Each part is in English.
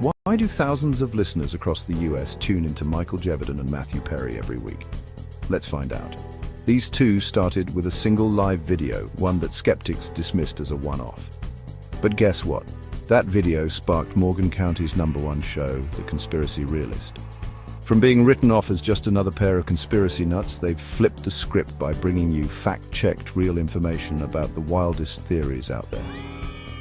Why do thousands of listeners across the US tune into Michael Jeviden and Matthew Perry every week? Let's find out. These two started with a single live video, one that skeptics dismissed as a one-off. But guess what? That video sparked Morgan County's #1 show, The Conspiracy Realist. From being written off as just another pair of conspiracy nuts, they've flipped the script by bringing you fact-checked real information about the wildest theories out there.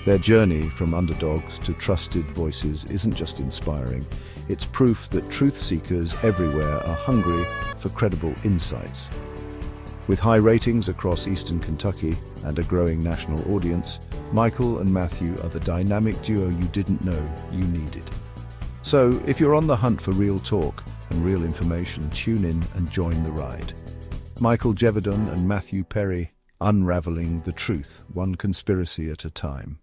Their journey from underdogs to trusted voices isn't just inspiring, it's proof that truth seekers everywhere are hungry for credible insights. With high ratings across Eastern Kentucky and a growing national audience, Michael and Matthew are the dynamic duo you didn't know you needed. So, if you're on the hunt for real talk and real information, tune in and join the ride. Michael Jeviden and Matthew Perry, unraveling the truth, one conspiracy at a time.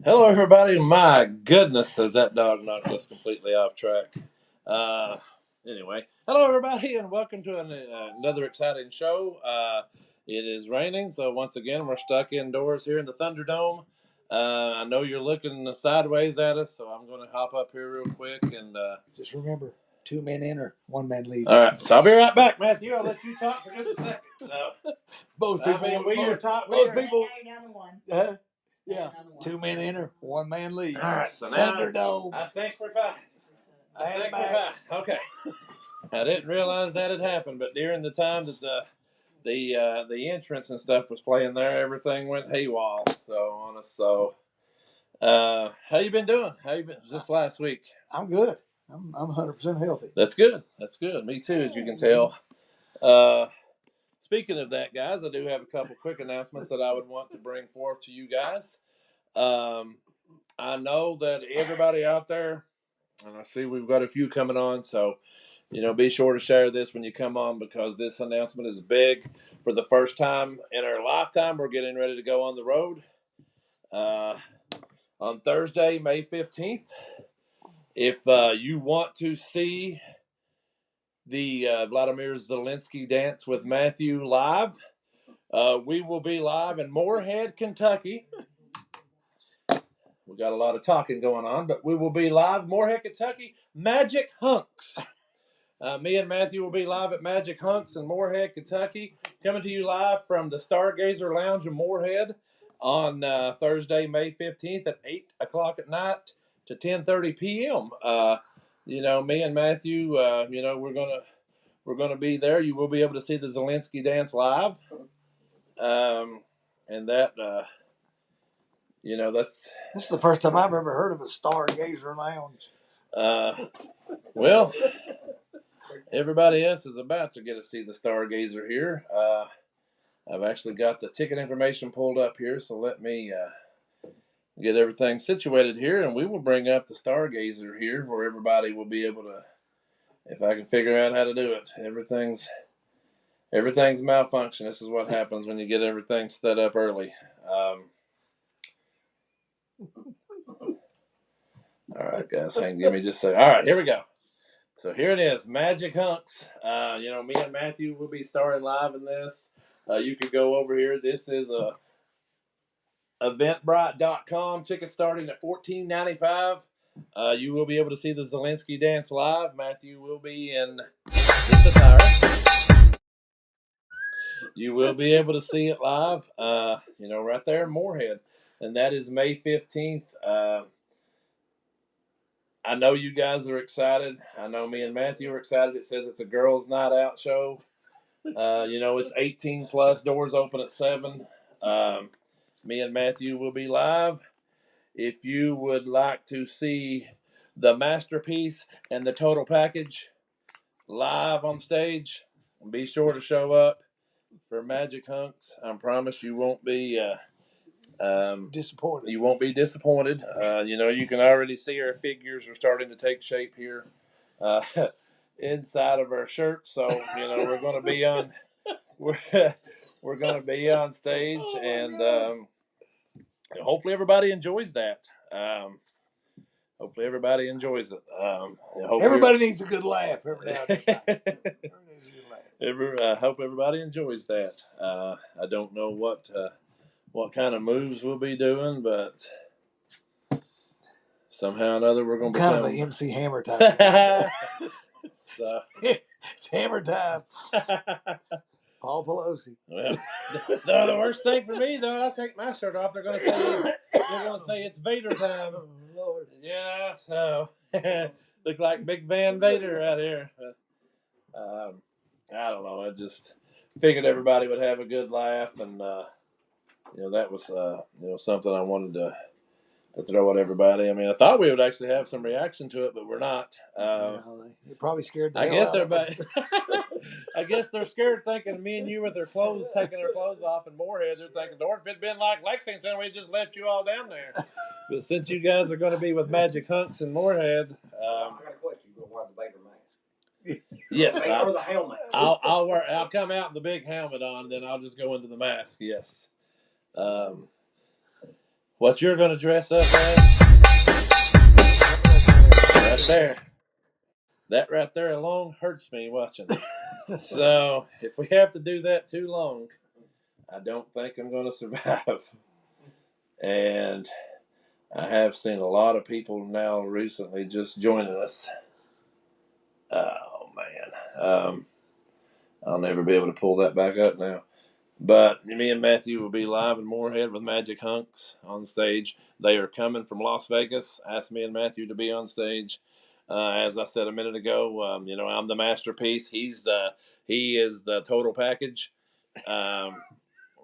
Hello, everybody. My goodness, has that dog knocked us completely off track. Anyway, hello, everybody, and welcome to another exciting show. It is raining, so once again, we're stuck indoors here in the Thunderdome. I know you're looking sideways at us, so I'm going to hop up here real quick and just remember, 2 men enter, 1 man leaves. All right, so I'll be right back, Matthew. I'll let you talk for just a second. So, most people, Down to one. Yeah, 2 men enter, 1 man leaves. All right, so now Thunderdome. I think we're fine. Okay. I didn't realize that had happened, but during the time that the entrance and stuff was playing there, everything went haywire. So how you been doing? How you been since last week? I'm good. I'm 100% healthy. That's good. Me too, as you can tell. Speaking of that, guys, I do have a couple quick announcements that I would want to bring forth to you guys. I know that everybody out there, and I see we've got a few coming on, so be sure to share this when you come on, because this announcement is big. For the first time in our lifetime, we're getting ready to go on the road on Thursday, May 15th. If you want to see the Vladimir Zelensky Dance with Matthew live, we will be live in Moorhead, Kentucky. We got a lot of talking going on, but we will be live Moorhead, Kentucky. Magic Hunks. Me and Matthew will be live at Magic Hunks in Moorhead, Kentucky, coming to you live from the Stargazer Lounge in Moorhead on Thursday, May 15th at 8 o'clock at night to 10:30 p.m. Me and Matthew, we're gonna be there. You will be able to see the Zelensky Dance live, and that that's. This is the first time I've ever heard of a Stargazer Lounge. Well, everybody else is about to get to see the Stargazer here. I've actually got the ticket information pulled up here, so let me get everything situated here, and we will bring up the Stargazer here where everybody will be able to, if I can figure out how to do it. Everything's malfunction. This is what happens when you get everything set up early. All right, guys, give me just a second. All right, here we go. So here it is, Magic Hunks. Me and Matthew will be starring live in this. You could go over here. This is Eventbrite.com. Tickets starting at $14.95. You will be able to see the Zelensky Dance live. Matthew will be in this attire. You will be able to see it live, right there in Moorhead. And that is May 15th. I know you guys are excited. I know me and Matthew are excited. It says it's a girls' night out show. It's 18 plus, doors open at 7. Me and Matthew will be live. if you would like to see the masterpiece and the total package live on stage, be sure to show up for Magic Hunks. I promise you won't be Disappointed. you won't be disappointed. You can already see our figures are starting to take shape here inside of our shirts. So we're going to be on we're going to be on stage, and hopefully everybody enjoys that. Hopefully everybody enjoys it. Everybody needs a good laugh every now and then. Everybody needs a good laugh. I hope everybody enjoys that. I don't know what kind of moves we'll be doing, but somehow or another we're going to Kind become of an MC Hammer type guy. So, It's Hammer time. Paul Pelosi. well, the worst thing for me though, I'll take my shirt off. They're going to say it's Vader time. Oh, Lord. Yeah, so look like Big Van Vader out here. But, I don't know. I just figured everybody would have a good laugh, and that was something I wanted to throw at everybody. I mean, I thought we would actually have some reaction to it, but we're not. They probably scared the I hell guess out of them. everybody. I guess they're scared thinking me and you with their clothes, taking their clothes off in Moorhead. They're thinking, Lord, if it'd been like Lexington, we'd just left you all down there. But since you guys are going to be with Magic Hunks in Moorhead, I got a question. You gonna wear the Vader mask? yes, Or the helmet? I'll come out with the big helmet on, then I'll just go into the mask. Yes. What you're going to dress up as? Right there. That right there alone hurts me watching. So if we have to do that too long, I don't think I'm going to survive. And I have seen a lot of people now recently just joining us. Oh man, I'll never be able to pull that back up now. But me and Matthew will be live in Moorhead with Magic Hunks on stage. They are coming from Las Vegas. Asked me and Matthew to be on stage. As I said a minute ago, I'm the masterpiece. He is the total package. And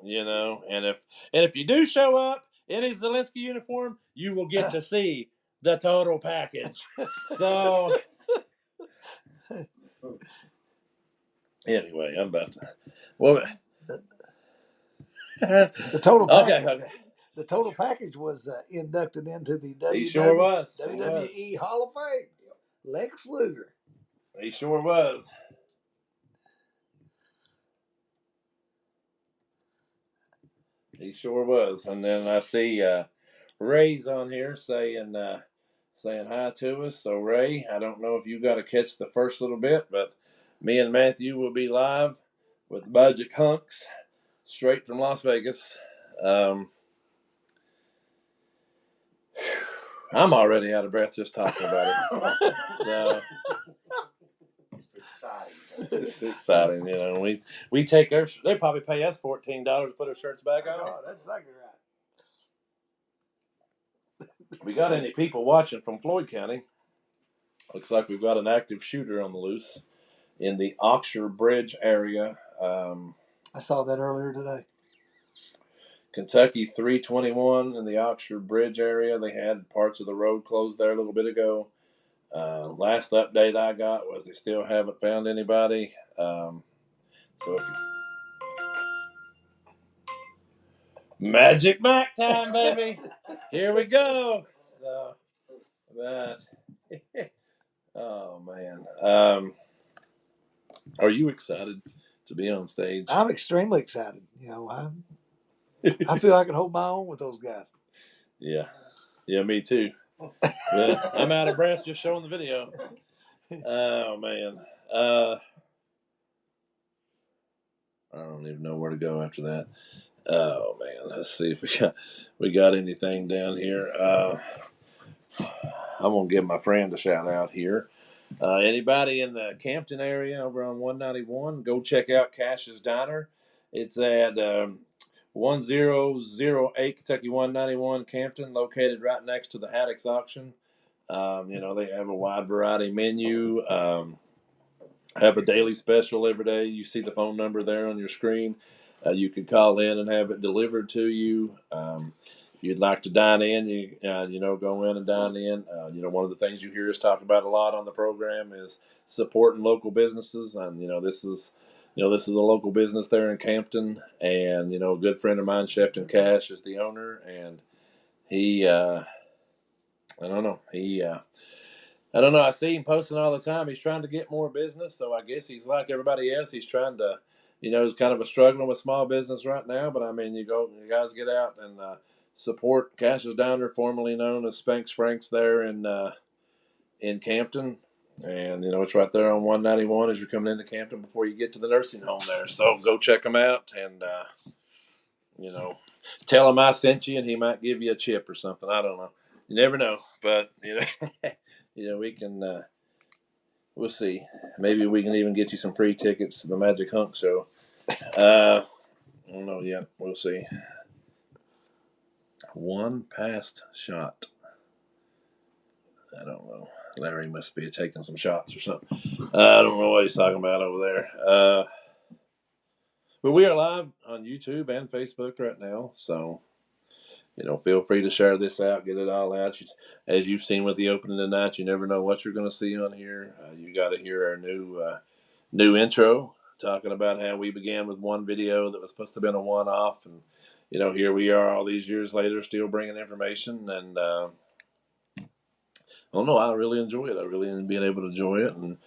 if you do show up in his Zelensky uniform, you will get to see the total package. So anyway, I'm about to. Well, The total package. okay. The total package was inducted into the He sure was. WWE Hall of Fame. Lex Luger. He sure was. He sure was. And then I see Ray's on here saying hi to us. So Ray, I don't know if you got to catch the first little bit, but me and Matthew will be live with Magic Hunks straight from Las Vegas. I'm already out of breath just talking about it. So It's exciting. it's exciting, We take they probably pay us $14 to put our shirts back on. Oh, that's exactly right. We got any people watching from Floyd County? Looks like we've got an active shooter on the loose in the Oxford Bridge area. I saw that earlier today. Kentucky 321 in the Oxford Bridge area. They had parts of the road closed there a little bit ago. Last update I got was they still haven't found anybody. So if Magic Mac time, baby. Here we go. So, oh man. Are you excited to be on stage? I'm extremely excited. I feel I can hold my own with those guys. Yeah, me too. Yeah, I'm out of breath just showing the video. Oh man, I don't even know where to go after that. Oh man, let's see if we got anything down here. I'm gonna give my friend a shout out here. Anybody in the Campton area over on 191, go check out Cash's Diner. It's at 1008 Kentucky 191 Campton, located right next to the Haddocks auction. They have a wide variety menu. Have a daily special every day. You see the phone number there on your screen. You could call in and have it delivered to you. you'd like to dine in, you go in and dine in. One of the things you hear us talk about a lot on the program is supporting local businesses, and this is a local business there in Campton, and a good friend of mine, Shefton Cash, is the owner, and he, I don't know, I don't know. I see him posting all the time. He's trying to get more business, so I guess he's like everybody else. He's trying to, he's kind of struggling with small business right now. But I mean, you guys get out and support Cash's Diner, formerly known as Spanx Franks, there in Campton, and it's right there on 191 as you're coming into Campton before you get to the nursing home there. So go check him out, and tell him I sent you, and he might give you a chip or something. I don't know. You never know, but we can. We'll see. Maybe we can even get you some free tickets to the Magic Hunk show. I don't know yet. We'll see. One past shot. I don't know. Larry must be taking some shots or something. I don't know what he's talking about over there. But we are live on YouTube and Facebook right now, so feel free to share this out, get it all out. As you've seen with the opening tonight, you never know what you're going to see on here. You got to hear our new intro, talking about how we began with one video that was supposed to have been a one-off, and here we are all these years later, still bringing information. And I don't know, I really enjoy it. I really being able to enjoy it, and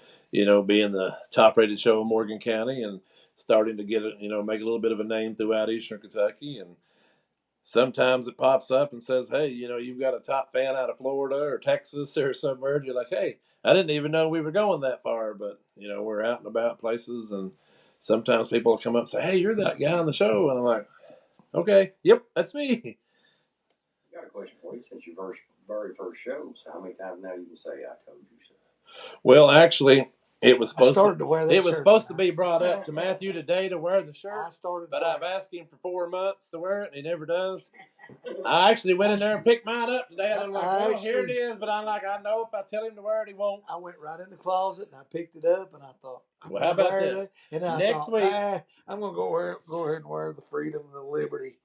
being the top-rated show in Morgan County, and starting to get it, make a little bit of a name throughout Eastern Kentucky. And sometimes it pops up and says, hey, you've got a top fan out of Florida or Texas or somewhere. And you're like, hey, I didn't even know we were going that far. But, we're out and about places. And sometimes people will come up and say, hey, you're that guy on the show. And I'm like, okay, yep, that's me. I got a question for you. Since your very first show, so how many times now you can say I told you so? Well, actually, it was supposed to wear that it was shirt supposed to tonight. be brought up to Matthew today to wear the shirt. I started, but I've asked him for 4 months to wear it, and he never does. I actually went in there and picked mine up today, and I'm like, well, here it is. But I'm like, I know if I tell him to wear it, he won't. I went right in the closet and I picked it up, and I thought, well, how about this? And then next week, I'm going to go ahead and wear the Freedom and the Liberty.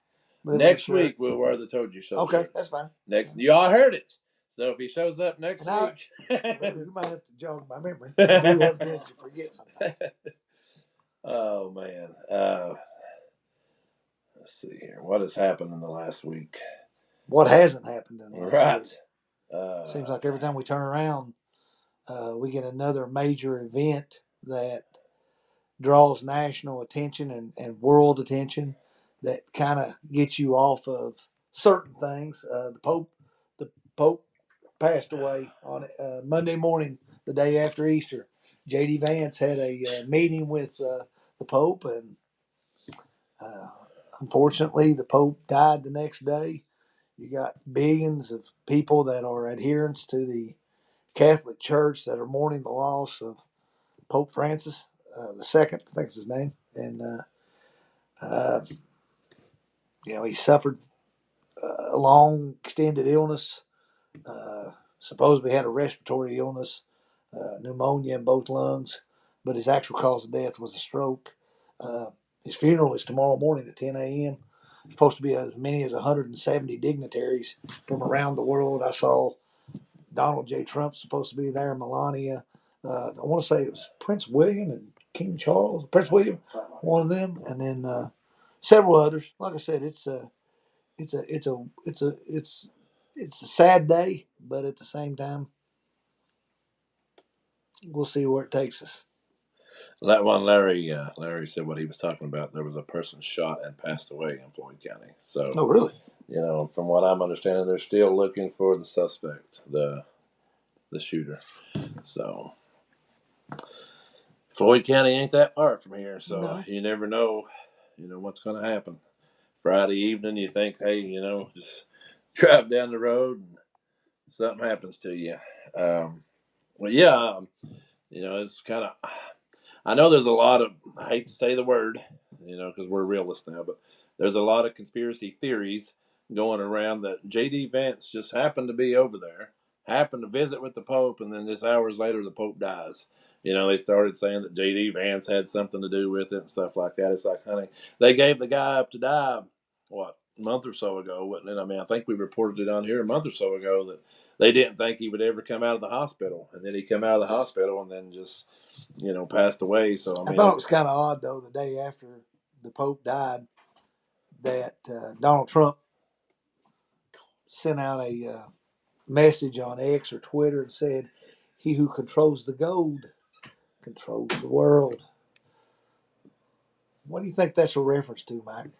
Next shirt. Week we'll wear the Told You So. Okay, shirts. that's fine. You all heard it. So if he shows up next week, you might have to jog my memory. I do have a tendency to forget sometimes. Oh man, let's see here. What has happened in the last week? What hasn't happened in the last week? Seems like every time we turn around, we get another major event that draws national attention and world attention that kind of gets you off of certain things. The Pope passed away on Monday morning, the day after Easter. J.D. Vance had a meeting with the Pope, and unfortunately, the Pope died the next day. You got billions of people that are adherents to the Catholic Church that are mourning the loss of Pope Francis II, I think is his name, and he suffered a long, extended illness. Supposedly had a respiratory illness, pneumonia in both lungs, but his actual cause of death was a stroke. His funeral is tomorrow morning at 10 a.m. It's supposed to be as many as 170 dignitaries from around the world. I saw Donald J. Trump supposed to be there, Melania. I want to say it was Prince William and King Charles. Prince William, one of them, and then several others. Like I said, it's a sad day, but at the same time, we'll see where it takes us. That one, Larry said what he was talking about. There was a person shot and passed away in Floyd County. So, oh, really? From what I'm understanding, they're still looking for the suspect, the shooter. So, Floyd County ain't that far from here. So No. You never know, what's going to happen. Friday evening, you think, hey, just drive down the road and something happens to you. It's kind of. I know there's a lot of, I hate to say the word, because we're realists now, but there's a lot of conspiracy theories going around that J.D. Vance just happened to be over there, happened to visit with the Pope, and then just hours later the Pope dies. They started saying that J.D. Vance had something to do with it and stuff like that. It's like, honey, they gave the guy up to die, month or so ago, wasn't it? I mean, I think we reported it on here a month or so ago that they didn't think he would ever come out of the hospital, and then he came out of the hospital and then just, passed away. So I I mean, thought it was kind of odd, though, the day after the Pope died, that Donald Trump sent out a message on X or Twitter and said, "He who controls the gold controls the world." What do you think that's a reference to, Mike?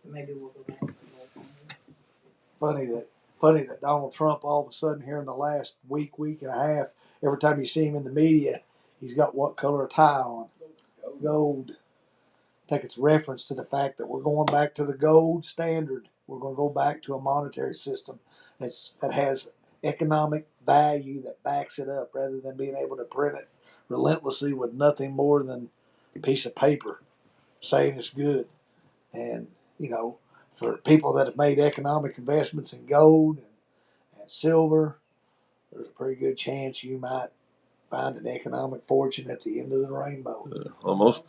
Maybe we'll go back to the Funny that Donald Trump all of a sudden here in the last week and a half, every time you see him in the media, he's got what color tie on? Gold. I think it's reference to the fact that we're going back to the gold standard. We're going to go back to a monetary system that has economic value that backs it up, rather than being able to print it relentlessly with nothing more than a piece of paper saying it's good. And for people that have made economic investments in gold and silver, there's a pretty good chance you might find an economic fortune at the end of the rainbow. almost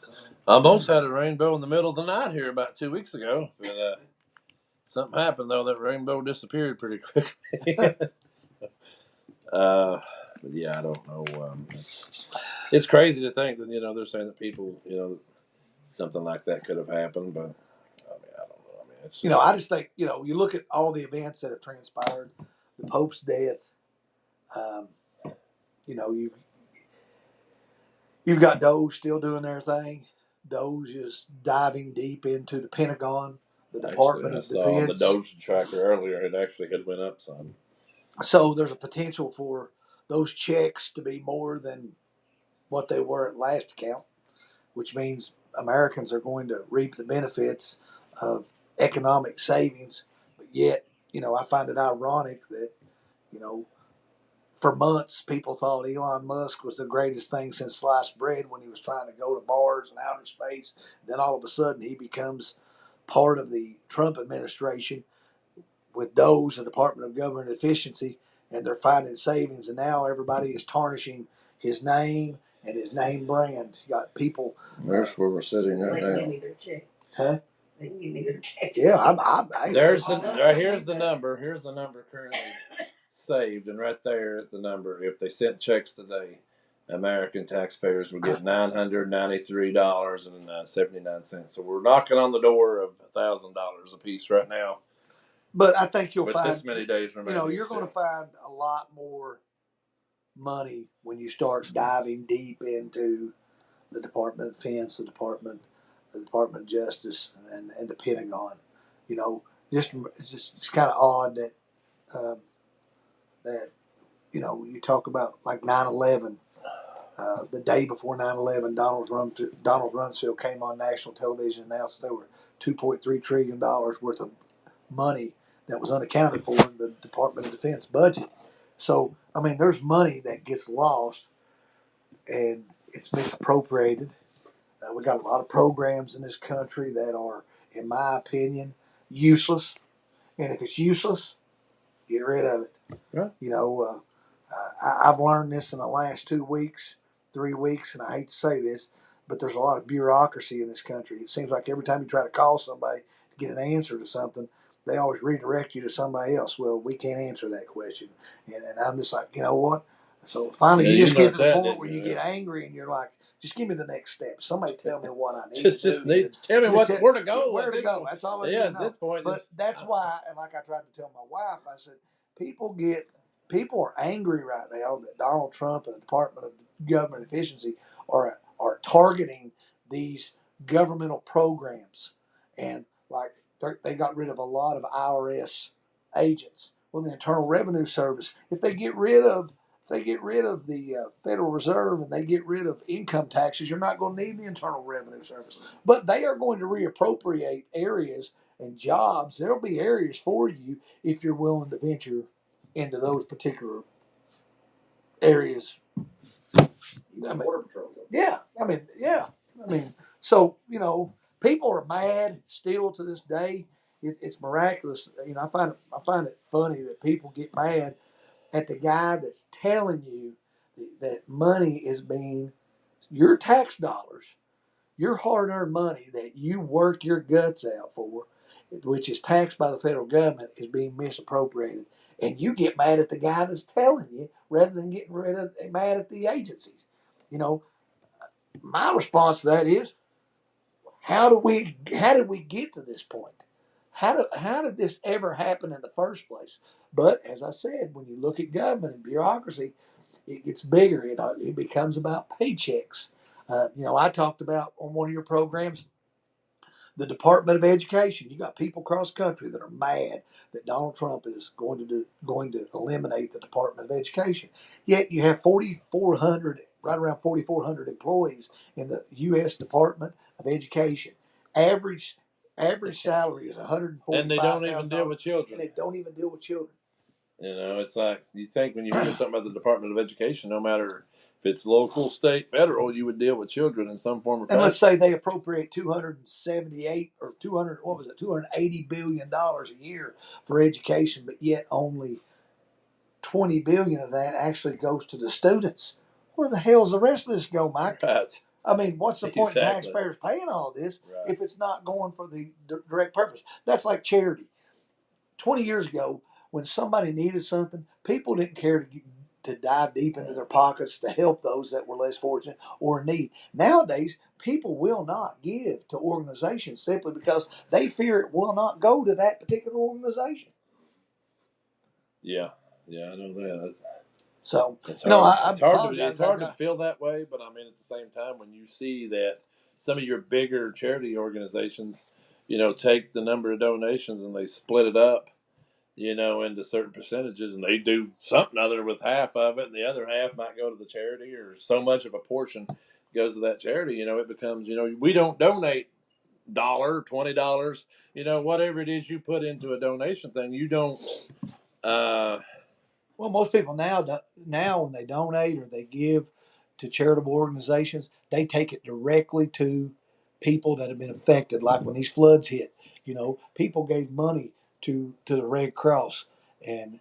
had a rainbow in the middle of the night here about 2 weeks ago, but something happened though. That rainbow disappeared pretty quickly. But yeah, I don't know. It's crazy to think that they're saying that people something like that could have happened, but I mean I don't know. I mean it's just, I just think you look at all the events that have transpired, the Pope's death. Um, you've got Doge still doing their thing. Doge is diving deep into the Pentagon, the Department of I saw on the Defense. Doge tracker earlier. It actually had went up some. So there's a potential for those checks to be more than what they were at last count, which means Americans are going to reap the benefits of economic savings. But yet, I find it ironic that, for months people thought Elon Musk was the greatest thing since sliced bread when he was trying to go to Mars and outer space. Then all of a sudden he becomes part of the Trump administration with DOGE, the Department of Government Efficiency, and they're finding savings. And now everybody is tarnishing his name and his name brand. You got people. There's where we're sitting They right can give now. me their check. Huh? They can give me their check. Yeah, Here's the number. Here's the number currently saved, and right there is the number. If they sent checks today, American taxpayers would get $993.79. So we're knocking on the door of $1,000 a piece right now. But I think you'll with find this many days remaining. you're going to find a lot more money when you start diving deep into the Department of Defense, the Department of Justice, and the Pentagon. It's kind of odd that you talk about like 9/11. The day before 9/11, Donald Rumsfeld came on national television and announced there were $2.3 trillion worth of money that was unaccounted for in the Department of Defense budget. So, I mean, there's money that gets lost and it's misappropriated. We got a lot of programs in this country that are, in my opinion, useless. And if it's useless, get rid of it. Right. I've learned this in the last 2 weeks, 3 weeks, and I hate to say this, but there's a lot of bureaucracy in this country. It seems like every time you try to call somebody to get an answer to something, they always redirect you to somebody else. Well, we can't answer that question. And I'm just like, you know what? So finally, you just get to the point where you get angry and you're like, just give me the next step. Somebody tell me what I need to do. Tell me where to go. Where to go. That's all I need to know. At this point, but that's why, and like I tried to tell my wife, I said, people are angry right now that Donald Trump and the Department of Government Efficiency are targeting these governmental programs, and like they got rid of a lot of IRS agents. Well, the Internal Revenue Service, if they get rid of the Federal Reserve and they get rid of income taxes, you're not going to need the Internal Revenue Service. But they are going to reappropriate areas and jobs. There'll be areas for you if you're willing to venture into those particular areas. Border Patrol. Yeah. So, people are mad still to this day. It's miraculous. I find it funny that people get mad at the guy that's telling you that money is being, your tax dollars your hard-earned money that you work your guts out for, which is taxed by the federal government, is being misappropriated. And you get mad at the guy that's telling you rather than getting mad at the agencies. You know, my response to that is, how did we get to this point? How did this ever happen in the first place? But as I said, when you look at government and bureaucracy, it gets bigger. It becomes about paychecks. I talked about on one of your programs the Department of Education. You got people across the country that are mad that Donald Trump is going to eliminate the Department of Education. Yet you have 4,400, right around 4,400 employees in the U.S. Department of Education. Average salary is $145,000, And they don't even deal with and children. they don't even deal with children. It's like you think when you hear something about the Department of Education, no matter if it's local, state, federal, you would deal with children in some form or And let's fashion. say they appropriate 278 or 200, what was it, $280 billion a year for education, but yet only 20 billion of that actually goes to the students. Where the hell's the rest of this go, Mike? Right. I mean, what's the point in Exactly. taxpayers paying all this Right. if it's not going for the direct purpose? That's like charity. 20 years ago, when somebody needed something, people didn't care to dive deep into their pockets to help those that were less fortunate or in need. Nowadays, people will not give to organizations simply because they fear it will not go to that particular organization. Yeah, I know that. So, It's you know, hard. I It's hard apologize. to feel that way, but I mean, at the same time, when you see that some of your bigger charity organizations, take the number of donations and they split it up, into certain percentages, and they do something other with half of it, and the other half might go to the charity, or so much of a portion goes to that charity. It becomes, we don't donate $20, whatever it is you put into a donation thing, you don't. Well, most people now when they donate or they give to charitable organizations, they take it directly to people that have been affected. Like when these floods hit, people gave money to the Red Cross, and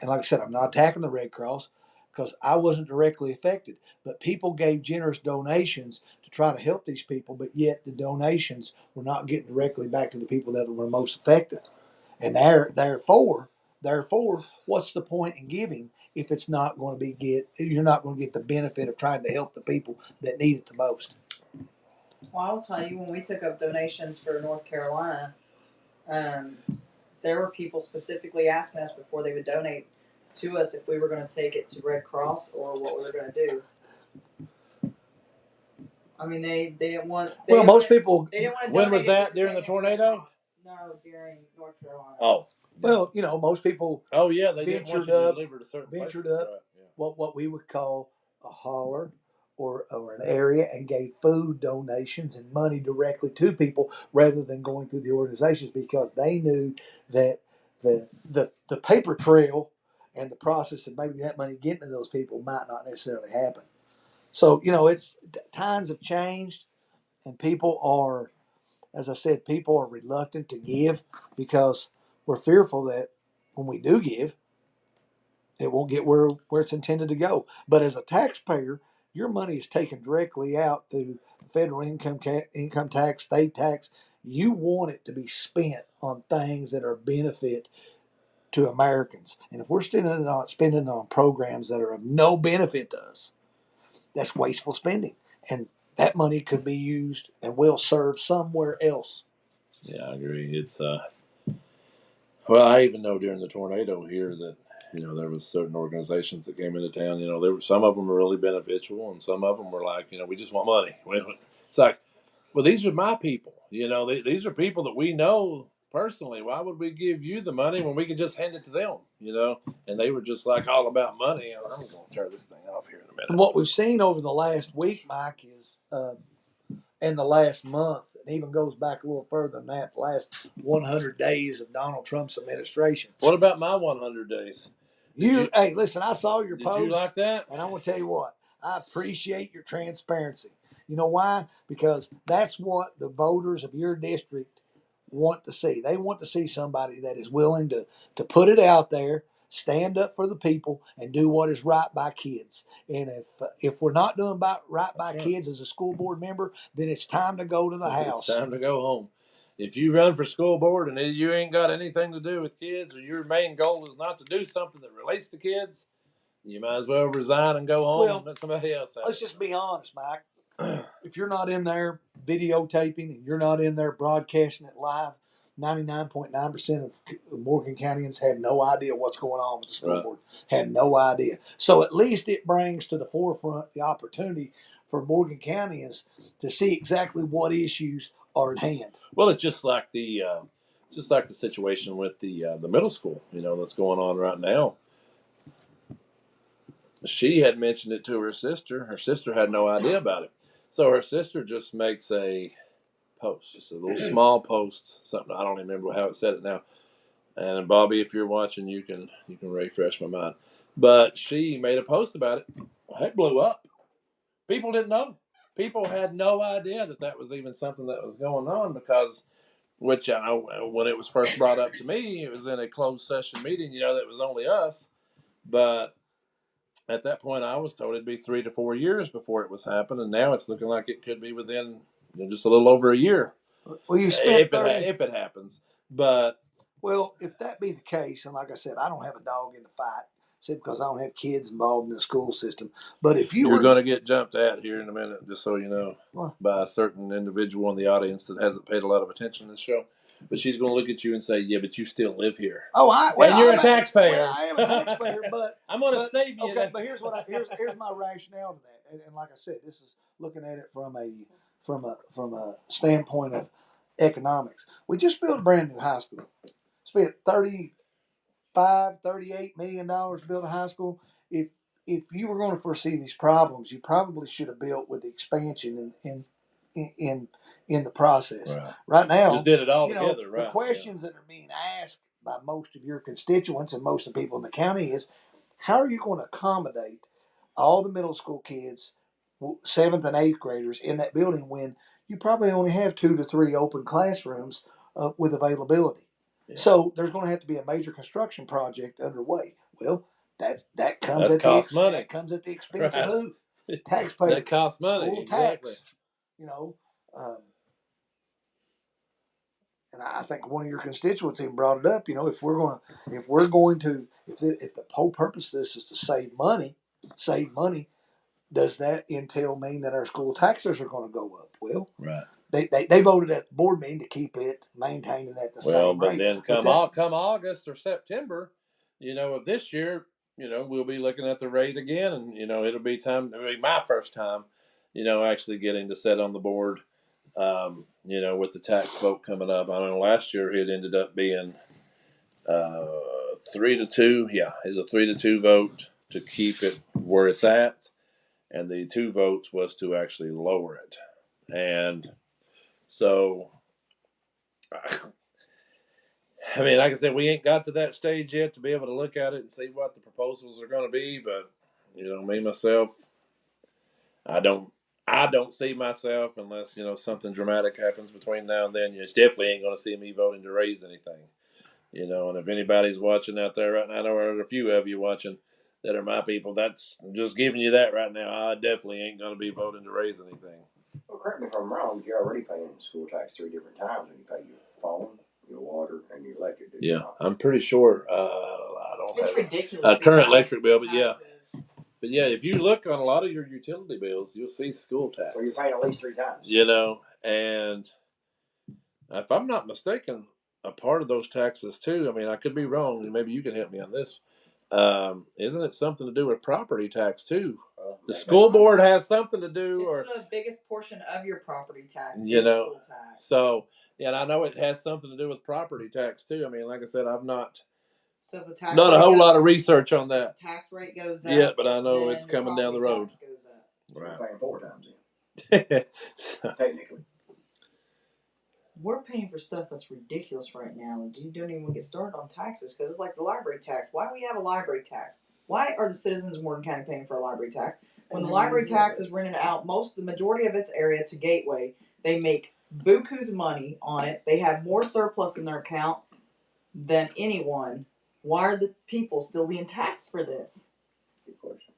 like I said, I'm not attacking the Red Cross because I wasn't directly affected, but people gave generous donations to try to help these people, but yet the donations were not getting directly back to the people that were most affected, and therefore, what's the point in giving if it's not going to you're not going to get the benefit of trying to help the people that need it the most? Well, I'll tell you, when we took up donations for North Carolina, there were people specifically asking us before they would donate to us if we were going to take it to Red Cross or what we were going to do. I mean, they didn't want. Most people. They didn't want to. When was donate that? During the tornado? No, during North Carolina. Oh. Well, most people. Oh yeah, they didn't want you to deliver to certain ventured places. up Right, yeah. what we would call a holler or an area and gave food donations and money directly to people rather than going through the organizations, because they knew that the paper trail and the process of maybe that money getting to those people might not necessarily happen. So, it's times have changed, and people are, as I said, people are reluctant to give because we're fearful that when we do give, it won't get where it's intended to go. But as a taxpayer, your money is taken directly out through federal income tax, state tax. You want it to be spent on things that are a benefit to Americans. And if we're spending it on programs that are of no benefit to us, that's wasteful spending. And that money could be used and will serve somewhere else. Yeah, I agree. It's well, I even know during the tornado here that there was certain organizations that came into town. There were some of them were really beneficial, and some of them were like, we just want money. It's like, well, these are my people. These are people that we know personally. Why would we give you the money when we could just hand it to them? And they were just like all about money. I'm going to turn this thing off here in a minute. And what we've seen over the last week, Mike, is in the last month, and even goes back a little further than that, the last 100 days of Donald Trump's administration. What about my 100 days? Hey, listen, I saw your post. Did you like that? And I want to tell you what, I appreciate your transparency. You know why? Because that's what the voters of your district want to see. They want to see somebody that is willing to put it out there, stand up for the people, and do what is right by kids. And if we're not doing right by That's right. kids as a school board member, then it's time to go to the It's house. time to go home. If you run for school board and you ain't got anything to do with kids, or your main goal is not to do something that relates to kids, you might as well resign and go home Well, and let somebody else have Let's it. just be honest, Mike. If you're not in there videotaping and you're not in there broadcasting it live, 99.9% of Morgan Countyans have no idea what's going on with the school Right. board. Have no idea. So at least it brings to the forefront the opportunity for Morgan Countyans to see exactly what issues are at hand. Well, it's just like the situation with the middle school, that's going on right now. She had mentioned it to her sister. Her sister had no idea about it, so her sister just makes a post, just a little small post, something I don't even remember how it said it now. And Bobby, if you're watching, you can refresh my mind. But she made a post about it. It blew up. People didn't know. People had no idea that was even something that was going on, because, which I know when it was first brought up to me, it was in a closed session meeting, that was only us. But at that point, I was told it'd be 3 to 4 years before it was happening, and now it's looking like it could be within just a little over a year. Well, you spent if it happens. But well, if that be the case, and like I said, I don't have a dog in the fight, simply because I don't have kids involved in the school system. But if you're going to get jumped at here in a minute, just so you know, What? by a certain individual in the audience that hasn't paid a lot of attention to this show. But she's going to look at you and say, "Yeah, but you still live here." And you're a taxpayer. Well, I am a taxpayer, but I'm going to save you. okay. But here's my rationale to that, and like I said, this is looking at it from a standpoint of economics. We just built a brand new high school. Spent $38 million to build a high school. If you were going to foresee these problems, you probably should have built with the expansion in the process. Right now, just did it all together. The questions that are being asked by most of your constituents and most of the people in the county is, how are you going to accommodate all the middle school kids, 7th and 8th graders in that building when you probably only have 2 to 3 open classrooms with availability? Yeah. So there's going to have to be a major construction project underway. Well, that comes at money. That comes at the expense of who? Taxpayers. That costs money. School exactly. Tax. And I think one of your constituents even brought it up. If the whole purpose of this is to save money, does that entail mean that our school taxes are going to go up? Well, right. They voted at the board meeting to keep it maintained at the same rate. But then come August or September, of this year, we'll be looking at the rate again, and it'll be my first time, actually getting to sit on the board. With the tax vote coming up. I know last year it ended up being 3-2. Yeah, it's a 3-2 vote to keep it where it's at, and the 2 votes was to actually lower it. And so, I mean, like I said, we ain't got to that stage yet to be able to look at it and see what the proposals are going to be. But me myself, I don't see myself, unless something dramatic happens between now and then. You definitely ain't going to see me voting to raise anything. And if anybody's watching out there right now, I know there are a few of you watching that are my people. That's just giving you that right now. I definitely ain't going to be voting to raise anything. Well, correct me if I'm wrong, you're already paying school tax 3 different times when you pay your phone, your water, and your electric. Yeah, I'm pretty sure. I don't It's have ridiculous. a current electric bill, but yeah. Taxes. But yeah, if you look on a lot of your utility bills, you'll see school tax. So you're paying at least 3 times. And if I'm not mistaken, a part of those taxes too, I mean, I could be wrong, and maybe you can help me on this. Isn't it something to do with property tax too? The school board has something to do, It's the biggest portion of your property tax. School tax. So, and I know it has something to do with property tax too. I mean, like I said, I've not. So if the tax not a whole lot of research on that. Tax rate goes up. Yeah, but I know it's coming down the road. Tax goes up. Right. We're paying 4 times then. So, technically. We're paying for stuff that's ridiculous right now, and you don't even get started on taxes, because it's like the library tax. Why do we have a library tax? Why are the citizens of Morgan County paying for a library tax? When the library tax is rented out, the majority of its area to Gateway, they make buku's money on it. They have more surplus in their account than anyone Why are the people still being taxed for this? Good question.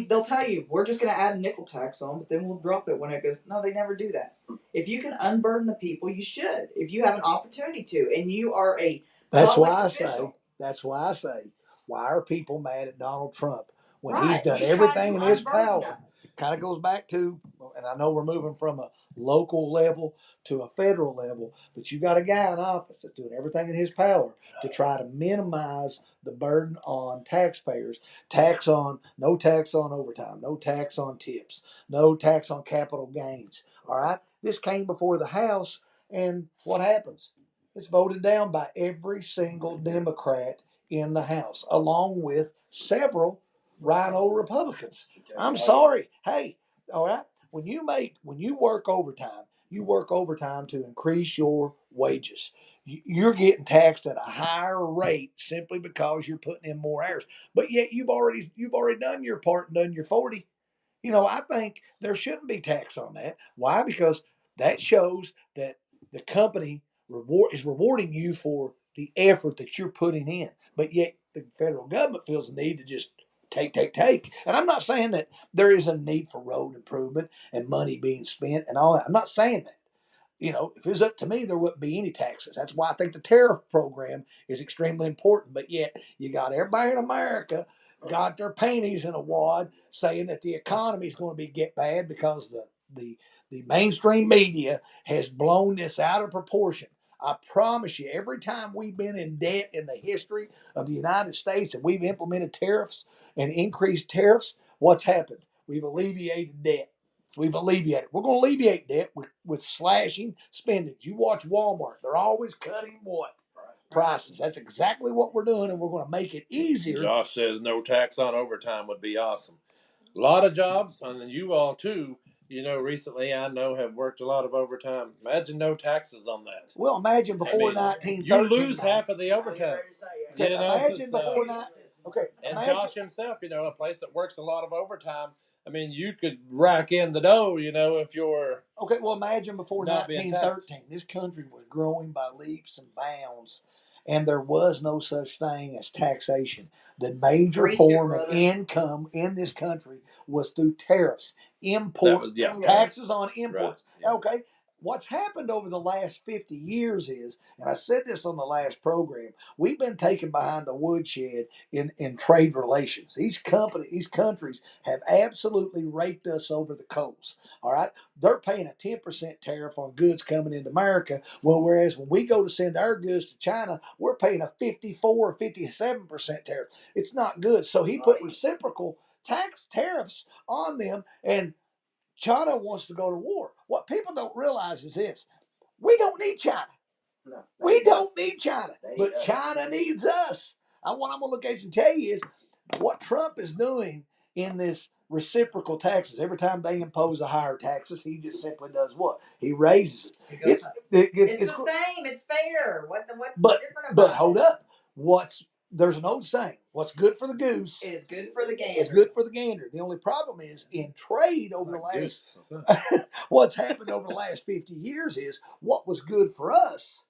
They'll tell you we're just going to add a nickel tax on, but then we'll drop it when it goes. No, they never do that. If you can unburden the people, you should. If you have an opportunity to, and you are a That's public why I official, say. That's why I say. Why are people mad at Donald Trump when he's right? done He's everything in trying to his unburden power? us. Kind of goes back to, and I know we're moving from a local level to a federal level, but you got a guy in office that's doing everything in his power to try to minimize the burden on taxpayers. No tax on overtime, no tax on tips, no tax on capital gains. All right, this came before the House, and what happens? It's voted down by every single Democrat in the House, along with several rhino Republicans. I'm sorry. Hey, all right. When you work overtime to increase your wages. You're getting taxed at a higher rate simply because you're putting in more hours. But yet you've already done your part and done your 40. I think there shouldn't be tax on that. Why? Because that shows that the company is rewarding you for the effort that you're putting in. But yet the federal government feels the need to just take. And I'm not saying that there is a need for road improvement and money being spent and all that. I'm not saying that. If it was up to me, there wouldn't be any taxes. That's why I think the tariff program is extremely important. But yet, you got everybody in America got their panties in a wad saying that the economy is going to get bad because the mainstream media has blown this out of proportion. I promise you, every time we've been in debt in the history of the United States and we've implemented tariffs and increased tariffs, what's happened? We've alleviated debt. We're going to alleviate debt with slashing spending. You watch Walmart; they're always cutting what? Prices. That's exactly what we're doing, and we're going to make it easier. Josh says no tax on overtime would be awesome. A lot of jobs, and then you all too. Recently I know have worked a lot of overtime. Imagine no taxes on that. Well, imagine before 1913. You lose half of the overtime. Okay, imagine before that. Okay, and Josh himself, a place that works a lot of overtime. You could rack in the dough, if you're okay. Well, imagine before not being 1913, this country was growing by leaps and bounds, and there was no such thing as taxation. The major form of income in this country was through tariffs, taxes on imports. Right. Yeah. Okay. What's happened over the last 50 years is, and I said this on the last program, we've been taken behind the woodshed in trade relations. These countries have absolutely raped us over the coals. All right. They're paying a 10% tariff on goods coming into America. Well, whereas when we go to send our goods to China, we're paying a 54 or 57% tariff. It's not good. So he put reciprocal tax tariffs on them, and China wants to go to war. What people don't realize is this: we don't need China. No, we don't need China, but China needs us. What I'm going to look at you and tell you is what Trump is doing in this reciprocal taxes. Every time they impose a higher taxes, he just simply does what? He raises it. It's the same. It's fair. What's different about it? But hold up. There's an old saying: what's good for the goose is good for the gander. It's good for the gander. The only problem is in trade over the last what's happened over the last 50 years is what was good for us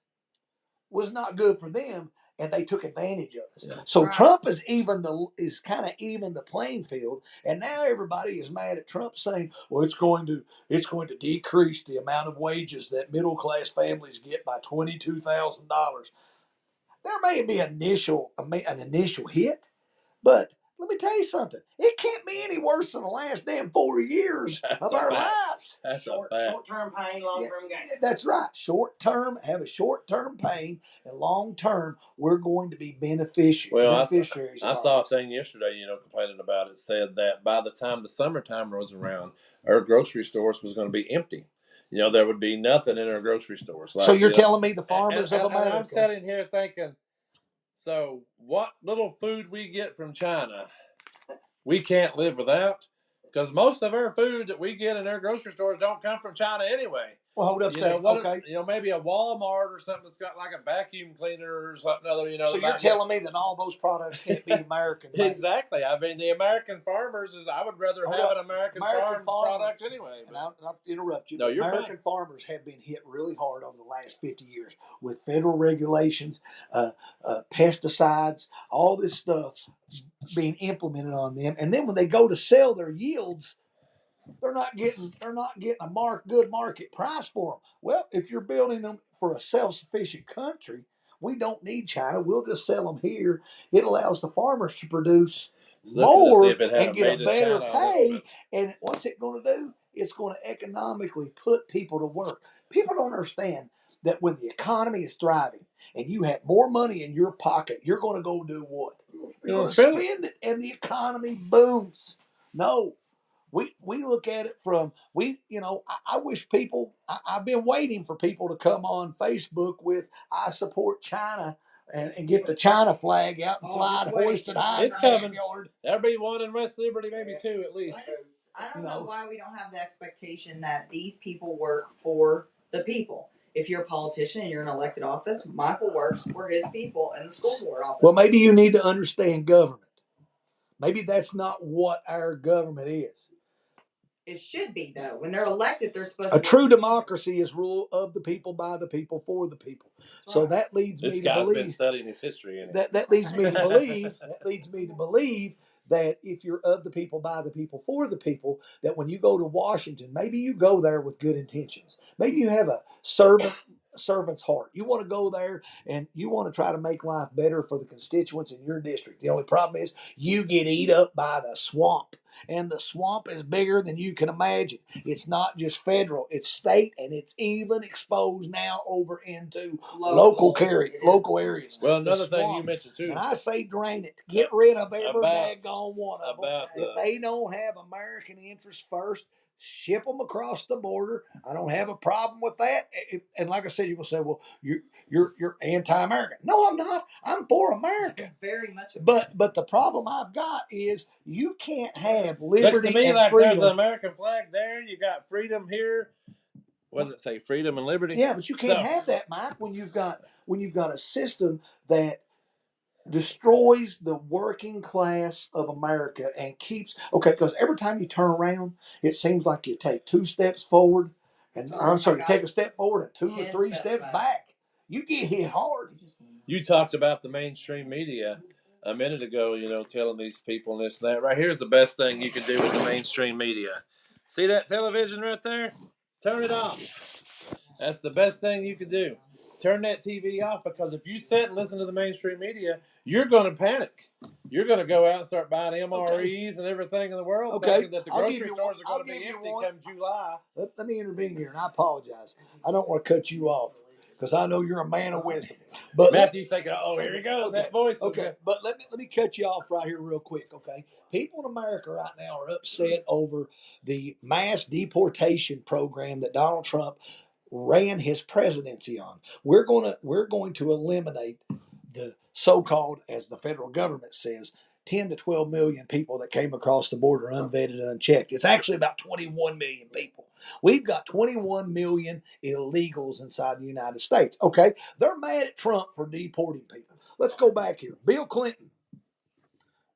was not good for them, and they took advantage of us. Yeah. So right. Trump is kind of even the playing field, and now everybody is mad at Trump, saying, "Well, it's going to decrease the amount of wages that middle class families get by $22,000." There may be an initial hit, but let me tell you something. It can't be any worse than the last damn 4 years of our lives. That's short-term pain, long-term gain. That's right. Have a short-term pain, and long-term, we're going to be beneficiaries. I saw a thing yesterday, complaining about it, said that by the time the summertime rolls around, our grocery stores was going to be empty. There would be nothing in our grocery stores. So you're telling me the farmers of America? And I'm sitting here thinking, so what little food we get from China, we can't live without? Because most of our food that we get in our grocery stores don't come from China anyway. Well, hold up a You know second. what? Okay. You know, maybe a Walmart or something that's got like a vacuum cleaner or something other. You know, So you're telling me that all those products can't be American made? exactly. I mean, the American farmers is. I would rather Hold have up. an American American farm farmer. product anyway. And But I'll not interrupt you, No, but you're American farmers have been hit really hard over the last 50 years with federal regulations, pesticides, all this stuff being implemented on them. And then when they go to sell their yields, they're not getting a good market price for them. Well, if you're building them for a self-sufficient country, we don't need China. We'll just sell them here. It allows the farmers to produce looking to see more if it had and a get a made in better China on it, pay. but- And what's it going to do? It's going to economically put people to work. People don't understand that when the economy is thriving and you have more money in your pocket, you're going to go do what? You're going to spend it, and the economy booms. No, we look at it from I wish people. I've been waiting for people to come on Facebook with "I support China" and get the China flag out and fly it hoisted high. It's coming. There'll be one in West Liberty, maybe two at least. I don't know why we don't have the expectation that these people work for the people. If you're a politician and you're in an elected office, Michael works for his people in the school board office. Well, maybe you need to understand government. Maybe that's not what our government is. It should be, though. When they're elected, they're supposed A to. true democracy is rule of the people, by the people, for the people. So that leads me This to guy's been believe studying his history. In that leads me to believe that if you're of the people, by the people, for the people, that when you go to Washington, maybe you go there with good intentions. Maybe you have a servant's heart. You want to go there and you want to try to make life better for the constituents in your district. The only problem is you get eat up by the swamp. And the swamp is bigger than you can imagine. It's not just federal, it's state, and it's even exposed now over into local areas. Well, The another thing you swamp. mentioned too. And I say drain it. Get rid of every About- daggone one of them. about If they don't have American interests first, ship them across the border. I don't have a problem with that. And like I said, you're gonna say, well, you're anti-American. No, I'm not. I'm for America. Very much. But the problem I've got is you can't have Looks liberty to me and like freedom. there's an American flag there. You got freedom here. What does it say? Freedom and liberty. Yeah, but you can't have that, Mike, when you've got a system that destroys the working class of America and keeps because every time you turn around, it seems like you take 2 steps forward and you take a step forward and 2 or 3 steps back. You get hit hard. You talked about the mainstream media a minute ago, telling these people this and that. Right here's the best thing you can do with the mainstream media. See that television right there? Turn it off. That's the best thing you could do. Turn that TV off, because if you sit and listen to the mainstream media, you're going to panic. You're going to go out and start buying MREs and everything in the world, thinking that the grocery stores are going to be empty come July. Let me intervene here, and I apologize. I don't want to cut you off because I know you're a man of wisdom. But Matthew's thinking, oh, here he goes, that voice. But let me cut you off right here real quick, okay? People in America right now are upset over the mass deportation program that Donald Trump ran his presidency on. We're going to eliminate the so-called, as the federal government says, 10 to 12 million people that came across the border unvetted and unchecked. It's actually about 21 million people. We've got 21 million illegals inside the United States. Okay, they're mad at Trump for deporting people. Let's go back here. Bill Clinton,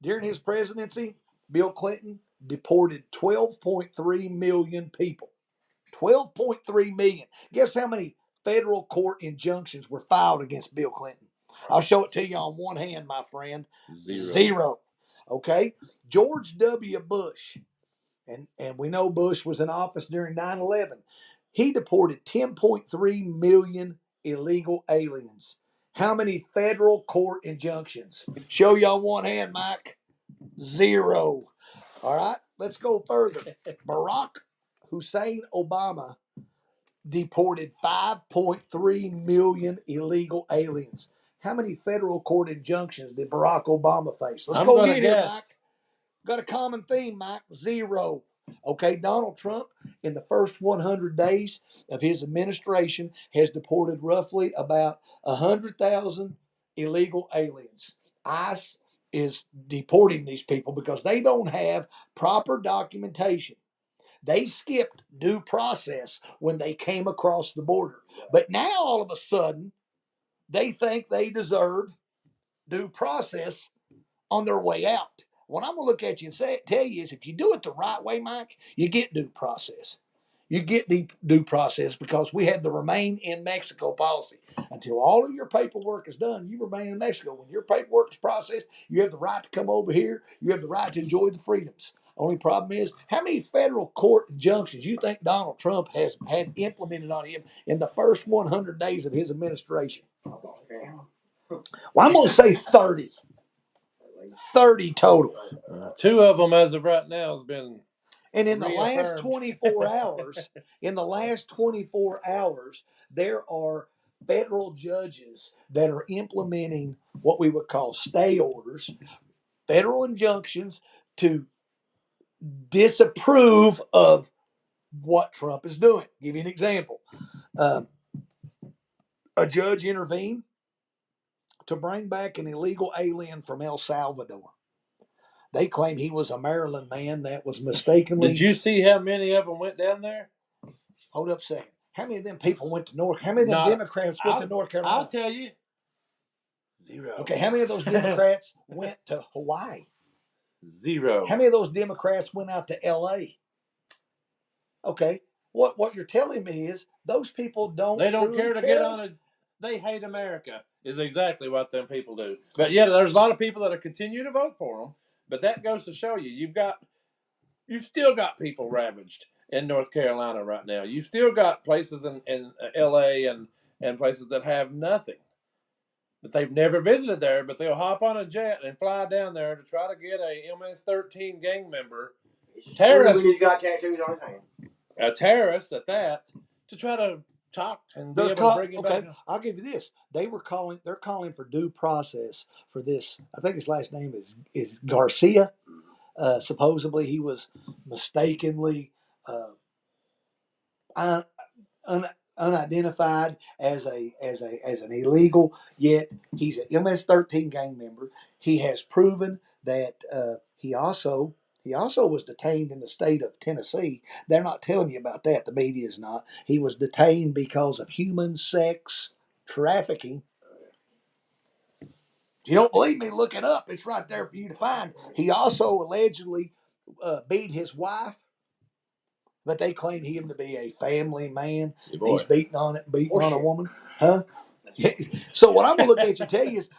during his presidency, Bill Clinton deported 12.3 million people. 12.3 million. Guess how many federal court injunctions were filed against Bill Clinton? I'll show it to you on one hand, my friend. Zero. Okay? George W. Bush, and we know Bush was in office during 9/11. He deported 10.3 million illegal aliens. How many federal court injunctions? Show you on one hand, Mike. Zero. All right, let's go further. Barack Hussein Obama deported 5.3 million illegal aliens. How many federal court injunctions did Barack Obama face? Let's go get here, Mike. Got a common theme, Mike. Zero. Okay, Donald Trump, in the first 100 days of his administration, has deported roughly about 100,000 illegal aliens. ICE is deporting these people because they don't have proper documentation. They skipped due process when they came across the border. But now all of a sudden, they think they deserve due process on their way out. What I'm going to look at you and tell you is if you do it the right way, Mike, you get due process. You get due process because we had the remain in Mexico policy. Until all of your paperwork is done, you remain in Mexico. When your paperwork is processed, you have the right to come over here. You have the right to enjoy the freedoms. Only problem is, how many federal court injunctions you think Donald Trump has had implemented on him in the first 100 days of his administration? Well, I'm going to say 30. 30 total. 2 of them as of right now has been And in the last reaffirmed. 24 hours, there are federal judges that are implementing what we would call stay orders, federal injunctions to disapprove of what Trump is doing. Give you an example. A judge intervened to bring back an illegal alien from El Salvador. They claim he was a Maryland man that was mistakenly. Did you see how many of them went down there? Hold up a second. How many of them people went to North? How many of them Democrats went to North Carolina? I'll tell you. 0. Okay, how many of those Democrats went to Hawaii? 0. How many of those Democrats went out to L.A.? Okay, what you're telling me is those people don't. They don't care to get on a. They hate America is exactly what them people do. But yeah, there's a lot of people that are continue to vote for them. But that goes to show you, you've still got people ravaged in North Carolina right now. You've still got places in L.A. and places that have nothing. But they've never visited there, but they'll hop on a jet and fly down there to try to get a MS-13 gang member, terrorist. He's got tattoos on his hand. A terrorist at that, to try to talk and be able to bring him back. I'll give you this. They're calling for due process for this. I think his last name is Garcia. Supposedly he was mistakenly unidentified as an illegal, yet he's an MS-13 gang member. He has proven that he also was detained in the state of Tennessee. They're not telling you about that. The media is not. He was detained because of human sex trafficking. If you don't believe me, look it up. It's right there for you to find. He also allegedly beat his wife, but they claim him to be a family man. He's beating on a woman. Huh? So what I'm going to look at you and tell you is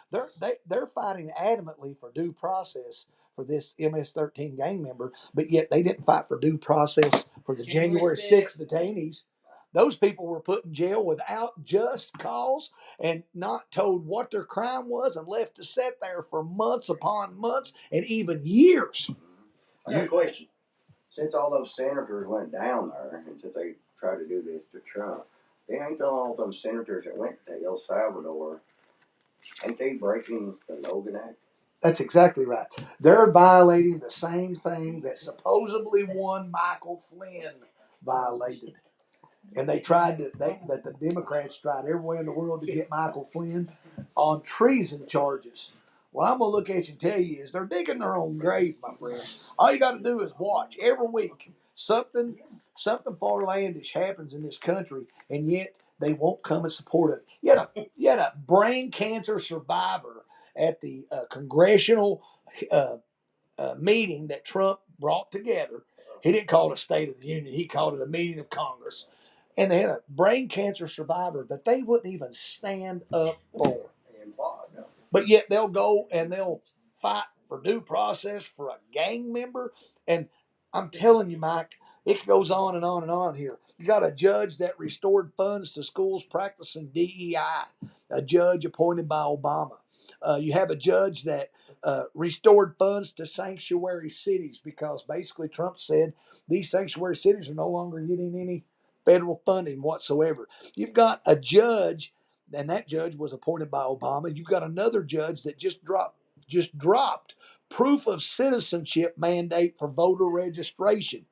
they're fighting adamantly for due process for this MS-13 gang member, but yet they didn't fight for due process for the January 6th detainees. Those people were put in jail without just cause and not told what their crime was and left to sit there for months upon months and even years. I got a question. Since all those senators went down there and since they tried to do this to Trump, they ain't all those senators that went to El Salvador, ain't they breaking the Logan Act? That's exactly right. They're violating the same thing that supposedly one Michael Flynn violated. And they that the Democrats tried every way in the world to get Michael Flynn on treason charges. What I'm going to look at you and tell you is they're digging their own grave, my friends. All you got to do is watch every week. Something farlandish happens in this country, and yet they won't come and support it. You had a brain cancer survivor at the congressional meeting that Trump brought together. He didn't call it a State of the Union. He called it a meeting of Congress. And they had a brain cancer survivor that they wouldn't even stand up for. But yet they'll go and they'll fight for due process for a gang member. And I'm telling you, Mike, it goes on and on and on here. You got a judge that restored funds to schools practicing DEI, a judge appointed by Obama. You have a judge that restored funds to sanctuary cities because basically Trump said these sanctuary cities are no longer getting any federal funding whatsoever. You've got a judge, and that judge was appointed by Obama. You've got another judge that just dropped proof of citizenship mandate for voter registration.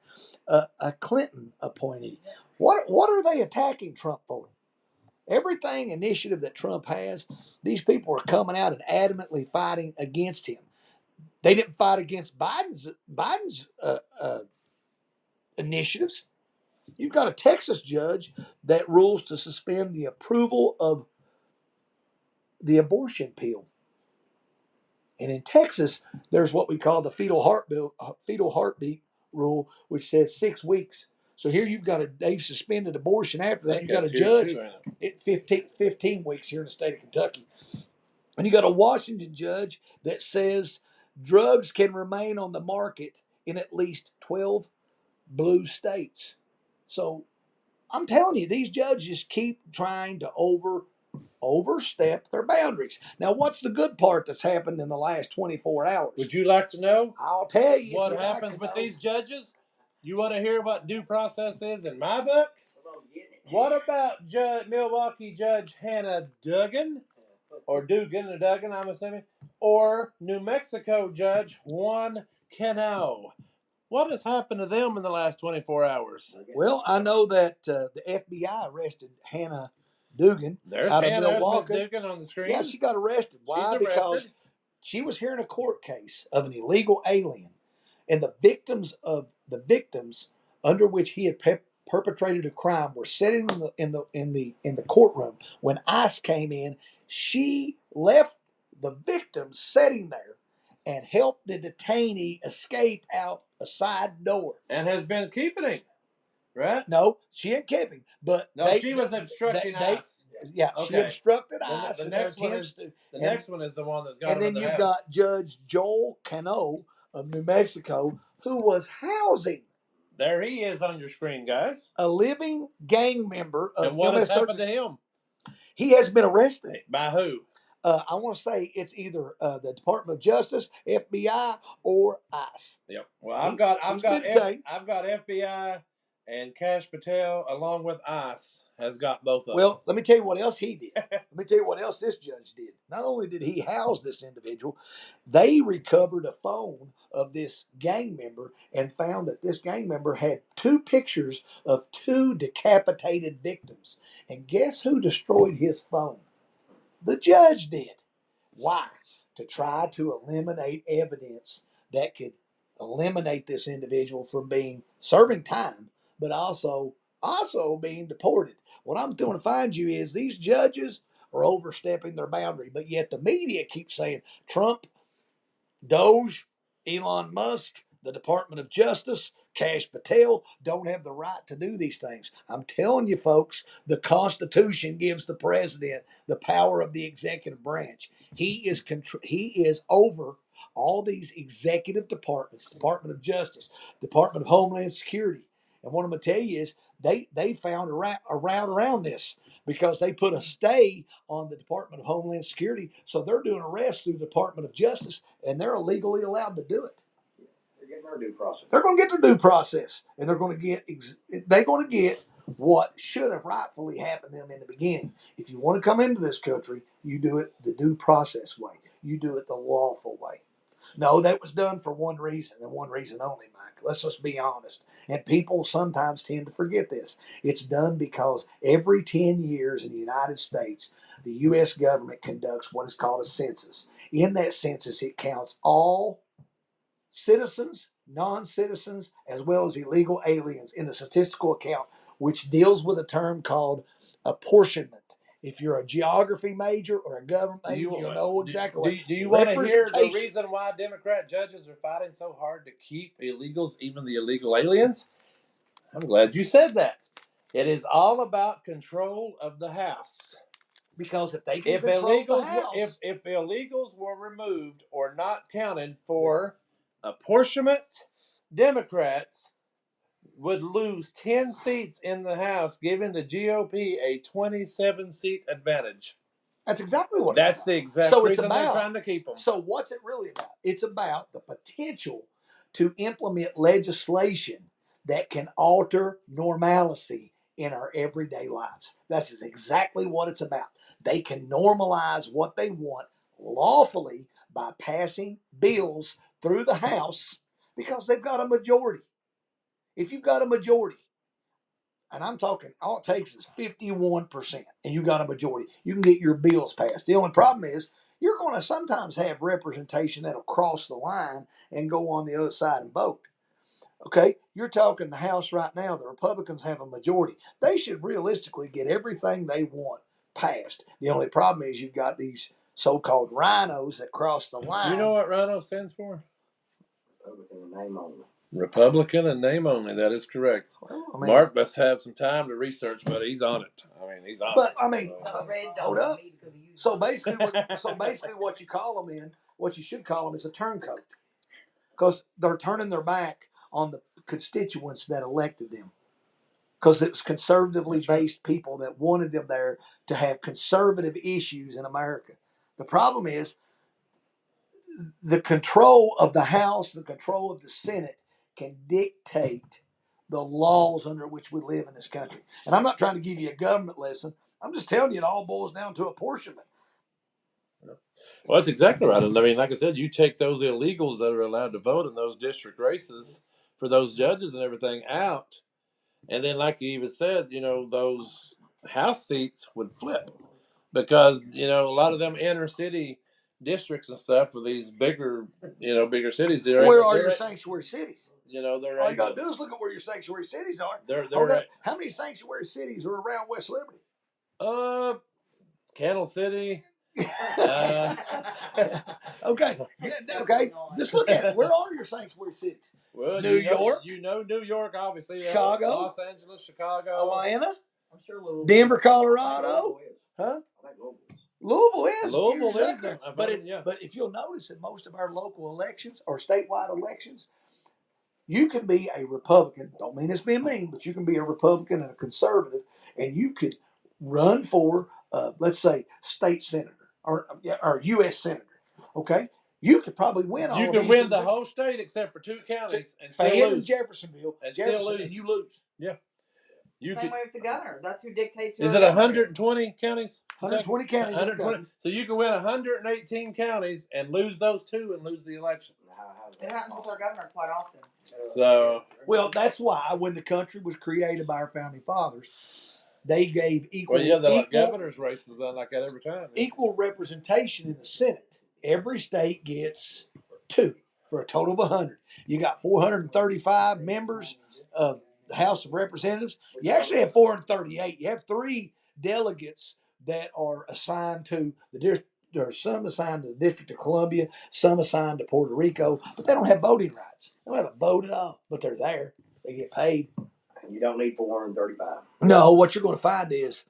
A Clinton appointee. What are they attacking Trump for? Everything initiative that Trump has, these people are coming out and adamantly fighting against him. They didn't fight against Biden's initiatives. You've got a Texas judge that rules to suspend the approval of the abortion pill. And in Texas, there's what we call the fetal heartbeat rule, which says 6 weeks. So here they've suspended abortion after that. You've got a judge at 15 weeks here in the state of Kentucky. And you got a Washington judge that says drugs can remain on the market in at least 12 blue states. So I'm telling you, these judges keep trying to overstep their boundaries. Now, what's the good part that's happened in the last 24 hours? Would you like to know I'll tell you what if you happens like with to know. these judges? You want to hear what due process is in my book? What about Milwaukee Judge Hannah Duggan, or Duggan, I'm assuming, or New Mexico Judge Juan Cano? What has happened to them in the last 24 hours? Well, I know that the FBI arrested Hannah Duggan There's out of Hannah, there's Miss Milwaukee. Duggan on the screen. Yeah, she got arrested. Why? She's Because arrested. she was hearing a court case of an illegal alien, and the victims under which he had perpetrated a crime were sitting in the courtroom. When ICE came in, she left the victims sitting there and helped the detainee escape out a side door. And has been keeping him, right? No, she didn't keep him, but No, she was obstructing ICE. Yeah, she Okay. obstructed Then ICE. the and next their one attempts is to- the and- next one is the one that's got And him then in the you've house. got Judge Joel Cano of New Mexico, who was housing There he is on your screen, guys. a living gang member of And what has happened MS-13. to him? He has been arrested. By who? I want to say it's either the Department of Justice, FBI, or ICE. Yep. Well, I've got he's been detained. FBI and Cash Patel along with ICE has got both of them. Well, let me tell you what else he did. Let me tell you what else this judge did. Not only did he house this individual, they recovered a phone of this gang member and found that this gang member had 2 pictures of 2 decapitated victims. And guess who destroyed his phone? The judge did. Why? To try to eliminate evidence that could eliminate this individual from serving time, but also being deported. What I'm going to find you is these judges are overstepping their boundary, but yet the media keeps saying Trump, Doge, Elon Musk, the Department of Justice, Cash Patel don't have the right to do these things. I'm telling you, folks, the Constitution gives the president the power of the executive branch. He is over all these executive departments, Department of Justice, Department of Homeland Security. And what I'm going to tell you is they found a route around this because they put a stay on the Department of Homeland Security. So they're doing arrests through the Department of Justice, and they're illegally allowed to do it. They're getting their due process. They're going to get their due process, and they're going to get what should have rightfully happened to them in the beginning. If you want to come into this country, you do it the due process way. You do it the lawful way. No, that was done for one reason and one reason only, Mike. Let's just be honest. And people sometimes tend to forget this. It's done because every 10 years in the United States, the U.S. government conducts what is called a census. In that census, it counts all citizens, non-citizens, as well as illegal aliens in the statistical account, which deals with a term called apportionment. If you're a geography major or a government major, you'll know exactly Do you want to hear the representation. reason why Democrat judges are fighting so hard to keep illegals, even the illegal aliens? I'm glad you said that. It is all about control of the House. Because if they can If control the illegals, House, if illegals were removed or not counted for apportionment, Democrats would lose 10 seats in the House, giving the GOP a 27-seat advantage. that's exactly what That's it's the about. exact So it's reason they're about- trying to keep them. So what's it really about? It's about the potential to implement legislation that can alter normalcy in our everyday lives. That's exactly what it's about. They can normalize what they want lawfully by passing bills through the House because they've got a majority. If you've got a majority, and I'm talking, all it takes is 51%, and you got a majority, you can get your bills passed. The only problem is you're going to sometimes have representation that'll cross the line and go on the other side and vote. Okay, you're talking the House right now. The Republicans have a majority. They should realistically get everything they want passed. The only problem is you've got these so-called rhinos that cross the line. You know what Rhino stands for? Republican in name only. Republican and name only. That is correct. Well, I mean, Mark must have some time to research, but he's on it. I mean, he's on but it. I mean, No, red hold don't up. need because of you. So basically, what you call them in, what you should call them is a turncoat, because they're turning their back on the constituents that elected them, because it was conservatively based people that wanted them there to have conservative issues in America. The problem is the control of the House, the control of the Senate can dictate the laws under which we live in this country. And I'm not trying to give you a government lesson. I'm just telling you it all boils down to apportionment. Well, that's exactly right. And I mean, like I said, you take those illegals that are allowed to vote in those district races for those judges and everything out. And then, like you even said, those House seats would flip because, a lot of them inner city districts and stuff for these bigger cities. Where are your sanctuary cities? They're All you got to do is look at where your sanctuary cities are. They're How many sanctuary cities are around West Liberty? Candle City. Okay. Just look at it. Where are your sanctuary cities? Well, New York. New York, obviously. Chicago. Los Angeles, Chicago. Atlanta. I'm sure Louisville. Denver, Colorado. Huh? I think Louisville is. Louisville is. Louisville You're is. exactly right. But if you'll notice that most of our local elections or statewide elections, you can be a Republican. Don't mean it's being mean, but you can be a Republican and a conservative, and you could run for, let's say, state senator or U.S. senator. Okay, you could probably win. You can win the whole state except for 2 counties and still Fayette and lose. Jeffersonville, And Jefferson, still lose. and you lose. Yeah. Same way with the governor. That's who dictates. Is it 120 counties? 120 counties. 120. So you can win 118 counties and lose those 2 and lose the election. It happens with our governor quite often. So well, that's why when the country was created by our founding fathers, they gave equal. Well, yeah, the governor's races have done like that every time. Equal representation in the Senate. Every state gets 2 for a total of 100. You got 435 members of the House of Representatives. You actually have 438. You have 3 delegates that are assigned to the district. There are some assigned to the District of Columbia, some assigned to Puerto Rico, but they don't have voting rights. They don't have a vote at all, but they're there. They get paid. You don't need 435. No, what you're going to find is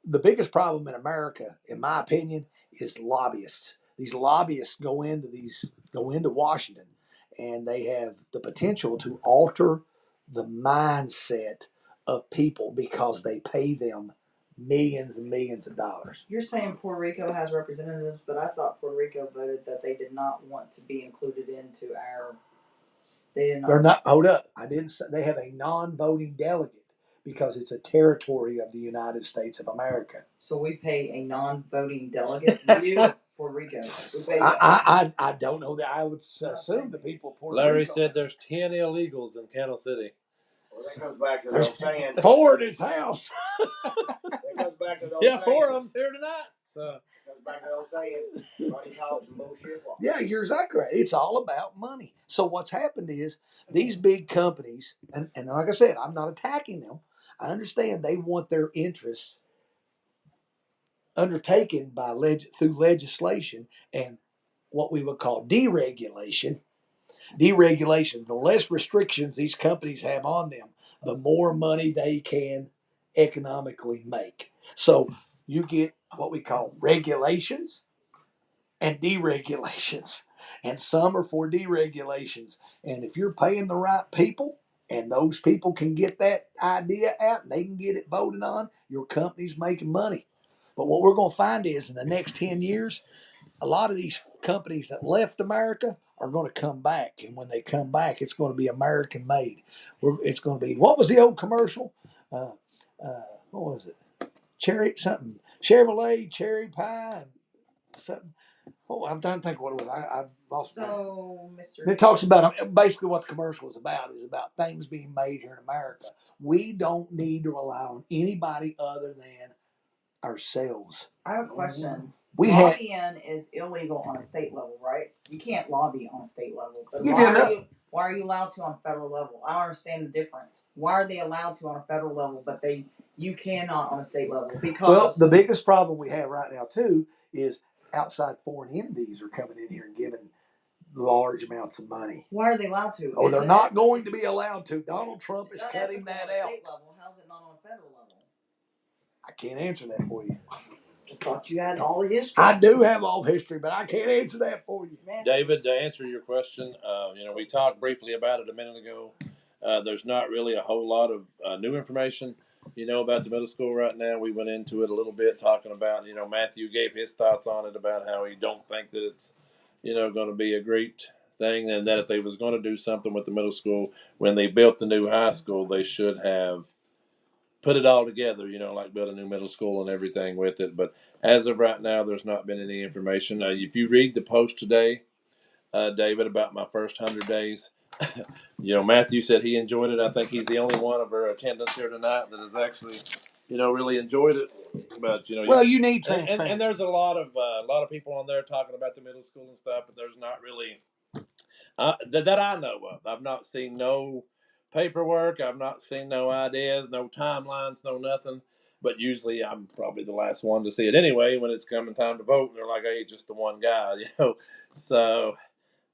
the biggest problem in America, in my opinion, is lobbyists. These lobbyists go into Washington, and they have the potential to alter the mindset of people because they pay them millions and millions of dollars. You're saying Puerto Rico has representatives, but I thought Puerto Rico voted that they did not want to be included into our. They're not. Hold up. I didn't say they have a non-voting delegate because it's a territory of the United States of America. So we pay a non-voting delegate. We do Puerto Rico. We pay I don't know that. I would assume the people of Puerto Larry Rico. said there's 10 illegals in Candle City. Well, that comes back to the old saying. 4 in his house. That comes back to the old Yeah, saying. 4 of them's here tonight. So Comes back to the old saying. Money talks and bullshit walks. Yeah, you're exactly right. It's all about money. So what's happened is these big companies, and like I said, I'm not attacking them. I understand they want their interests undertaken by through legislation and what we would call deregulation. Deregulation, the less restrictions these companies have on them, the more money they can economically make. So you get what we call regulations and deregulations. And some are for deregulations. And if you're paying the right people and those people can get that idea out and they can get it voted on, your company's making money. But what we're going to find is in the next 10 years, a lot of these companies that left America are going to come back. And when they come back, it's going to be American made. It's going to be, what was the old commercial? What was it? Chevrolet, cherry pie, and something. Oh, I'm trying to think what it was. I lost it. So, Mr. It talks about basically what the commercial is about things being made here in America. We don't need to rely on anybody other than ourselves. I have a question. We had. Lobbying is illegal on a state level, right? You can't lobby on a state level. But Give you enough. why are you allowed to on a federal level? I don't understand the difference. Why are they allowed to on a federal level, but you cannot on a state level? Because Well, the biggest problem we have right now too is outside foreign entities are coming in here and giving large amounts of money. why are they allowed to? Oh, they're not going to be allowed to. Donald Trump is cutting that out. State level. How's it not on a federal level? I can't answer that for you. I thought you had all the history. I do have all history, but I can't answer that for you. David, to answer your question, we talked briefly about it a minute ago. There's not really a whole lot of new information, about the middle school right now. We went into it a little bit, talking about, Matthew gave his thoughts on it about how he don't think that it's, going to be a great thing, and that if they was going to do something with the middle school when they built the new high school, they should have put it all together, like build a new middle school and everything with it. But as of right now, there's not been any information. If you read the post today, David, about my first 100 days, Matthew said he enjoyed it. I think he's the only one of our attendants here tonight that has actually, really enjoyed it. But Well, you need transparency. and there's a lot of people on there talking about the middle school and stuff, but there's not really that I know of. I've not seen no paperwork. I've not seen no ideas, no timelines, no nothing. But usually I'm probably the last one to see it anyway when it's coming time to vote. And they're like, hey, just the one guy, So,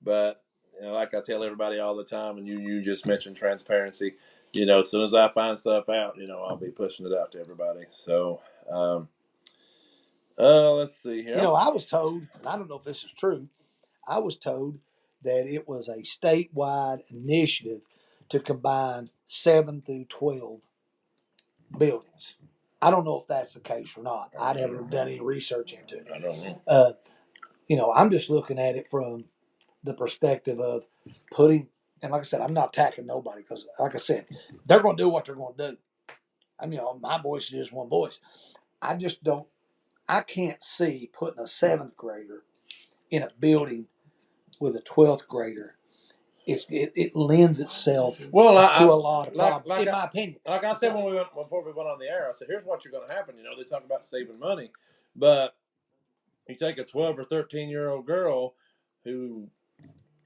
but, like I tell everybody all the time, and you just mentioned transparency, as soon as I find stuff out, I'll be pushing it out to everybody. So, let's see here. I was told, and I don't know if this is true, I was told that it was a statewide initiative to combine 7 through 12 buildings. I don't know if that's the case or not. I never done any research into it. I don't know. I'm just looking at it from the perspective of putting, and like I said, I'm not attacking nobody because, like I said, they're going to do what they're going to do. My voice is just one voice. I can't see putting a 7th grader in a building with a 12th grader. It lends itself to a lot of problems, in my opinion. Like I said before we went on the air, I said, here's what you're going to happen. They talk about saving money, but you take a 12 or 13-year-old girl who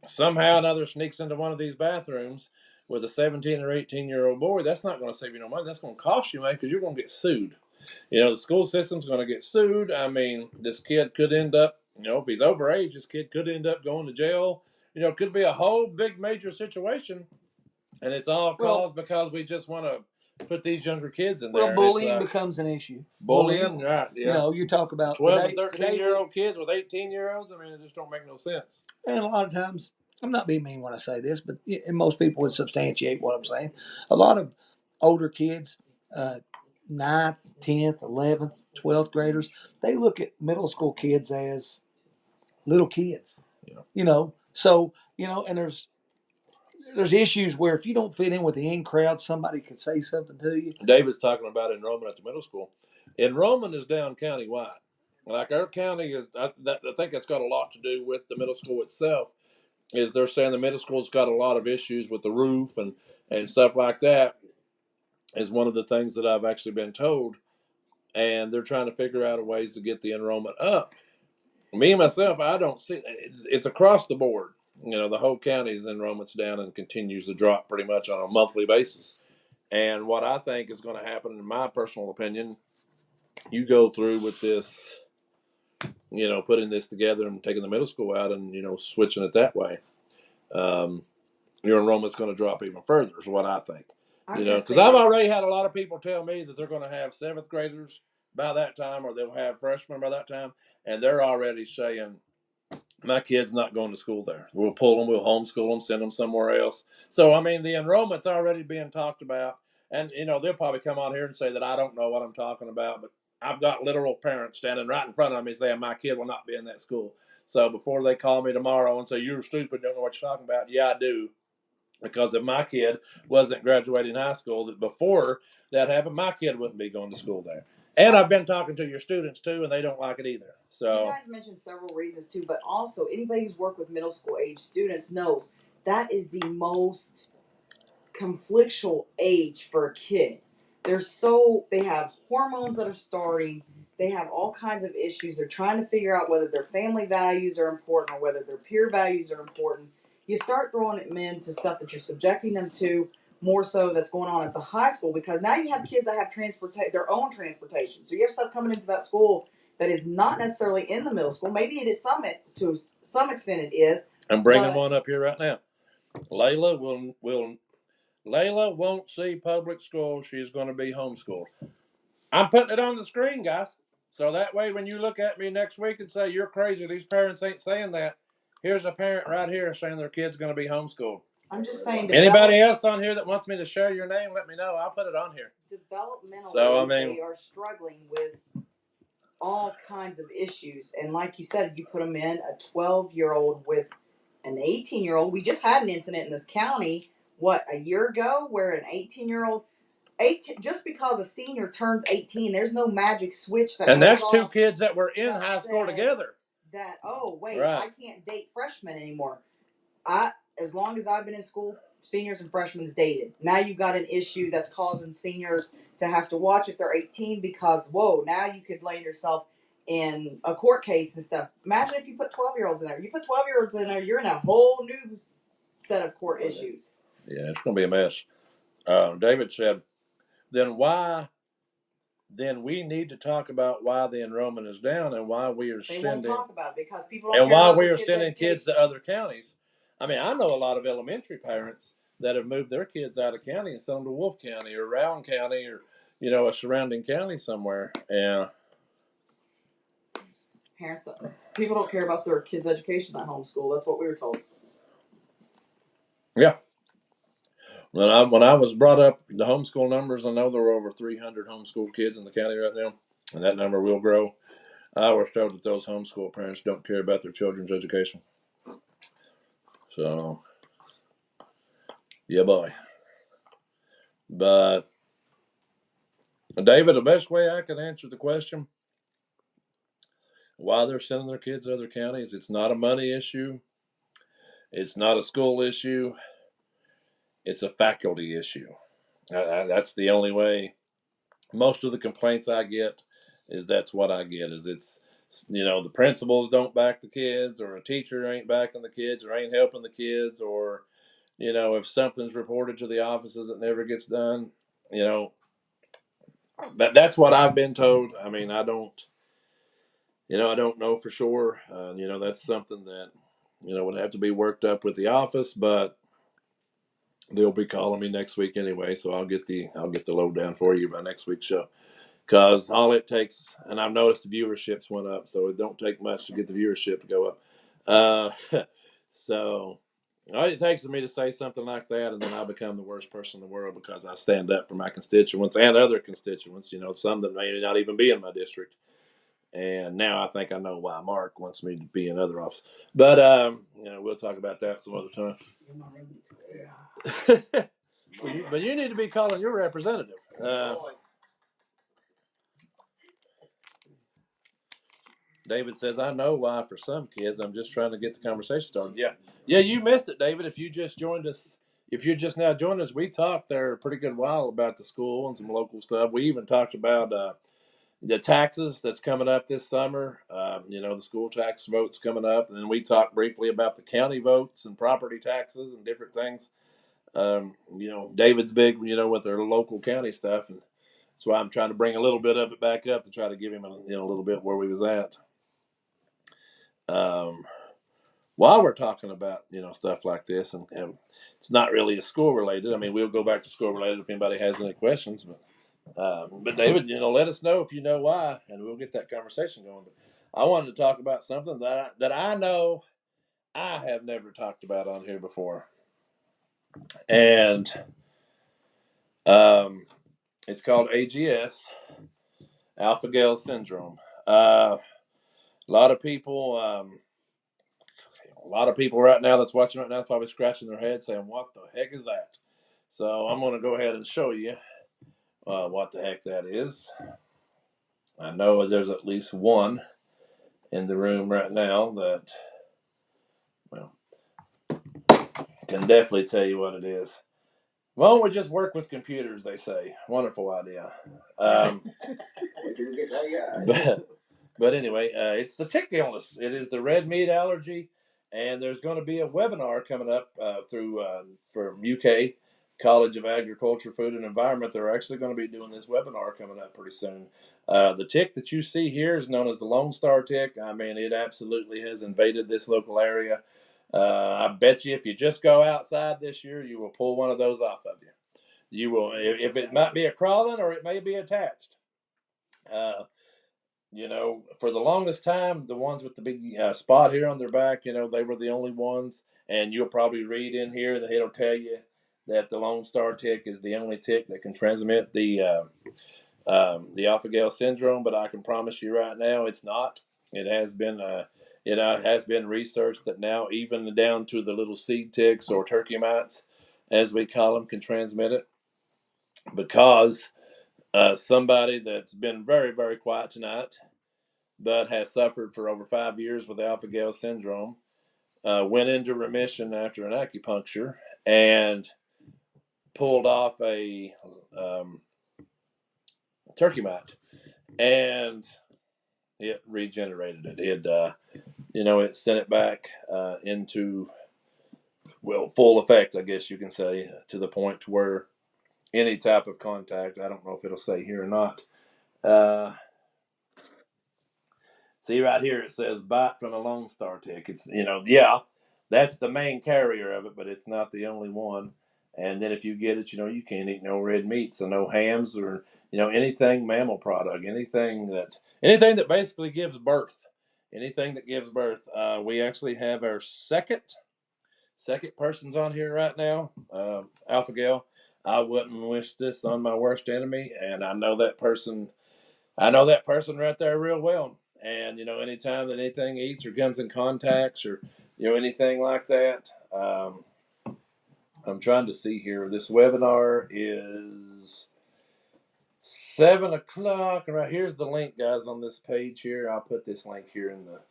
somehow or another sneaks into one of these bathrooms with a 17 or 18-year-old boy. That's not going to save you no money. That's going to cost you money because you're going to get sued. The school system's going to get sued. I mean, this kid could end up, if he's overage, this kid could end up going to jail. It could be a whole big major situation, and it's all caused because we just want to put these younger kids in there. Well, bullying becomes an issue. Bullying, right? Yeah. You talk about 12 and 13-year-old kids with 18-year-olds. I mean, it just don't make no sense. And a lot of times, I'm not being mean when I say this, but and most people would substantiate what I'm saying. A lot of older kids, 9th, 10th, 11th, 12th graders, they look at middle school kids as little kids. Yeah. So, and there's issues where if you don't fit in with the in crowd, somebody could say something to you. David's talking about enrollment at the middle school. Enrollment is down countywide. Like our county is, I think that's got a lot to do with the middle school itself. Is they're saying the middle school's got a lot of issues with the roof and stuff like that. Is one of the things that I've actually been told, and they're trying to figure out ways to get the enrollment up. Me myself, I don't see it's across the board. The whole county's enrollment's down and continues to drop pretty much on a monthly basis. And what I think is going to happen, in my personal opinion, you go through with this, putting this together and taking the middle school out and, switching it that way. Your enrollment's going to drop even further is what I think. Because I've already had a lot of people tell me that they're going to have 7th graders by that time, or they'll have freshmen by that time, and they're already saying, my kid's not going to school there. We'll pull them, we'll homeschool them, send them somewhere else. So, I mean, the enrollment's already being talked about, and, they'll probably come on here and say that I don't know what I'm talking about, but I've got literal parents standing right in front of me saying my kid will not be in that school. So before they call me tomorrow and say, you're stupid, don't know what you're talking about, yeah, I do. Because if my kid wasn't graduating high school, that before that happened, my kid wouldn't be going to school there. And I've been talking to your students too, and they don't like it either. So you guys mentioned several reasons too, but also anybody who's worked with middle school age students knows that is the most conflictual age for a kid. They have hormones that are starting. They have all kinds of issues. They're trying to figure out whether their family values are important or whether their peer values are important. You start throwing them into stuff that you're subjecting them to more so that's going on at the high school, because now you have kids that have their own transportation. So you have stuff coming into that school that is not necessarily in the middle school. Maybe it is to some extent it is. I'm bringing one up here right now. Layla won't see public school. She's going to be homeschooled. I'm putting it on the screen, guys. So that way, when you look at me next week and say, you're crazy, these parents ain't saying that, here's a parent right here saying their kid's going to be homeschooled. I'm just saying. Anybody else on here that wants me to share your name, let me know. I'll put it on here. Developmentally, they are struggling with all kinds of issues. And like you said, you put them in a 12-year-old with an 18-year-old. We just had an incident in this county, a year ago, where an 18-year-old, just because a senior turns 18, there's no magic switch that. And that's two kids that were in high school together. That right. I can't date freshmen anymore. As long as I've been in school, seniors and freshmen dated. Now you've got an issue that's causing seniors to have to watch if they're 18 because now you could land yourself in a court case and stuff. Imagine if you put 12-year-olds in there. You put 12-year-olds in there, you're in a whole new set of court issues. Yeah, it's going to be a mess. David said, then we need to talk about why the enrollment is down and why we are sending. They won't talk about it because people don't. And why we are sending kids to other counties. I mean, I know a lot of elementary parents that have moved their kids out of county and sent them to Wolfe County or Rowan County or a surrounding county somewhere. And people don't care about their kids' education at homeschool. That's what we were told. Yeah. When I was brought up, the homeschool numbers, I know there were over 300 homeschool kids in the county right now, and that number will grow. I was told that those homeschool parents don't care about their children's education. So, yeah, boy. But, David, the best way I can answer the question, why they're sending their kids to other counties, it's not a money issue. It's not a school issue. It's a faculty issue. That's the only way. Most of the complaints I get is that's what I get is it's, the principals don't back the kids, or a teacher ain't backing the kids, or ain't helping the kids, or, if something's reported to the offices, it never gets done. That's what I've been told. I mean, I don't know for sure. That's something that, would have to be worked up with the office, but they'll be calling me next week anyway, so I'll get the lowdown for you by next week's show. Because all it takes, and I've noticed the viewerships went up, so it don't take much to get the viewership to go up. So all it takes is me to say something like that, and then I become the worst person in the world because I stand up for my constituents and other constituents, some that may not even be in my district. And now I think I know why Mark wants me to be in other office. But, we'll talk about that some other time. But you need to be calling your representative. David says, I know why for some kids. I'm just trying to get the conversation started. Yeah, you missed it, David. If you just joined us, if you're just now joining us, we talked there a pretty good while about the school and some local stuff. We even talked about the taxes that's coming up this summer. The school tax vote's coming up. And then we talked briefly about the county votes and property taxes and different things. David's big, with their local county stuff. And that's why I'm trying to bring a little bit of it back up to try to give him a little bit where we was at. While we're talking about, stuff like this, and it's not really school related. I mean, we'll go back to school related if anybody has any questions, but David, let us know if you know why, and we'll get that conversation going. But I wanted to talk about something that I know I have never talked about on here before. And it's called AGS, alpha-gal syndrome. A lot of people right now that's watching right now is probably scratching their head saying, what the heck is that? So I'm going to go ahead and show you what the heck that is. I know there's at least one in the room right now that, can definitely tell you what it is. Why don't we just work with computers? They say. Wonderful idea. Wait till you get that guy. But anyway, it's the tick illness. It is the red meat allergy, and there's going to be a webinar coming up through from UK College of Agriculture, Food and Environment. They're actually going to be doing this webinar coming up pretty soon. The tick that you see here is known as the Lone Star tick. I mean, it absolutely has invaded this local area. I bet you if you just go outside this year, you will pull one of those off of you. You will, if it might be a crawling or it may be attached. You know, for the longest time, the ones with the big spot here on their back, you know, they were the only ones. And you'll probably read in here that it'll tell you that the Lone Star tick is the only tick that can transmit the alpha-gal syndrome. But I can promise you right now, it's not. It has been, it has been researched that now even down to the little seed ticks or turkey mites, as we call them, can transmit it because. Somebody that's been very, very quiet tonight, but has suffered for over 5 years with alpha-gal syndrome, went into remission after an acupuncture and pulled off a turkey mite, and it regenerated it. It sent it back into full effect, I guess you can say, to the point where any type of contact, I don't know if it'll say here or not. See right here, it says bite from a Lone Star tick. It's, that's the main carrier of it, but it's not the only one. And then if you get it, you can't eat no red meat, so no hams or, anything mammal product, anything that basically gives birth. Anything that gives birth. We actually have our second person's on here right now, alpha-gal. I wouldn't wish this on my worst enemy, and I know that person right there real well. And anytime that anything eats or comes in contacts or anything like that, I'm trying to see here. This webinar is 7:00, and right here's the link, guys, on this page here. I'll put this link here in there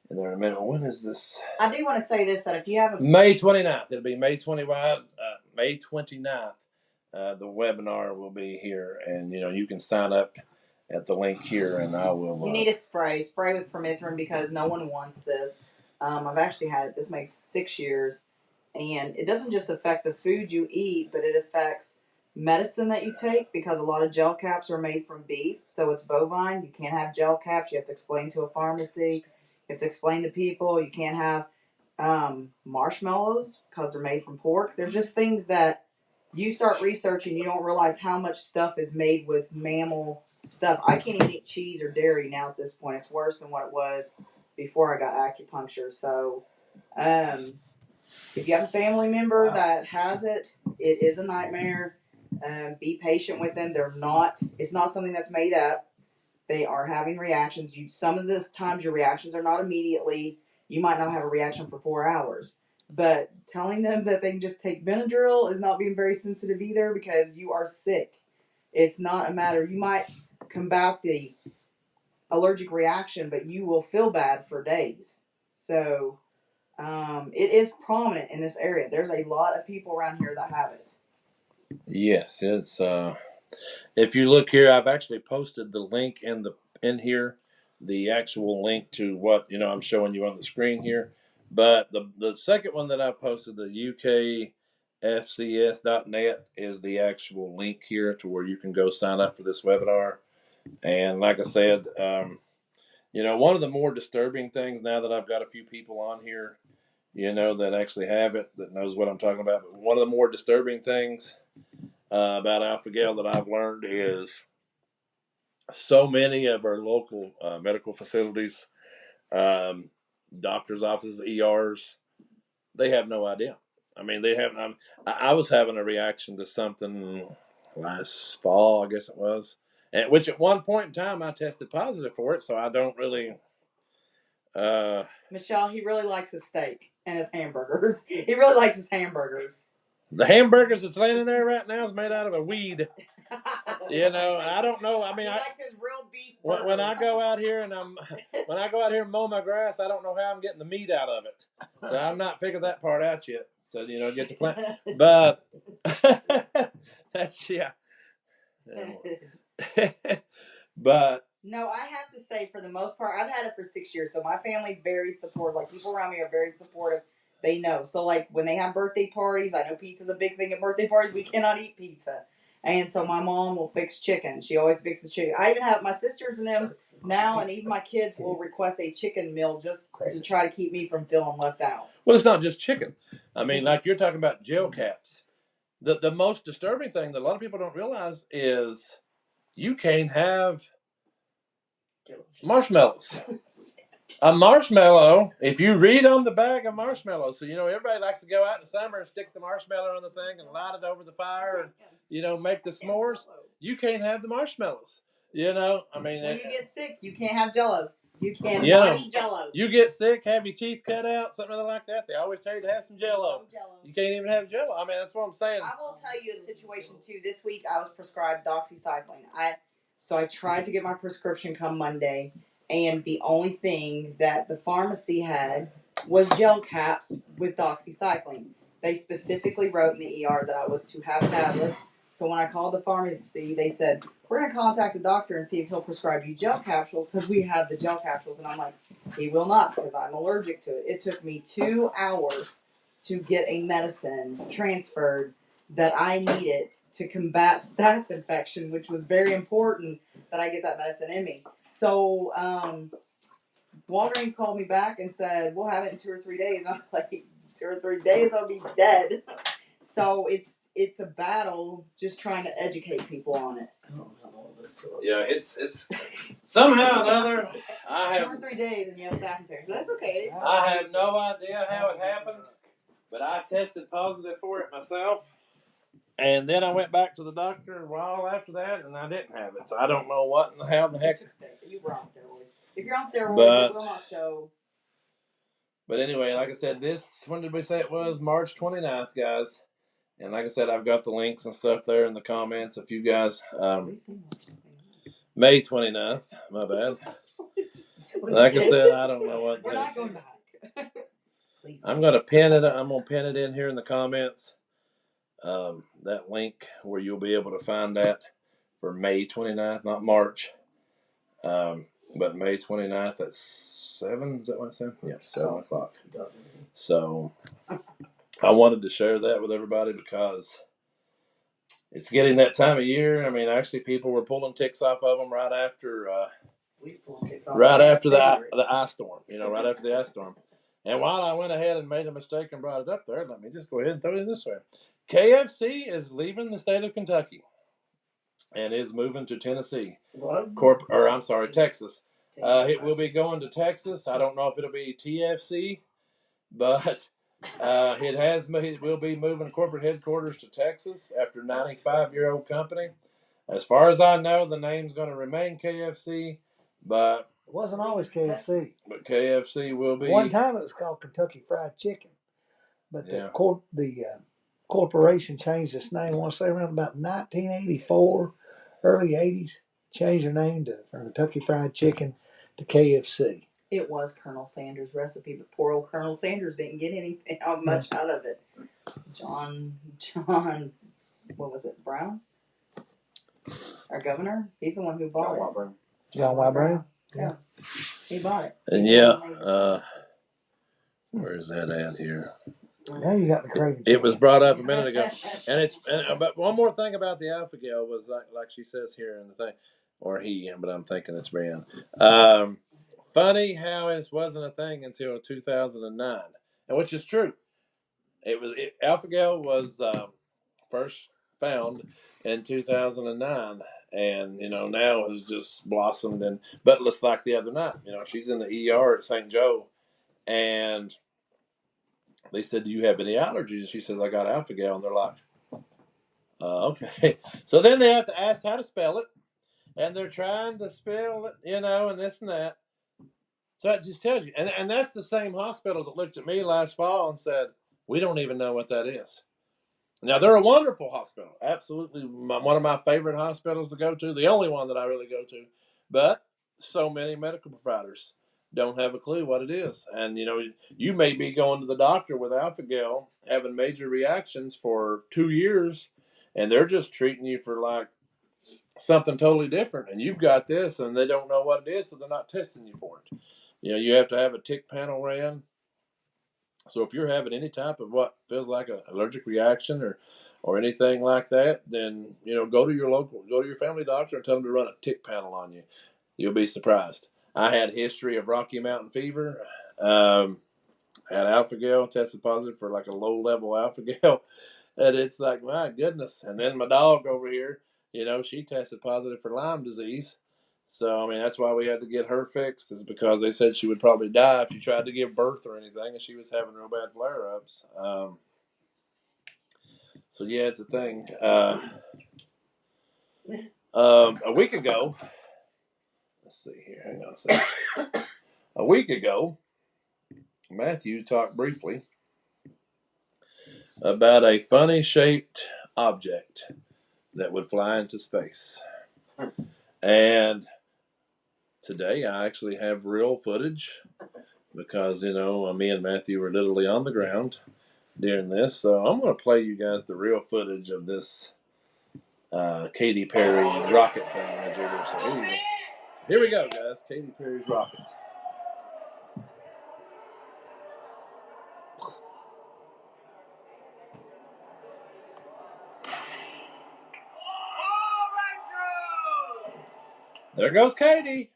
in a minute. When is this? I do want to say this, that if you have a May 29th. It'll be May 29th. The webinar will be here, and you can sign up at the link here, and I will. You need a spray with permethrin because no one wants this. I've actually had it. This makes 6 years, and it doesn't just affect the food you eat, but it affects medicine that you take because a lot of gel caps are made from beef, so it's bovine. You can't have gel caps. You have to explain to a pharmacy. You have to explain to people. You can't have marshmallows because they're made from pork. There's just things that you start researching, you don't realize how much stuff is made with mammal stuff. I can't even eat cheese or dairy now at this point. It's worse than what it was before I got acupuncture. So, if you have a family member that has it, it is a nightmare. Be patient with them. It's not something that's made up. They are having reactions. Some of this times your reactions are not immediately. You might not have a reaction for 4 hours. But telling them that they can just take Benadryl is not being very sensitive either because you are sick. It's not a matter. You might combat the allergic reaction, but you will feel bad for days. So it is prominent in this area. There's a lot of people around here that have it. Yes, it's. If you look here, I've actually posted the link in here, the actual link to what I'm showing you on the screen here. But the second one that I posted, the ukfcs.net, is the actual link here to where you can go sign up for this webinar. And like I said, one of the more disturbing things now that I've got a few people on here, that actually have it, that knows what I'm talking about. But one of the more disturbing things about alpha-gal that I've learned is so many of our local medical facilities, doctors' offices, ERs, they have no idea. I mean, they have. I was having a reaction to something last fall, I guess it was, which at one point in time I tested positive for it. So I don't really. Michelle, he really likes his steak and his hamburgers. He really likes his hamburgers. The hamburgers that's laying in there right now is made out of a weed. I don't know. I mean, he likes his real beef. When I go out here and mow my grass, I don't know how I'm getting the meat out of it. So I'm not figured that part out yet. to get the plant. But that's but No, I have to say, for the most part, I've had it for 6 years, so my family's very supportive. Like, people around me are very supportive. They know. So, like, when they have birthday parties, I know pizza's a big thing at birthday parties. We cannot eat pizza. And so my mom will fix chicken. She always fixes chicken. I even have my sisters and them now, and even my kids will request a chicken meal just to try to keep me from feeling left out. Well, it's not just chicken. I mean, like you're talking about gel caps. The most disturbing thing that a lot of people don't realize is you can't have marshmallows. A marshmallow, if you read on the bag of marshmallows, so everybody likes to go out in the summer and stick the marshmallow on the thing and light it over the fire and make the s'mores. You can't have the marshmallows. I mean, when you get sick, you can't have Jello. You can't eat Jello. You get sick, have your teeth cut out, something like that. They always tell you to have some Jello. You can't even have Jello. I mean, that's what I'm saying. I will tell you a situation too. This week, I was prescribed doxycycline. So I tried to get my prescription come Monday, and the only thing that the pharmacy had was gel caps with doxycycline. They specifically wrote in the ER that I was to have tablets. So when I called the pharmacy, they said, we're going to contact the doctor and see if he'll prescribe you gel capsules because we have the gel capsules. And I'm like, he will not because I'm allergic to it. It took me 2 hours to get a medicine transferred that I needed to combat staph infection, which was very important that I get that medicine in me. So Walgreens called me back and said, we'll have it in 2 or 3 days. I'm like, 2 or 3 days, I'll be dead. So it's a battle just trying to educate people on it. Yeah, it's somehow or another. I 2 have or 3 days and you have staph infection. But that's okay. I have no idea how it happened, but I tested positive for it myself. And then I went back to the doctor a while after that, and I didn't have it. So I don't know what in the hell the heck. You were on steroids. If you're on steroids, it will not show. But anyway, like I said, when did we say it was? March 29th, guys. And like I said, I've got the links and stuff there in the comments. If you guys, May 29th, my bad. Like I said, I don't know what. We're not going back. I'm going to pin it. I'm going to pin it in here in the comments. That link where you'll be able to find that for May 29th, not March. But May 29th at 7, is that what I said? Yeah, 7 o'clock. So I wanted to share that with everybody because it's getting that time of year. I mean, actually, people were pulling ticks off of them right after the ice storm, right after the ice storm. And while I went ahead and made a mistake and brought it up there, let me just go ahead and throw it this way. KFC is leaving the state of Kentucky and is moving to Tennessee. Texas. It will be going to Texas. I don't know if it'll be TFC, but it will be moving corporate headquarters to Texas after 95-year-old company. As far as I know, the name's going to remain KFC, but It wasn't always KFC. But KFC will be. One time it was called Kentucky Fried Chicken, but the corporation changed its name. I want to say around about 1984, early 80s, changed their name from Kentucky Fried Chicken to KFC. It was Colonel Sanders' recipe, but poor old Colonel Sanders didn't get anything much out of it. John, what was it, Brown? Our governor? He's the one who bought it. John Y. Brown? Yeah. He bought it. And where is that at here? Now you got the craving. It was brought up a minute ago, but one more thing about the alpha-gal was like she says here in the thing, or he, but I'm thinking it's Brian. Funny how it wasn't a thing until 2009, and which is true. Alpha-gal was first found in 2009, and now has just blossomed. But it's like the other night, she's in the ER at St. Joe, and they said, "Do you have any allergies?" She says, "I got alpha-gal," and they're like, "Okay." So then they have to ask how to spell it, and they're trying to spell it, and this and that. So it just tells you, and that's the same hospital that looked at me last fall and said, "We don't even know what that is." Now, they're a wonderful hospital. Absolutely one of my favorite hospitals to go to. The only one that I really go to. But so many medical providers don't have a clue what it is. And, you may be going to the doctor with Alpha-Gal, having major reactions for 2 years, and they're just treating you for like something totally different. And you've got this, and they don't know what it is, so they're not testing you for it. You have to have a tick panel ran. So if you're having any type of what feels like an allergic reaction or anything like that, then, go to your family doctor and tell them to run a tick panel on you. You'll be surprised. I had a history of Rocky Mountain fever. Had Alpha-Gal, tested positive for like a low-level Alpha-Gal. And it's like, my goodness. And then my dog over here, she tested positive for Lyme disease. So, that's why we had to get her fixed, is because they said she would probably die if she tried to give birth or anything, and she was having real bad flare-ups. So, yeah, it's a thing. A week ago, let's see here, hang on a second. A week ago, Matthew talked briefly about a funny-shaped object that would fly into space. And today I actually have real footage because, me and Matthew were literally on the ground during this. So I'm going to play you guys the real footage of this Katy Perry's rocket thing. So here we go, guys. Katy Perry's rocket. There goes Katy.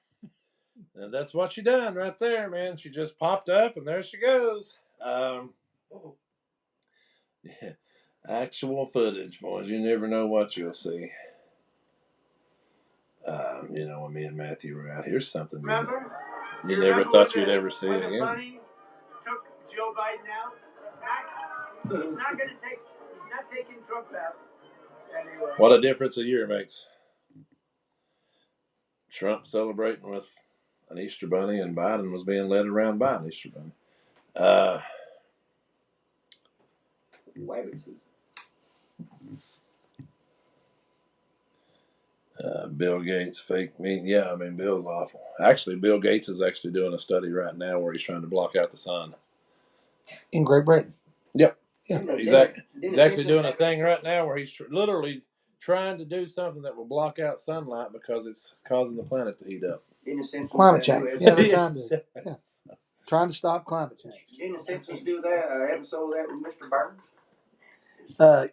And that's what she done right there, man. She just popped up, and there she goes. Yeah, actual footage, boys. You never know what you'll see. When me and Matthew were out, here's something you never thought you'd ever see again. Money took Joe Biden out. He's not taking Trump out. Anyway. What a difference a year makes. Trump celebrating with an Easter bunny, and Biden was being led around by an Easter bunny. Bill Gates fake meeting. Yeah, Bill's awful. Actually, Bill Gates is actually doing a study right now where he's trying to block out the sun. In Great Britain. Yep. Yeah. He's actually doing a thing right now where he's literally trying to do something that will block out sunlight because it's causing the planet to heat up. Climate change. Yeah, they're trying to stop climate change. Didn't the Simpsons do that episode of that with Mr. Burns?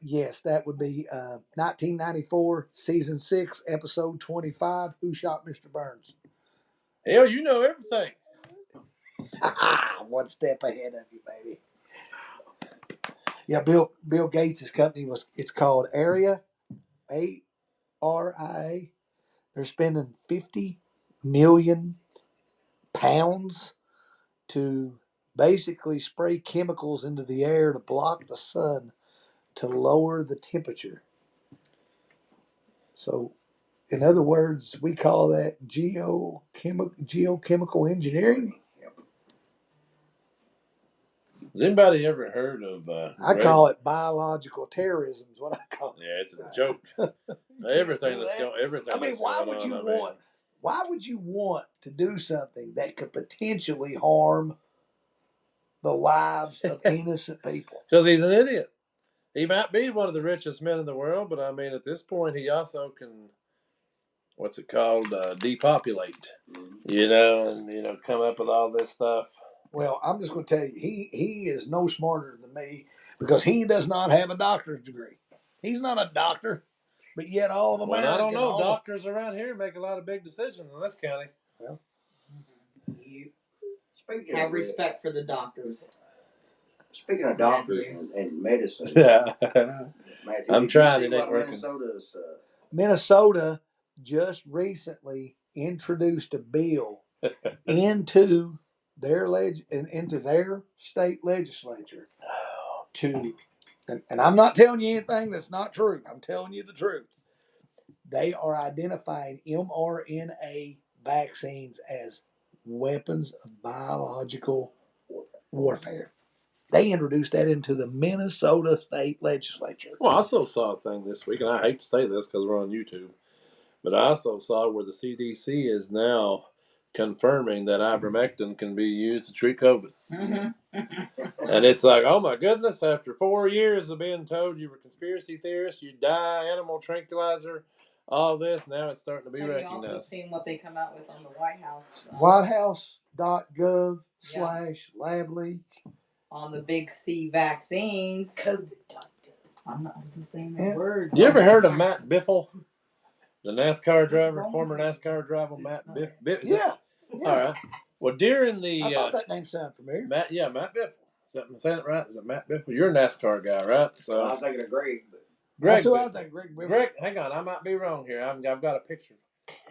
Yes, that would be 1994, season 6, episode 25. Who shot Mr. Burns? Hell, you know everything. One step ahead of you, baby. Yeah, Bill Gates' company it's called ARIA, ARIA. They're spending 50 million pounds to basically spray chemicals into the air to block the sun to lower the temperature. So, in other words, we call that geochemical engineering. Has anybody ever heard of? I call it biological terrorism. Is what I call it. Yeah, it's a joke. Everything that's going. Everything. Why would you want to do something that could potentially harm the lives of innocent people? Because he's an idiot. He might be one of the richest men in the world, but at this point, he also can, what's it called, depopulate. And come up with all this stuff. Well, I'm just going to tell you, he is no smarter than me because he does not have a doctor's degree. He's not a doctor, but yet all of America. Well, I don't know. Doctors around here make a lot of big decisions in this county. Well, you have respect for the doctors. Speaking of doctors and medicine, Matthew, I'm trying. It ain't working. Minnesota just recently introduced a bill into their state legislature and I'm not telling you anything that's not true. I'm telling you the truth. They are identifying mRNA vaccines as weapons of biological warfare. They introduced that into the Minnesota state legislature. Well, I also saw a thing this week, and I hate to say this because we're on YouTube, but I also saw where the CDC is now confirming that ivermectin can be used to treat COVID. Mm-hmm. And it's like, oh my goodness, after 4 years of being told you were a conspiracy theorist, you die, animal tranquilizer, all this, now it's starting to be Have you also recognized. seen what they come out with on the White House? WhiteHouse.gov/lab leak. On the big C vaccines. COVID. I'm not saying Yeah. that word. You ever heard of Matt Biffle? The NASCAR driver, wrong former with NASCAR driver, Matt Biff. Yeah. All right. Well, during the I thought that name sounded familiar. Matt Biffle. Is that, I'm saying it right? Is it Matt Biffle? You're a NASCAR guy, right? I So was thinking of Greg, but That's who I Biffle. was thinking. Greg Biffle. Greg, hang on, I might be wrong here. I've got a picture.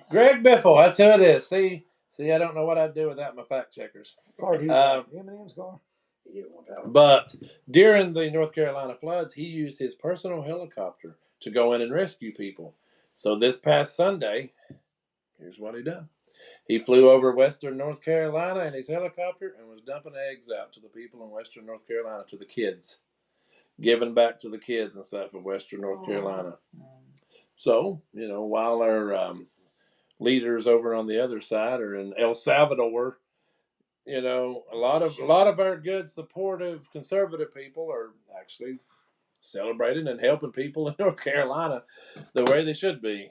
Greg Biffle, that's who it is. See, I don't know what I'd do without my fact checkers. Eminem's car. he didn't want that one. But during the North Carolina floods, he used his personal helicopter to go in and rescue people. So this past Sunday, here's what he done. He flew over western North Carolina in his helicopter and was dumping eggs out to the people in western North Carolina, to the kids, giving back to the kids and stuff of western North Carolina. So, while our leaders over on the other side are in El Salvador, a lot of our good, supportive, conservative people are actually celebrating and helping people in North Carolina the way they should be.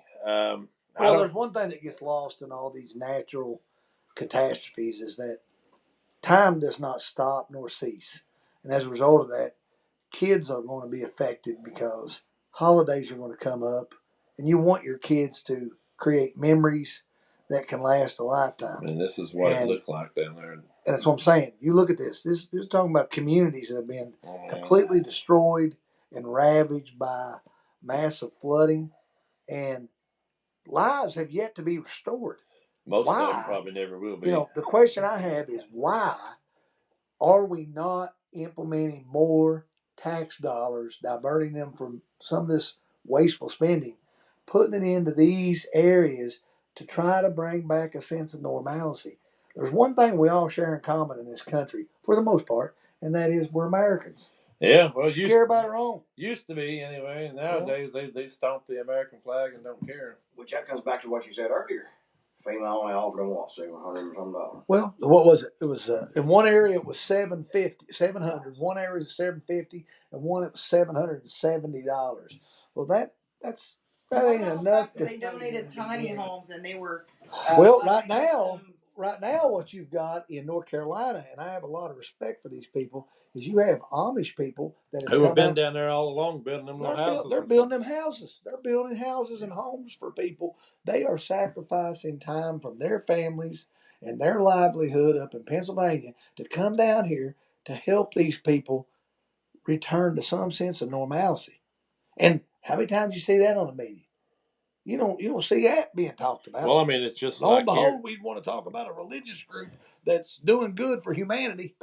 Well, there's one thing that gets lost in all these natural catastrophes is that time does not stop nor cease. And as a result of that, kids are going to be affected because holidays are going to come up, and you want your kids to create memories that can last a lifetime. And this is what it looked like down there. And that's what I'm saying. You look at this. This is talking about communities that have been completely destroyed and ravaged by massive flooding, and lives have yet to be restored. Most of them Why? probably never will be. The question I have is why are we not implementing more tax dollars, diverting them from some of this wasteful spending, putting it into these areas to try to bring back a sense of normalcy? There's one thing we all share in common in this country, for the most part, and that is we're Americans. Yeah, well, We care about our own. Used to be anyway. Nowadays they stomp the American flag and don't care. Which that comes back to what you said earlier. FEMA only offered them what, $700 and some dollars. Well, what was it? It was in one area it was $700. One area was $750, and one it was $770. Well, that ain't enough. They donated tiny homes, and they were. Well, right now, what you've got in North Carolina, and I have a lot of respect for these people, is you have Amish people that Who have come been out- down there all along building them little houses. They're building them houses. They're building houses and homes for people. They are sacrificing time from their families and their livelihood up in Pennsylvania to come down here to help these people return to some sense of normalcy. And how many times you see that on the media? You don't see that being talked about. Well, I mean, it's just Lo and like behold, we want to talk about a religious group that's doing good for humanity.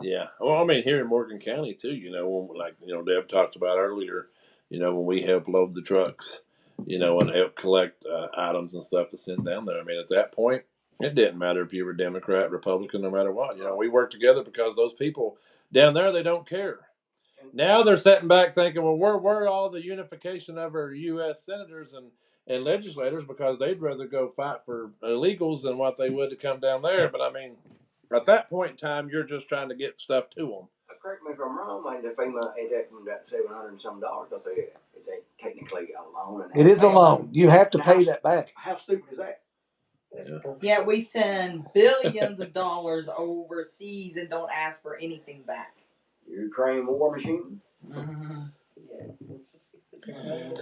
Yeah. Well, I mean, here in Morgan County too, Deb talked about earlier, when we help load the trucks, and help collect items and stuff to send down there. I mean, at that point, it didn't matter if you were Democrat, Republican, no matter what. We work together because those people down there, they don't care. Now they're sitting back thinking, well, we're all the unification of our U.S. senators and legislators because they'd rather go fight for illegals than what they would to come down there. But I mean, at that point in time, you're just trying to get stuff to them. Correct me if I'm wrong, man. The FEMA ain't that $700 and some dollars, but it's technically a loan. And It is a loan. You have to pay that back. How stupid is that? Yeah, we send billions of dollars overseas and don't ask for anything back. Ukraine war machine. Mm-hmm.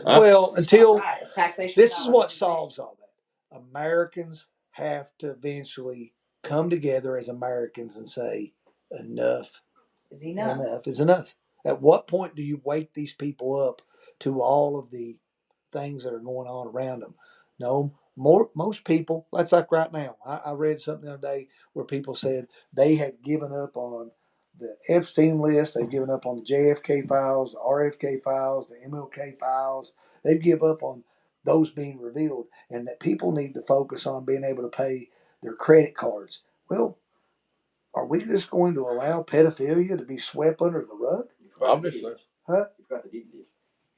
Well, until It's taxation. this is what solves all that. Americans have to eventually come together as Americans and say, enough is enough. Enough is enough. At what point do you wake these people up to all of the things that are going on around them? No, most people, that's like right now. I read something the other day where people said they had given up on the Epstein list. They've given up on the JFK files, the RFK files, the MLK files. They've given up on those being revealed, and that people need to focus on being able to pay their credit cards. Well, are we just going to allow pedophilia to be swept under the rug? Obviously. Huh? You've got the deed list.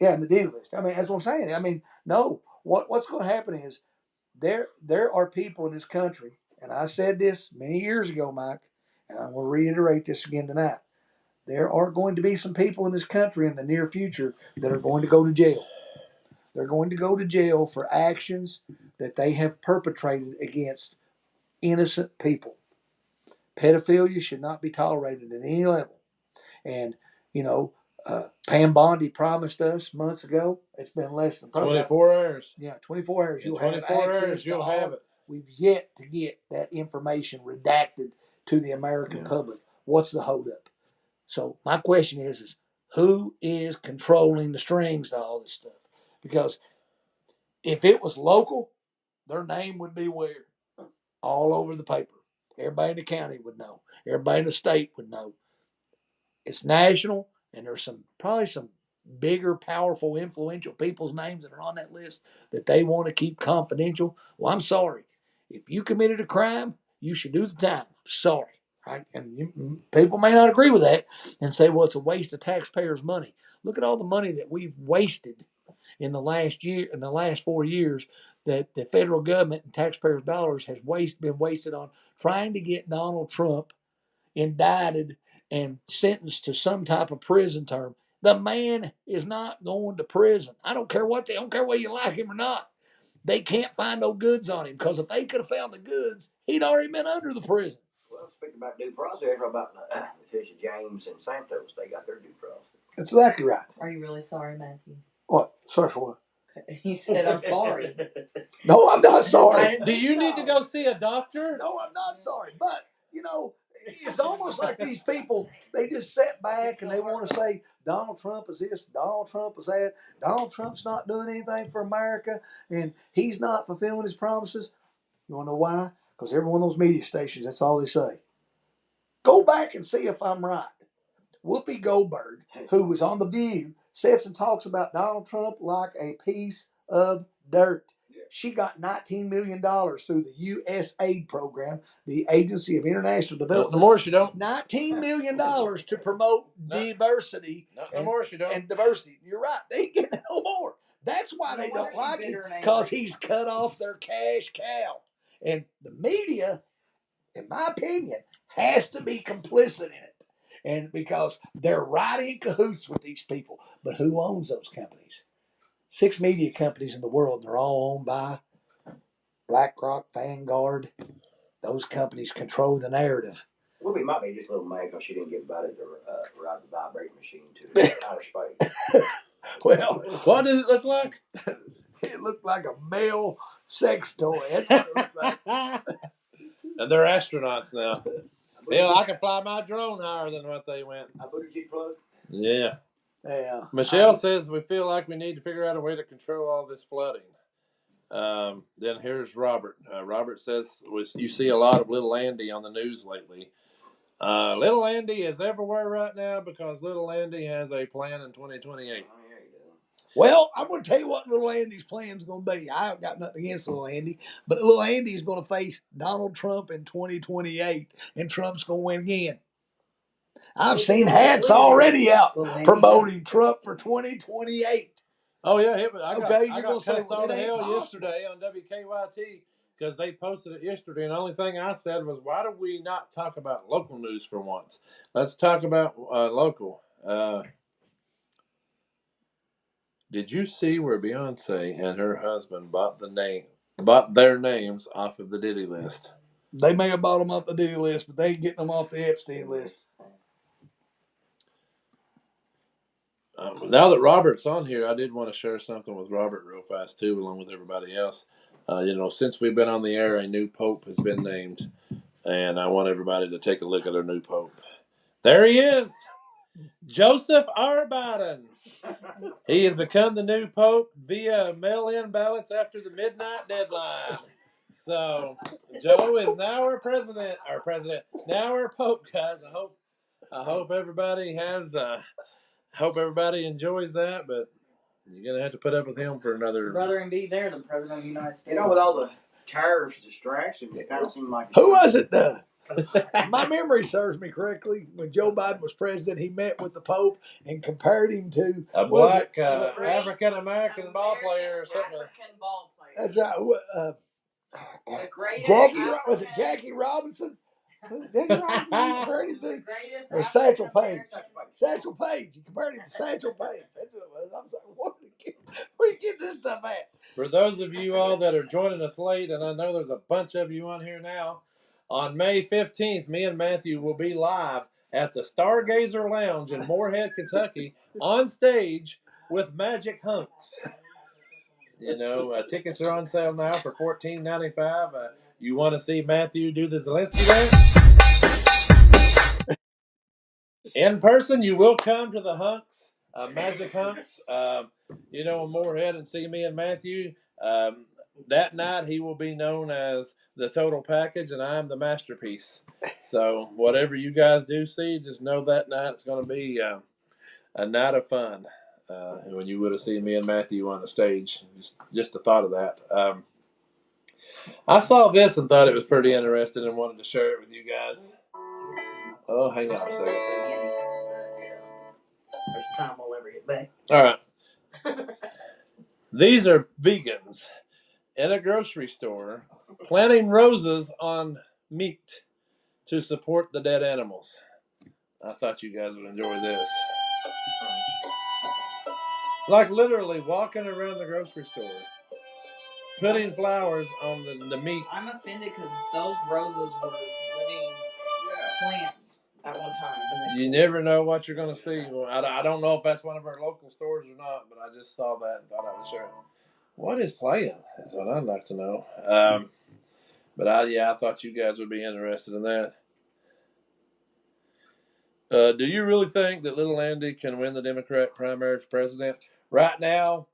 Yeah, and the deed list. I mean, that's what I'm saying. I mean, no. What's going to happen is there are people in this country, and I said this many years ago, Mike, and I'm going to reiterate this again tonight. There are going to be some people in this country in the near future that are going to go to jail. They're going to go to jail for actions that they have perpetrated against innocent people. Pedophilia should not be tolerated at any level. And, you know, Pam Bondi promised us months ago. It's been less than 24 hours. Yeah, 24 hours. In You'll have 24 access hours, to you'll all. have it. We've yet to get that information redacted to the American public. What's the holdup? So my question is who is controlling the strings to all this stuff? Because if it was local, their name would be where? All over the paper. Everybody in the county would know. Everybody in the state would know. It's national, and there's probably some bigger, powerful, influential people's names that are on that list that they want to keep confidential. Well, I'm sorry. If you committed a crime, you should do the time. Sorry. People may not agree with that and say, well, it's a waste of taxpayers' money. Look at all the money that we've wasted in the last 4 years that the federal government and taxpayers' dollars has been wasted on trying to get Donald Trump indicted and sentenced to some type of prison term. The man is not going to prison. I don't care whether you like him or not. They can't find no goods on him, because if they could have found the goods, he'd already been under the prison. Well, speaking about due process, how about Letitia James and Santos? They got their due process. That's exactly right. Are you really sorry, Matthew? What? Sorry for what? You said I'm sorry. No, I'm not sorry. Do you need to go see a doctor? No, I'm not sorry. But, you know, it's almost like these people, they just sit back and they want to say, Donald Trump is this, Donald Trump is that, Donald Trump's not doing anything for America, and he's not fulfilling his promises. You want to know why? Because every one of those media stations, that's all they say. Go back and see if I'm right. Whoopi Goldberg, who was on The View, sits and talks about Donald Trump like a piece of dirt. She got $19 million through the USAID program, the Agency of International Development. No more, she don't. $19 million to promote diversity and diversity. You're right. They ain't getting no more. That's why they don't like him, because he's cut off their cash cow. And the media, in my opinion, has to be complicit in it. And because they're right in cahoots with these people. But who owns those companies? 6 media companies in the world, and they're all owned by BlackRock, Vanguard. Those companies control the narrative. Whoopi might be just a little mad because she didn't get invited to ride the vibrating machine to outer space. Well, what did it look like? It looked like a male sex toy. That's what it looked like. And they're astronauts now. Hell, I can fly my drone higher than what they went. I put a G plug. Yeah. Yeah. Michelle says we feel like we need to figure out a way to control all this flooding. Then here's Robert. Robert says you see a lot of Little Andy on the news lately. Little Andy is everywhere right now because Little Andy has a plan in 2028. Well, I'm going to tell you what Little Andy's plan's going to be. I haven't got nothing against Little Andy, but Little Andy is going to face Donald Trump in 2028, and Trump's going to win again. I've seen hats already out promoting Trump for 2028. Oh, yeah. I got cussed all to hell yesterday on WKYT because they posted it yesterday, and the only thing I said was, why do we not talk about local news for once? Let's talk about local. Did you see where Beyonce and her husband bought their names off of the Diddy list? They may have bought them off the Diddy list, but they ain't getting them off the Epstein list. Now that Robert's on here, I did want to share something with Robert real fast too, along with everybody else. Since we've been on the air, a new pope has been named, and I want everybody to take a look at our new pope. There he is, Joseph R. Biden. He has become the new pope via mail-in ballots after the midnight deadline. So Joe is now our president, now our pope, guys. I hope everybody hope everybody enjoys that, but you're going to have to put up with him for another... Rather than be there than President of the United States. With all the tariffs distractions, it kind of seemed like... Who was it, my memory serves me correctly, when Joe Biden was president, he met with the Pope and compared him to... a black African-American ball player or something. African ball player. That's right. The greatest. Was it Jackie Robinson? Jackie Robinson, you compared him The to? greatest. Or Satchel Paige? Satchel Paige. You compared him to Satchel Paige. That's what it was. I was like, where are you getting this stuff at? For those of you all that are joining us late, and I know there's a bunch of you on here now, on May 15th, me and Matthew will be live at the Stargazer Lounge in Moorhead, Kentucky, on stage with Magic Hunks. You know, tickets are on sale now for $14.95. You want to see Matthew do the Zelensky dance? In person, you will come to the Hunks, Magic Hunks, you know, in Moorhead and see me and Matthew. That night, he will be known as the Total Package, and I am the Masterpiece. So whatever you guys do see, just know that night it's going to be a night of fun. When you would have seen me and Matthew on the stage, just the thought of that. I saw this and thought it was pretty interesting and wanted to share it with you guys. Oh, hang on a second. There's time we'll ever get back. All right. These are vegans in a grocery store planting roses on meat to support the dead animals. I thought you guys would enjoy this. Like literally walking around the grocery store, putting flowers on the meat. I'm offended because those roses were living plants at one time. You never know what you're going to see. Well, I don't know if that's one of our local stores or not, but I just saw that and thought I would share it. What is playing? That's what I'd like to know. But I thought you guys would be interested in that. Do you really think that little Andy can win the Democrat primary for president? Right now,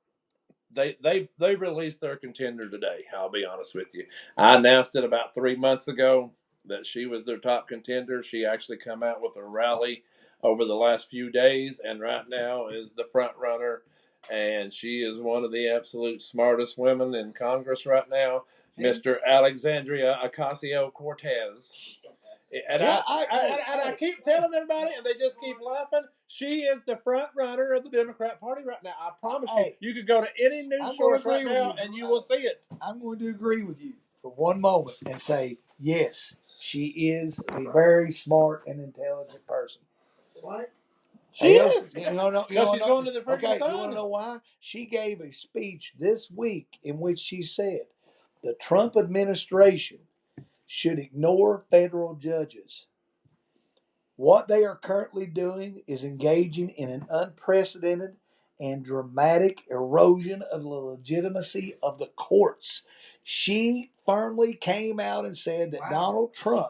they released their contender today. I'll be honest with you. I announced it about 3 months ago that she was their top contender. She actually come out with a rally over the last few days, and right now is the front runner. And she is one of the absolute smartest women in Congress right now, Mr. Alexandria Ocasio-Cortez. And I keep telling everybody, and they just keep laughing. She is the front runner of the Democrat Party right now. I promise you could go to any news source right now, and you will see it. I'm going to agree with you for one moment and say, yes, she is a very smart and intelligent person. What? She is. No, Because she's going to the freaking okay, sun. you want to know why? She gave a speech this week in which she said the Trump administration should ignore federal judges. What they are currently doing is engaging in an unprecedented and dramatic erosion of the legitimacy of the courts. She firmly came out and said that Donald Trump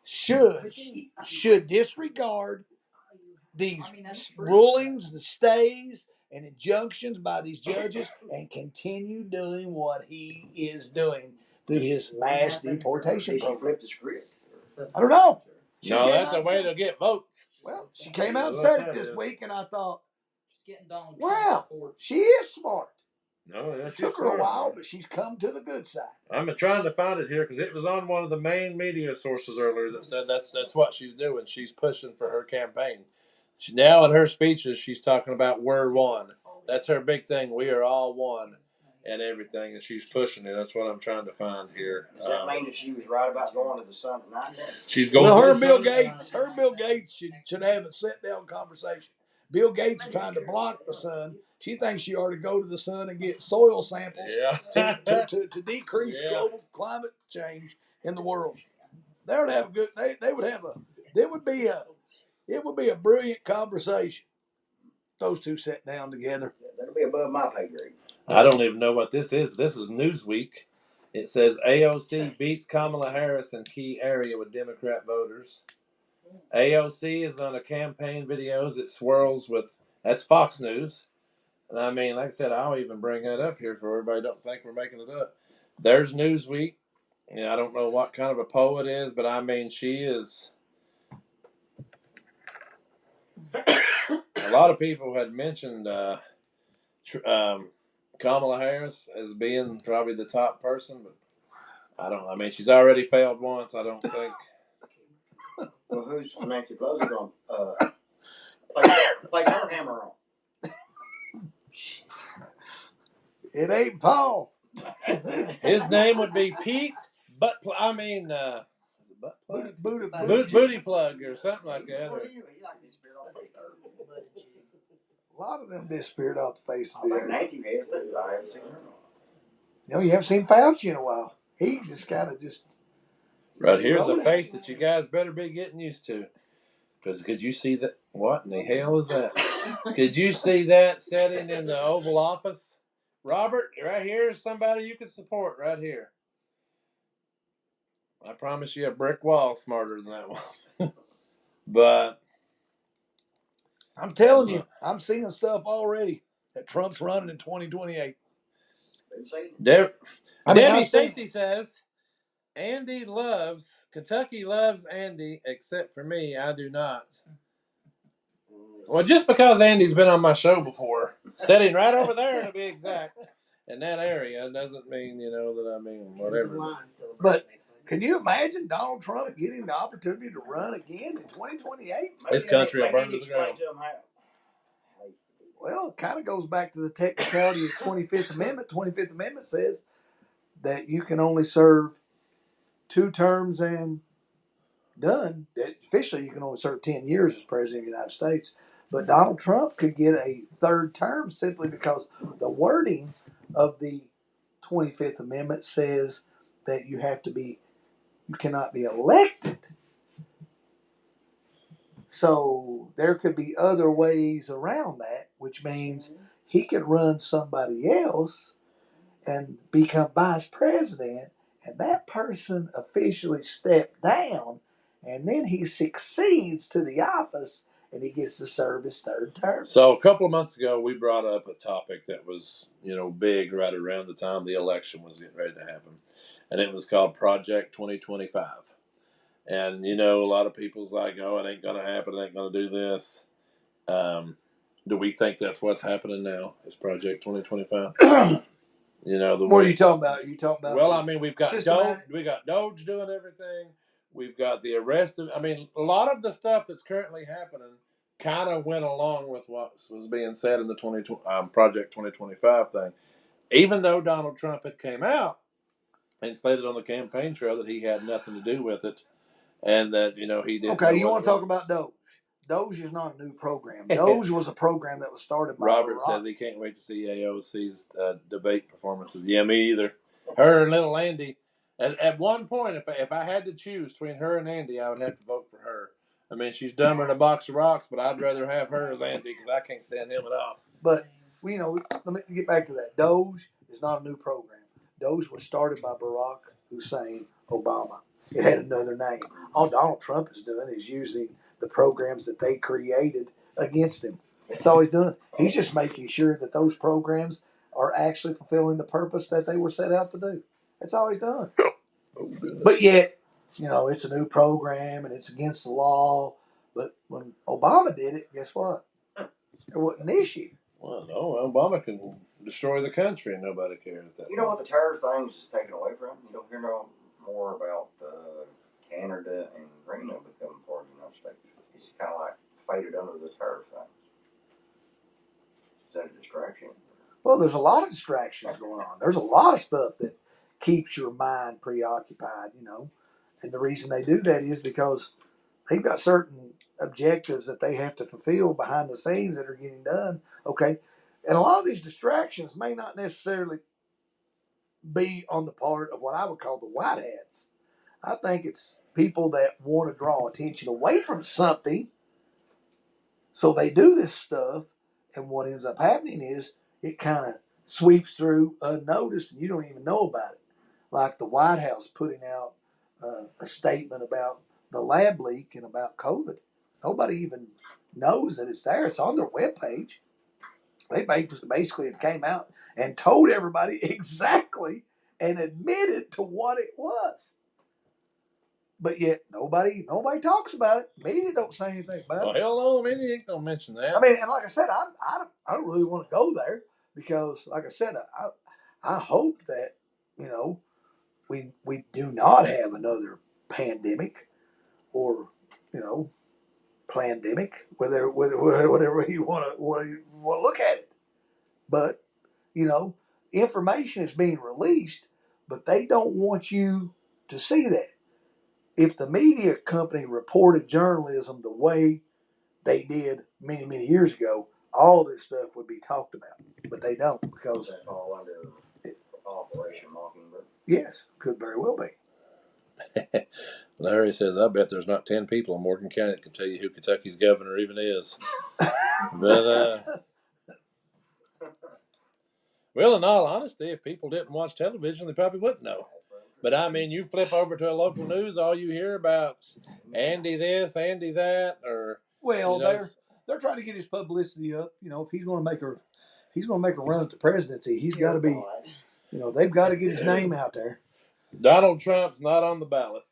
should disregard these rulings, the stays, and injunctions by these judges and continue doing what he is doing through his mass deportation Did she program. flip the script? I don't know. No, that's a way to get votes. Well, she came out and said it this week, and I thought, She's getting Donald wow, Trump. she is smart. No, yeah, It took her a while, but she's come to the good side. I'm trying to find it here because it was on one of the main media sources earlier that said that's what she's doing. She's pushing for her campaign. Now in her speeches, she's talking about we're one. That's her big thing. We are all one and everything, and she's pushing it. That's what I'm trying to find here. Does that mean that she was right about going to the sun at night? She's going. Well, to her the and Bill Gates should have a sit-down conversation. Bill Gates is trying to block the sun. She thinks she ought to go to the sun and get soil samples to decrease global climate change in the world. They would have a good. It would be a brilliant conversation. Those two sat down together. That'll be above my pay grade. I don't even know what this is. This is Newsweek. It says AOC beats Kamala Harris in key area with Democrat voters. AOC is on a campaign videos. It swirls with, that's Fox News. And I mean, like I said, I'll even bring that up here for everybody don't think we're making it up. There's Newsweek. I don't know what kind of a poll it is, but I mean, she is. A lot of people had mentioned Kamala Harris as being probably the top person, but I don't. I mean, she's already failed once. I don't think. Well, who's Nancy Pelosi going to place her hammer on? It ain't Paul. His name would be Pete Booty Plug or something like that. Or, A lot of them disappeared off the face of the I think earth. Matthew has too. I haven't seen her. No, you haven't seen Fauci in a while. He just kind of just. right here's a face that you guys better be getting used to. Because could you see that? What in the hell is that? Could you see that setting in the Oval Office? Robert, right here is somebody you could support right here. I promise you a brick wall smarter than that one. But I'm telling you, I'm seeing stuff already that Trump's running in 2028. Debbie Stacy says, Kentucky loves Andy, except for me, I do not. Well, just because Andy's been on my show before, sitting right over there to be exact, in that area, doesn't mean, that I mean whatever. But can you imagine Donald Trump getting the opportunity to run again in 2028? This country will burn to the ground. Well, it kind of goes back to the technicality of the 25th Amendment. 25th Amendment says that you can only serve 2 terms and done. That officially, you can only serve 10 years as president of the United States. But Donald Trump could get a 3rd term simply because the wording of the 25th Amendment says that you cannot be elected. So there could be other ways around that, which means he could run somebody else and become vice president, and that person officially stepped down, and then he succeeds to the office, and he gets to serve his 3rd term. So a couple of months ago, we brought up a topic that was, big right around the time the election was getting ready to happen, and it was called Project 2025. And, a lot of people's like, oh, it ain't going to happen. It ain't going to do this. Do we think that's what's happening now? Is Project 2025? What are you talking about? Are you talking about? Well, I mean, we've got Doge doing everything. We've got the arrest of. I mean, a lot of the stuff that's currently happening kind of went along with what was being said in the Project 2025 thing. Even though Donald Trump had came out and stated on the campaign trail that he had nothing to do with it, and that he didn't. Okay, you want to talk about Doge? Doge is not a new program. Doge was a program that was started by Robert Barack. says he can't wait to see AOC's debate performances. Yeah, me either. Her and little Andy. At one point, if I had to choose between her and Andy, I would have to vote for her. I mean, she's dumber than a box of rocks, but I'd rather have her as Andy because I can't stand him at all. But, let me get back to that. Doge is not a new program. Doge was started by Barack Hussein Obama. It had another name. All Donald Trump is doing is using the programs that they created against him. That's all he's doing. He's just making sure that those programs are actually fulfilling the purpose that they were set out to do. That's all he's done. Oh, but yet, it's a new program and it's against the law. But when Obama did it, guess what? There wasn't an issue. Well, no, Obama can destroy the country and nobody cares. You know what the terror things is taken away from? You don't hear no more about Canada and Greenland becoming part of the United States. It's kind of like faded under the terror things. Is that a distraction? Well, there's a lot of distractions going on. There's a lot of stuff that keeps your mind preoccupied, And the reason they do that is because they've got certain objectives that they have to fulfill behind the scenes that are getting done. Okay. And a lot of these distractions may not necessarily be on the part of what I would call the white hats. I think it's people that want to draw attention away from something. So they do this stuff. And what ends up happening is it kind of sweeps through unnoticed and you don't even know about it. Like the White House putting out a statement about the lab leak and about COVID. Nobody even knows that it's there. It's on their webpage. They basically came out and told everybody exactly and admitted to what it was. But yet nobody talks about it. Media don't say anything about it. Well, hell no, media ain't gonna mention that. I mean, and like I said, I don't really want to go there because, like I said, I hope that we do not have another pandemic or plandemic, whatever you want to look at it. But information is being released, but they don't want you to see that. If the media company reported journalism the way they did many, many years ago, all this stuff would be talked about. But they don't Does because, that fall under Operation Mockingbird? yes, could very well be. Larry says, I bet there's not 10 people in Morgan County that can tell you who Kentucky's governor even is. But, well, in all honesty, if people didn't watch television, they probably wouldn't know. But, I mean, you flip over to a local news, all you hear about Andy this, Andy that, or... Well, you know, they're trying to get his publicity up. You know, if he's going to make a run at the presidency, he's got to be. You know, they've got to get his name out there. Donald Trump's not on the ballot.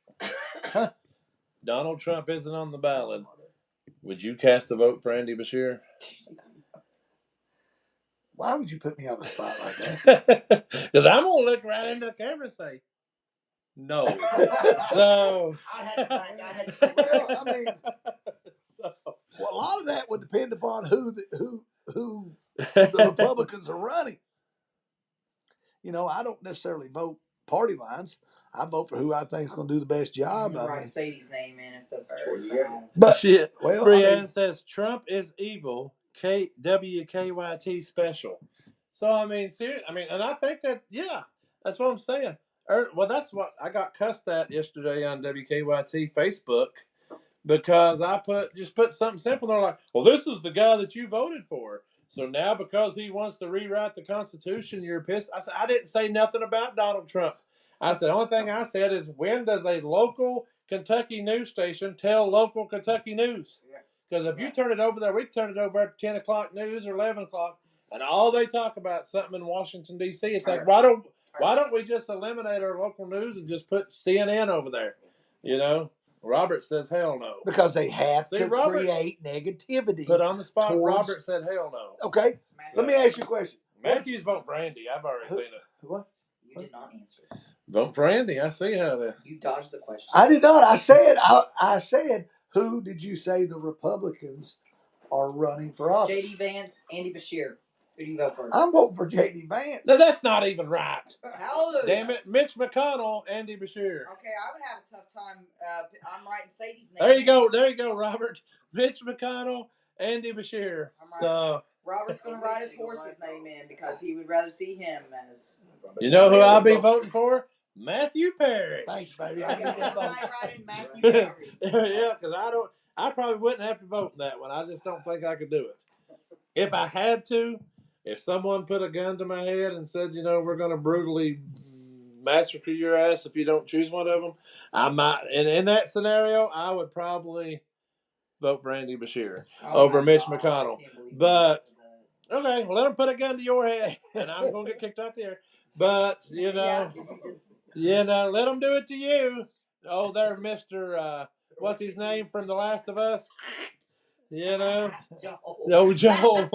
Donald Trump isn't on the ballot. Would you cast a vote for Andy Beshear? Why would you put me on the spot like that? Because I'm going to look right into the camera and say, no. So. I had to say, Well, I mean, So. well, a lot of that would depend upon who the Republicans are running. You know, I don't necessarily vote party lines. I vote for who I think is going to do the best I'm job. gonna I write mean, Sadie's name in if that's the There choice you I go. have. but Shit. well, Brianne says Trump is evil. WKYT special. So I mean, and I think that that's what I'm saying. Well, that's what I got cussed at yesterday on WKYT Facebook because I put something simple. They're like, well, this is the guy that you voted for. So now because he wants to rewrite the Constitution, you're pissed. I said I didn't say nothing about Donald Trump. I said the only thing I said is when does a local Kentucky news station tell local Kentucky news? Because if you turn it over there, we turn it over at 10 o'clock news or 11 o'clock, and all they talk about something in Washington, D.C. It's like, why don't we just eliminate our local news and just put CNN over there? You know? Robert says hell no. because they have See, to Robert create negativity. Put on the spot, towards- Robert said hell no. Okay, let me ask you a question. Matthew's vote for Andy. I've already seen it. What? You did not answer. Vote for Andy. I see how the You dodged the question. I did not. I said, who did you say the Republicans are running for office? J.D. Vance, Andy Beshear. Who do you vote for? I'm voting for J.D. Vance. No, that's not even right. Hallelujah. Damn it, Mitch McConnell, Andy Beshear. Okay, I would have a tough time. I'm writing Sadie's name. There you go, Robert. Mitch McConnell, Andy Beshear. So Robert's going to write his horse's name in because he would rather see him as. you know who I'll be voting for? Matthew Perry. Thanks, baby. I I get that vote. write in Matthew Perry. Yeah, because I probably wouldn't have to vote in that one. I just don't think I could do it. If I had to, if someone put a gun to my head and said, we're going to brutally massacre your ass if you don't choose one of them, I might. And in that scenario, I would probably vote for Andy Beshear over Mitch McConnell. But okay, well, let them put a gun to your head, and I'm going to get kicked off the air. But let them do it to you. Oh, they're Mr. What's his name from The Last of Us? Joel. No, Joel.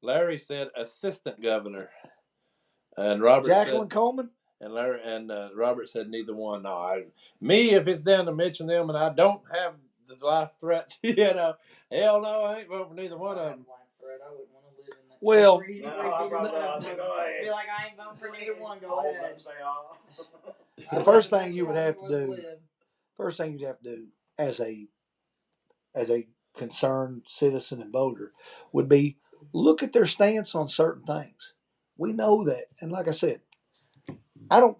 Larry said assistant governor, and Robert Jacqueline said, Coleman. and Larry and Robert said neither one. No, if it's down to mention them, and I don't have the life threat, hell no, I ain't voting for neither one of them. I wouldn't want to live in that Well, country. No, I brought that up, so go ahead. Be like, I ain't voting for neither one. Go All of ahead. them say all. The first thing you would have to do, as a concerned citizen and voter would be look at their stance on certain things. We know that, and like I said, I don't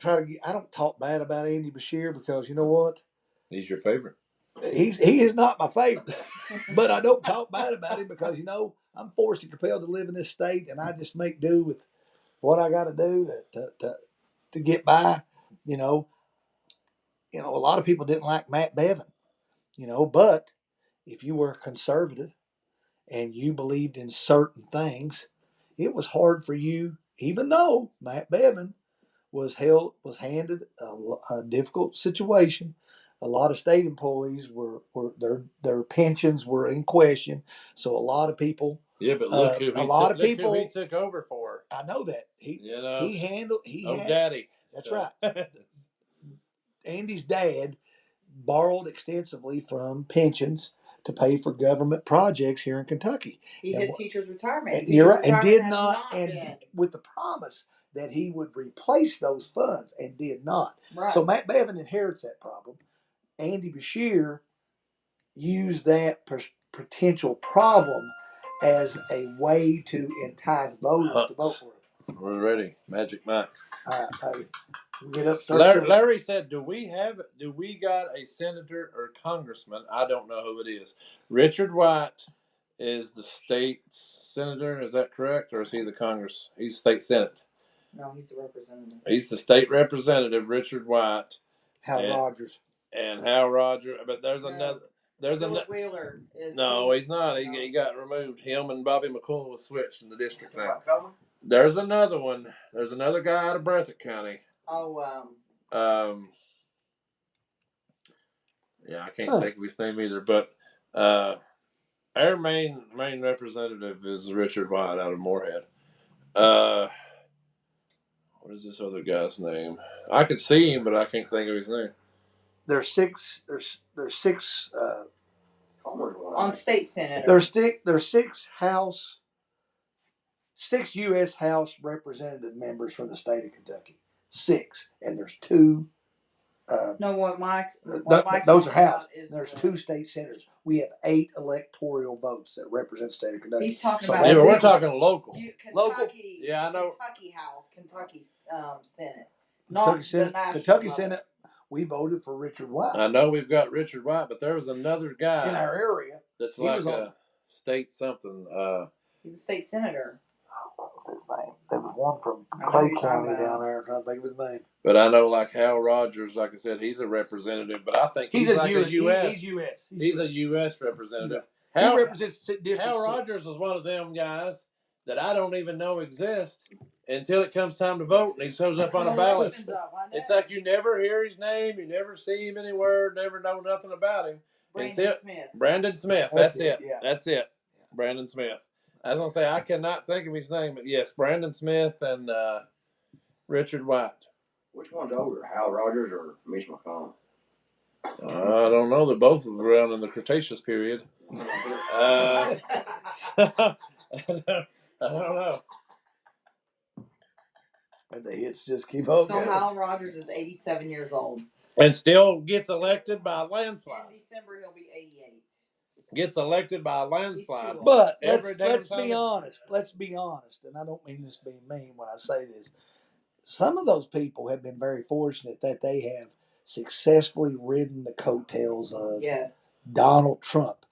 talk bad about Andy Beshear because you know what? He's your favorite. He is not my favorite, but I don't talk bad about him because I'm forced and compelled to live in this state, and I just make do with what I got to do to get by. A lot of people didn't like Matt Bevin, but if you were conservative and you believed in certain things, it was hard for you, even though Matt Bevin was handed a difficult situation. A lot of state employees were their pensions were in question, so a lot of people. Yeah, but look who he took over for. I know that he had Daddy. That's right. Andy's dad borrowed extensively from pensions to pay for government projects here in Kentucky. He And hit wh- teachers' retirement. And Teachers' you're right, and retirement did has not, and been. with the promise that he would replace those funds, and did not. Right. So Matt Bevin inherits that problem. Andy Beshear used that potential problem as a way to entice voters to vote for him. We're ready. Magic Mike. All right, Patty. We get up. Start Larry said, do we got a senator or congressman? I don't know who it is. Richard White is the state senator. Is that correct? Or is he the Congress? He's state senate. No, he's the representative. He's the state representative, Richard White. Hal Rogers. And Hal Rogers. But there's another. There's Philip Wheeler is. No, he's not. He got removed. Him and Bobby McCool was switched in the district now. There's another one. There's another guy out of Breathitt County. Oh, yeah, I can't think of his name either. But our main representative is Richard White out of Moorhead. What is this other guy's name? I could see him, but I can't think of his name. There's six. There's six. on state senate. There's six U.S. House representative members from the state of Kentucky. 6, and there's 2. No, what Mike's Those are House. is There's the, 2 state senators. We have 8 electoral votes that represent the state of Kentucky. He's talking So about. Yeah, that's but we're equal. talking local. Kentucky, Local? Yeah, I know. Kentucky House, Kentucky Senate, Kentucky not Senate. the national Kentucky level. Senate. We voted for Richard White I know we've got Richard White, but there was another guy in our area. that's he like was a on- state something. He's a state senator. What was his name? There was one from I know Clay who you're talking County about. down there. I'm trying to think of his name. But I know like Hal Rogers, like I said, he's a representative. But I think he's like a U.S. He's U.S. He's a U.S. representative. He represents District Hal 6. Rogers is one of them guys that I don't even know exist until it comes time to vote, and he shows up on a ballot. Elections up, I know. It's like you never hear his name, you never see him anywhere, never know nothing about him. Brandon Smith. Brandon Smith. That's it. Yeah. That's it. Brandon Smith. I was gonna say I cannot think of his name, but yes, Brandon Smith and Richard White. Which one's older, Hal Rogers or Mitch McConnell? I don't know. They're both around in the Cretaceous period. I don't know. And the hits just keep on So going. Hal Rogers is 87 years old. And still gets elected by a In landslide. December he'll be 88. Gets elected by a landslide. But Every damn let's time. be honest. Let's be honest, and I don't mean this being mean when I say this. Some of those people have been very fortunate that they have successfully ridden the coattails of Yes. Donald Trump.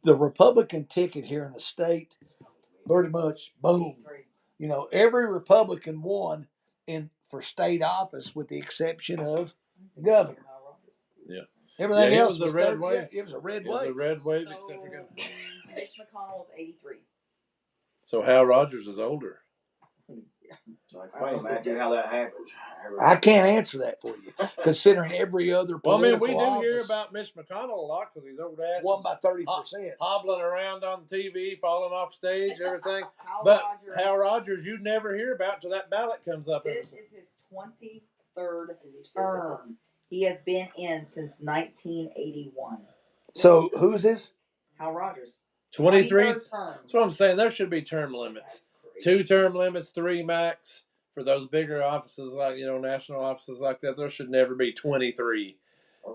The Republican ticket here in the state, pretty much, boom. 83. You know, every Republican won for state office with the exception of the governor. Yeah. Everything Yeah, it else was a was red third- wave. yeah, it was a red It was a wave. red wave, So, except for governor. Mitch McConnell is 83. So Hal Rogers is older. So explain, Matthew, how that happens. I can't answer that for you, considering every other Well, I mean, political we do office hear about Mitch McConnell a lot because he's old ass. won by 30%. Hobbling around on TV, falling off stage, everything. Hal But Rogers. Hal Rogers, you never hear about till that ballot comes up. This is his 23rd term. He has been in since 1981. So who's this? Hal Rogers. 23. 23rd term. That's what I'm saying. There should be term limits. That's crazy. 2 term limits, 3 max. For those bigger offices like, national offices like that, there should never be 23.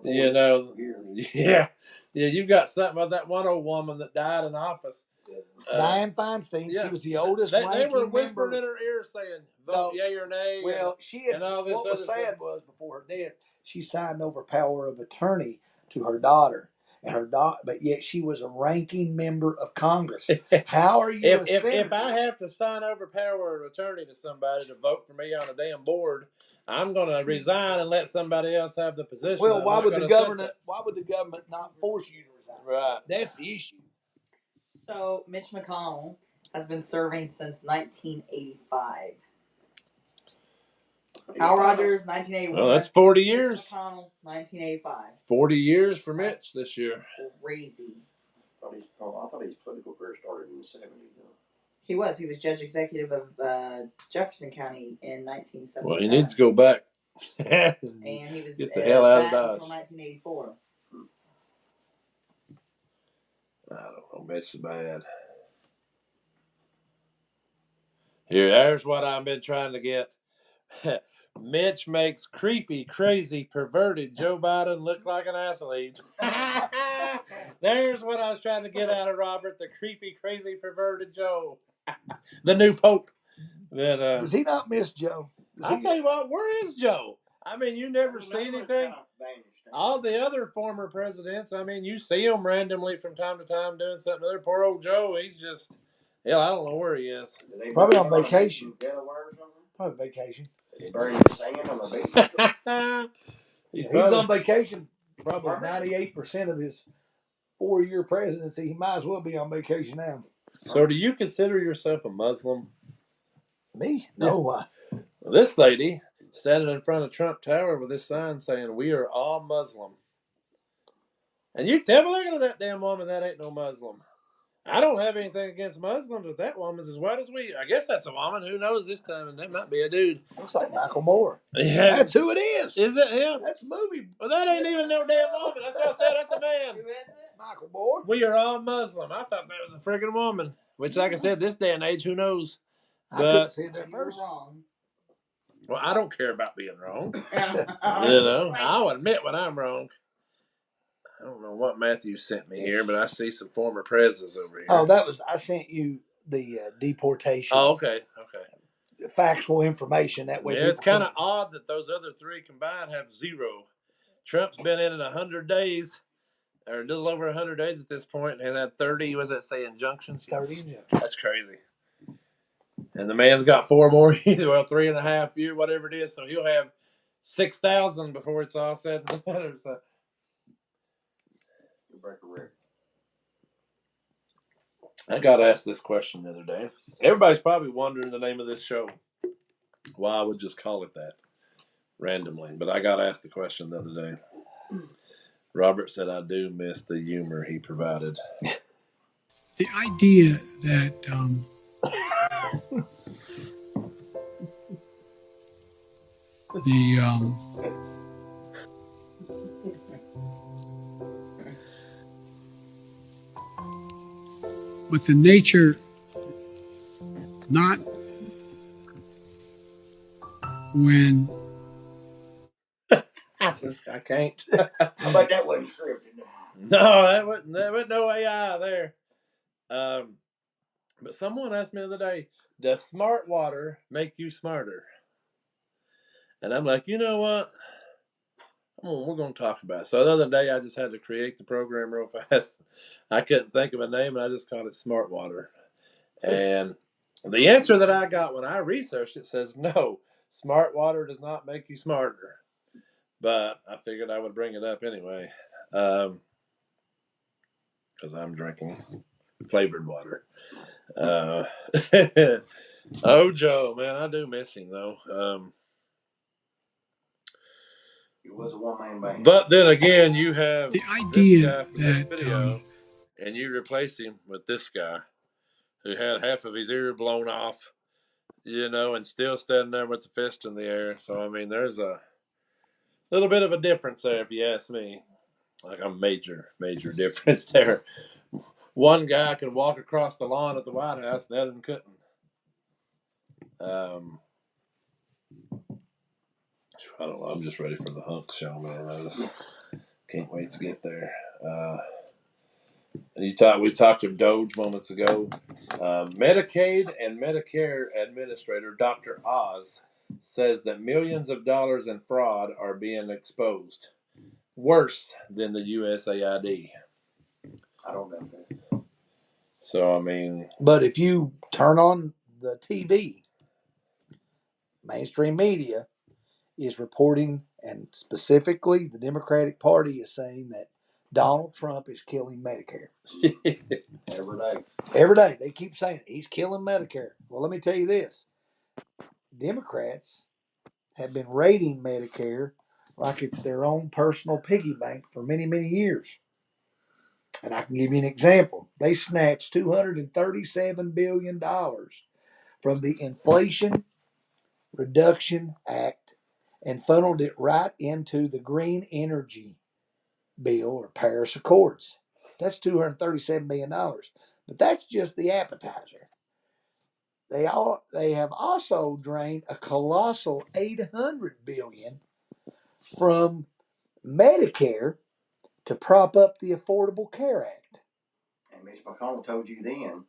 Yeah. Yeah, you've got something about that one old woman that died in office. Dianne Feinstein. yeah. She was the oldest They ranking were whispering member. in her ear saying, vote No. yay or nay. Well, she had, and all this what was other sad stuff. was before her death, she signed over power of attorney to her daughter, and but yet she was a ranking member of Congress. How are you a If senator? I have to sign over power of attorney to somebody to vote for me on a damn board, I'm going to resign and let somebody else have the position. Well, I'm why not would the gonna sit government? Why would the government not force you to resign? there. Right. That's the issue. So Mitch McConnell has been serving since 1985. Hal Rogers, 1981. Well, that's 40 Mitch years. McConnell, 1985. 40 years for Mitch this year. Crazy. I thought his political career started in the 70s. He was judge executive of Jefferson County in 1977. Well, he needs to go back. And he was Get the hell out of that Dodge. until 1984. Oh, Mitch is bad. There's what I've been trying to get. Mitch makes creepy, crazy, perverted Joe Biden look like an athlete. There's what I was trying to get out of Robert, the creepy, crazy, perverted Joe. The new Pope. But, Does he not miss Joe? I'll tell you what, where is Joe? I mean, you never see anything. All the other former presidents, I mean, you see them randomly from time to time doing something. Other poor old Joe, he's just, hell, I don't know where he is. Probably on vacation. Delaware or something? Probably vacation. Did he burn his sand on the beach? He was on vacation probably 98% of his 4-year presidency. He might as well be on vacation now. So, do you consider yourself a Muslim? Me? No. This lady standing in front of Trump Tower with this sign saying, "We are all Muslim." And you tell me, look at that damn woman, that ain't no Muslim. I don't have anything against Muslims, but that woman's as white as we. I guess that's a woman. Who knows this time? And that might be a dude. Looks like Michael Moore. Yeah. That's who it is. Is it him? That's a movie. Well, that ain't even no damn woman. That's what I said. That's a man. Who is it? Michael Moore. We are all Muslim. I thought that was a friggin' woman. Which, like I said, this day and age, who knows? I couldn't see it there You were first. wrong. Well, I don't care about being wrong. I'll admit when I'm wrong. I don't know what Matthew sent me here, but I see some former presidents over here. Oh, I sent you the deportation. Oh, okay. Factual information that way. Yeah, it's kind of odd that those other three combined have 0. Trump's been in it 100 days, or a little over 100 days at this point, and had 30, was that say, injunctions? 30 injunctions. That's crazy. And the man's got 4 more, well, 3.5 years, whatever it is, so he'll have 6,000 before it's all said and done. So. You break a record. I got asked this question the other day. Everybody's probably wondering the name of this show. Why I would just call it that randomly. But I got asked the question the other day. Robert said I do miss the humor he provided. The idea that but the nature, not when I can't. How about that wasn't scripted? No, that wasn't no AI there. But someone asked me the other day, does smart water make you smarter? And I'm like, you know what? We're going to talk about it. So the other day, I just had to create the program real fast. I couldn't think of a name, and I just called it Smart Water. And the answer that I got when I researched it says, no, smart water does not make you smarter. But I figured I would bring it up anyway, because I'm drinking flavored water. Oh, Joe, man, I do miss him, though. It was a one-man band. But then again, you have the idea this guy from this that video, and you replace him with this guy who had half of his ear blown off, and still standing there with the fist in the air. So, I mean, there's a little bit of a difference there, if you ask me. Like a major, major difference there. One guy could walk across the lawn at the White House, and the other one couldn't. I don't know. I'm just ready for the hunk show, man. I just can't wait to get there. We talked to Doge moments ago. Medicaid and Medicare Administrator Dr. Oz says that millions of dollars in fraud are being exposed. Worse than the USAID. I don't know that. So, I mean... But if you turn on the TV, mainstream media is reporting, and specifically the Democratic Party is saying that Donald Trump is killing Medicare. Every day. Every day. They keep saying he's killing Medicare. Well, let me tell you this. Democrats have been raiding Medicare like it's their own personal piggy bank for many, many years. And I can give you an example. They snatched $237 billion from the Inflation Reduction Act and funneled it right into the Green Energy Bill or Paris Accords. That's $237 million. But that's just the appetizer. They have also drained a colossal $800 billion from Medicare to prop up the Affordable Care Act. And Mitch McConnell told you then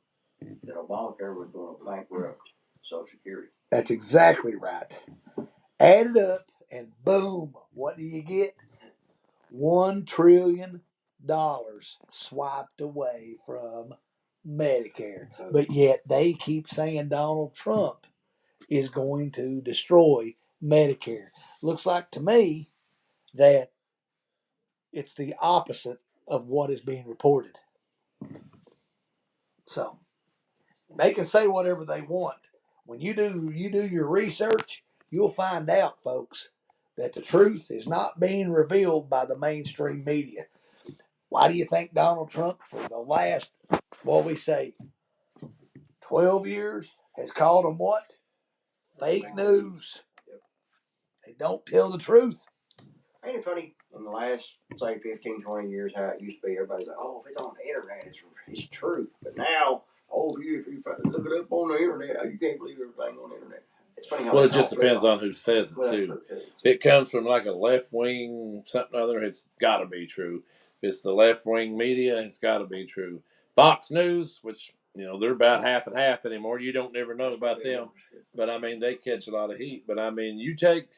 that Obamacare was going to bankrupt Social Security. That's exactly right. Add it up, and boom, what do you get? $1 trillion swiped away from Medicare. But yet they keep saying Donald Trump is going to destroy Medicare. Looks like to me that it's the opposite of what is being reported. So they can say whatever they want. When you do your research, you'll find out, folks, that the truth is not being revealed by the mainstream media. Why do you think Donald Trump, for the last, 12 years, has called them what? Fake news. They don't tell the truth. Ain't it funny, in the last, say, 15, 20 years, how it used to be, everybody's like, oh, if it's on the internet, it's true. But now, if you look it up on the internet, you can't believe everything on the internet. It's funny how Well, it just depends on who says it, Well, that's too. true, too. If it comes from like a left wing something or other, it's got to be true. If it's the left wing media, it's got to be true. Fox News, which they're about half and half anymore. You don't never know about them, but I mean they catch a lot of heat. But I mean you take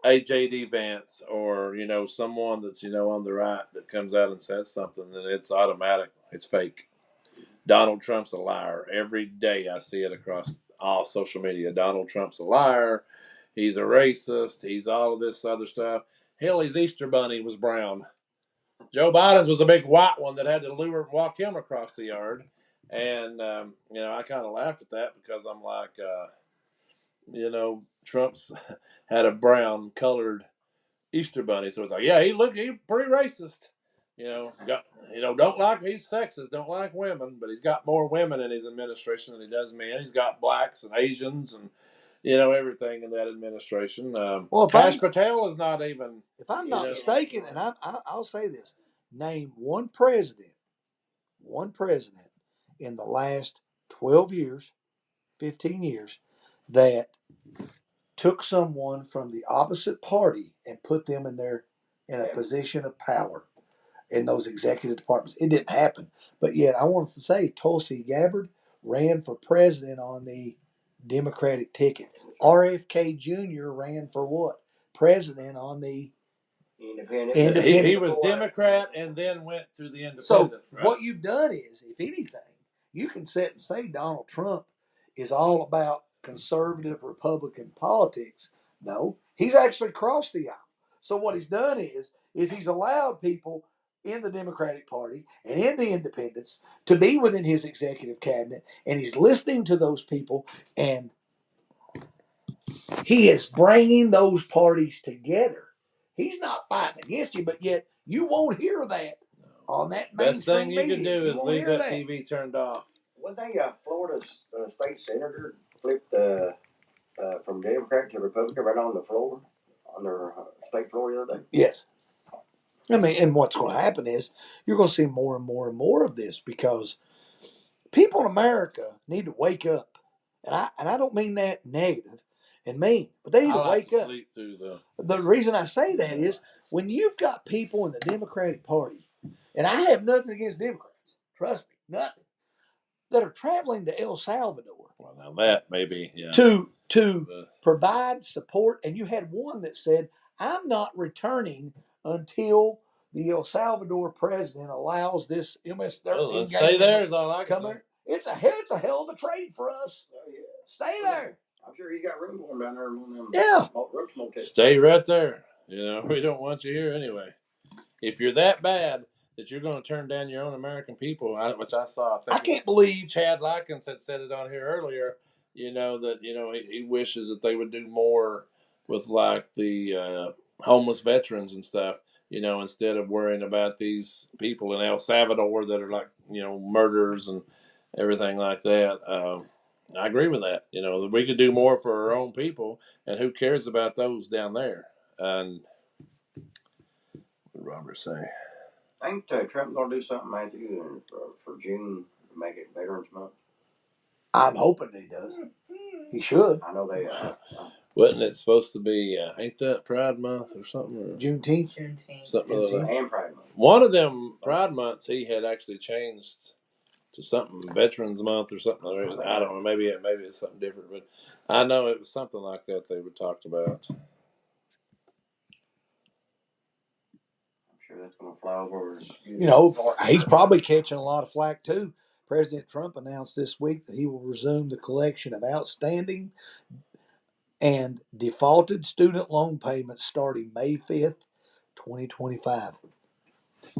AJD Vance or someone that's on the right that comes out and says something, then it's automatic. It's fake. Donald Trump's a liar. Every day I see it across all social media. Donald Trump's a liar. He's a racist. He's all of this other stuff. Hell, his Easter bunny was brown. Joe Biden's was a big white one that had to lure and walk him across the yard. And, I kind of laughed at that because I'm like, Trump's had a brown colored Easter bunny. So it's like, yeah, he's pretty racist. Don't like, he's sexist, don't like women, but he's got more women in his administration than he does men. He's got blacks and Asians and, everything in that administration. Kash Patel is not even. If I'm not mistaken, and I'll say this, name one president in the last 12 years, 15 years, that took someone from the opposite party and put them in a position of power in those executive departments. It didn't happen. But yet I wanted to say Tulsi Gabbard ran for president on the Democratic ticket. RFK Jr. ran for what? President on the Independent. He was Democrat and then went to the Independent. So right? what you've done is, if anything, you can sit and say Donald Trump is all about conservative Republican politics. No, he's actually crossed the aisle. So what he's done is he's allowed people in the Democratic Party and in the independents to be within his executive cabinet, and he's listening to those people, and he is bringing those parties together. He's not fighting against you, but yet you won't hear that on that Best thing mainstream you can media. do is won't leave hear that TV turned off. One day, Florida's state senator flipped from Democrat to Republican right on the floor, on their state floor the other day. Yes. I mean, and what's going to happen is you're going to see more and more and more of this because people in America need to wake up. And I don't mean that negative and mean, but they need to wake up. Sleep through The reason I say that is when you've got people in the Democratic Party, and I have nothing against Democrats, trust me, nothing, that are traveling to El Salvador. Well, now that maybe, yeah. To provide support, and you had one that said, I'm not returning until the El Salvador president allows this MS-13 Let's stay there is all I can come say. here. It's a hell of a trade for us. Oh, yeah. Stay there. I'm sure he's got room for him down there on them. Yeah. Roach motels. Stay right there. We don't want you here anyway. If you're that bad that you're going to turn down your own American people, which I saw. I can't believe Chad Likens had said it on here earlier. That he wishes that they would do more with like the homeless veterans and stuff. Instead of worrying about these people in El Salvador that are like murderers and everything like that. I agree with that. That we could do more for our own people, and who cares about those down there? And what did Robert say? Ain't Trump gonna do something, Matthew, for June to make it Veterans Month? I'm hoping he does. He should. I know they. Wasn't it supposed to be? Ain't that Pride Month or something? Or Juneteenth. something like that. And Pride Month. One of them Pride months he had actually changed to something Veterans Month or something. I don't know. Maybe it's something different, but I know it was something like that they would talked about. I'm sure that's gonna fly over. You know, he's probably catching a lot of flack too. President Trump announced this week that he will resume the collection of outstanding and defaulted student loan payments starting May 5th, 2025.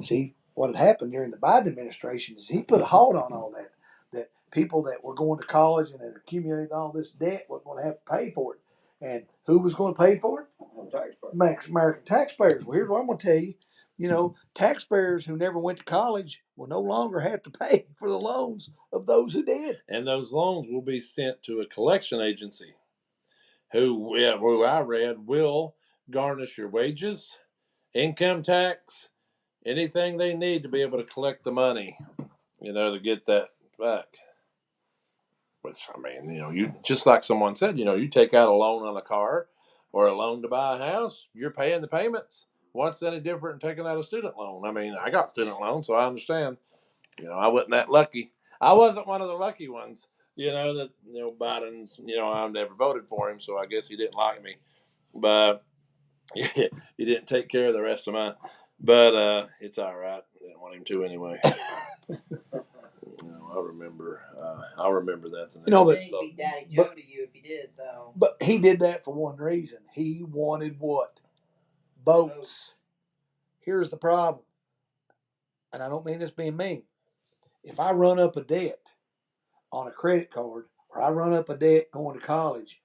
See, what had happened during the Biden administration is he put a halt on all that. That people that were going to college and had accumulated all this debt were going to have to pay for it. And who was going to pay for it? American taxpayers. Well, here's what I'm going to tell you. You know, taxpayers who never went to college will no longer have to pay for the loans of those who did. And those loans will be sent to a collection agency who I read will garnish your wages, income tax, anything they need to be able to collect the money, to get that back. Which, I mean, you just like someone said, you take out a loan on a car or a loan to buy a house, you're paying the payments. What's any different than taking out a student loan? I mean, I got student loans, so I understand. I wasn't that lucky. I wasn't one of the lucky ones, that, Biden's, I never voted for him, so I guess he didn't like me. But he didn't take care of the rest of mine. But it's all right. I didn't want him to anyway. I'll remember that. But he'd be Daddy Joe to you if he did. So, but he did that for one reason. He wanted what? Votes. Here's the problem, and I don't mean this being mean. If I run up a debt on a credit card, or I run up a debt going to college,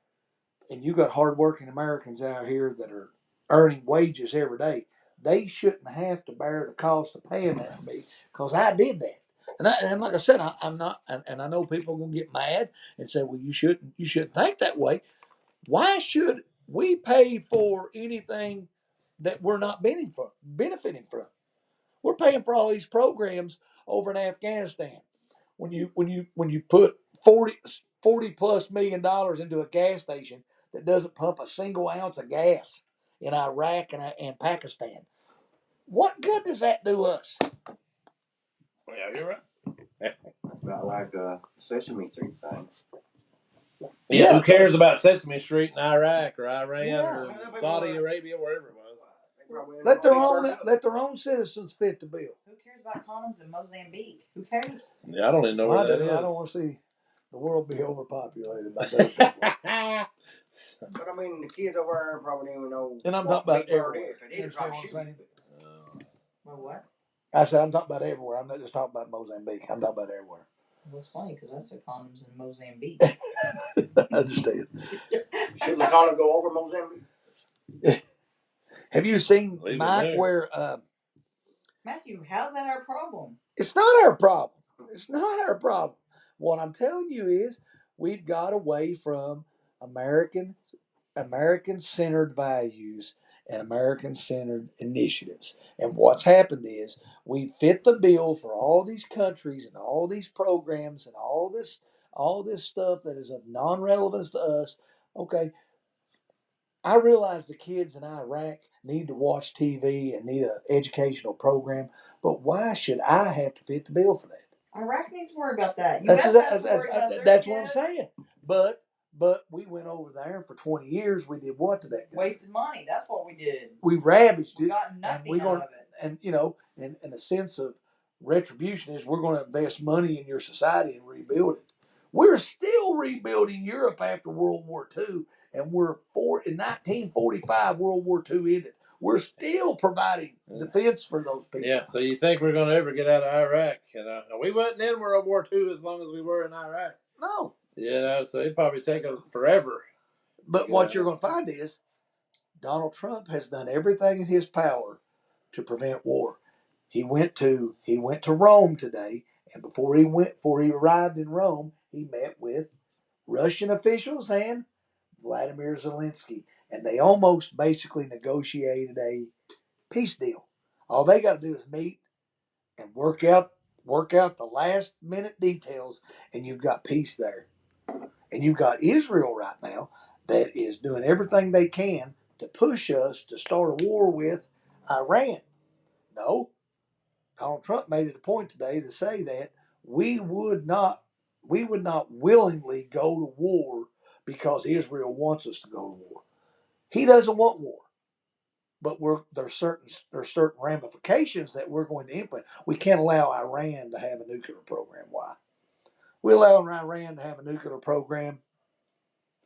and you got hardworking Americans out here that are earning wages every day, they shouldn't have to bear the cost of paying that for me because I did that. And like I said, I'm not, and I know people are going to get mad and say, well, you shouldn't think that way. Why should we pay for anything that we're not benefiting from? We're paying for all these programs over in Afghanistan. When you put $40 plus million into a gas station that doesn't pump a single ounce of gas in Iraq and Pakistan, what good does that do us? Yeah, you're right. About like Sesame Street thing. Yeah, who cares about Sesame Street in Iraq or Iran Yeah. or Saudi Arabia, wherever it was? Let their own citizens fit the bill. who cares about condoms in Mozambique? Who cares? Yeah, I don't even know where that is. I don't want to see the world be overpopulated by those people. But I mean, the kids over there probably don't even know. And I'm talking about everywhere. If it is, You understand what I'm saying? Well, what? I said I'm talking about everywhere. I'm not just talking about Mozambique. I'm talking about everywhere. Well, it's funny because I said condoms in Mozambique. I understand. Shouldn't the condom go over Mozambique? Have you seen Leave it Mike there. where Matthew, how's that our problem? it's not our problem. It's not our problem. What I'm telling you is we've got away from American-centered values and American-centered initiatives. And what's happened is we fit the bill for all these countries and all these programs and all this stuff that is of non-relevance to us. Okay, I realize the kids in Iraq need to watch TV and need an educational program, but why should I have to fit the bill for that? Iraq needs to worry about that. That's US has to worry about their what I'm kids. saying. But we went over there and for 20 years we did what to that guy? Wasted money. That's what we did. We ravaged We it. got nothing and out of it. And in a sense of retribution is we're going to invest money in your society and rebuild it. We're still rebuilding Europe after World War II, and in 1945 World War II ended. We're still providing defense for those people. Yeah, so you think we're going to ever get out of Iraq? We wasn't in World War II as long as we were in Iraq. No. So it'd probably take forever. But what you're going to find is Donald Trump has done everything in his power to prevent war. He went to Rome today, and before he arrived in Rome, he met with Russian officials and Vladimir Zelensky, and they almost basically negotiated a peace deal. All they got to do is meet and work out the last minute details, and you've got peace there. And you've got Israel right now that is doing everything they can to push us to start a war with Iran. No, Donald Trump made it a point today to say that we would not willingly go to war because Israel wants us to go to war. He doesn't want war, but there's certain ramifications that we're going to implement. We can't allow Iran to have a nuclear program. Why? We allow Iran to have a nuclear program,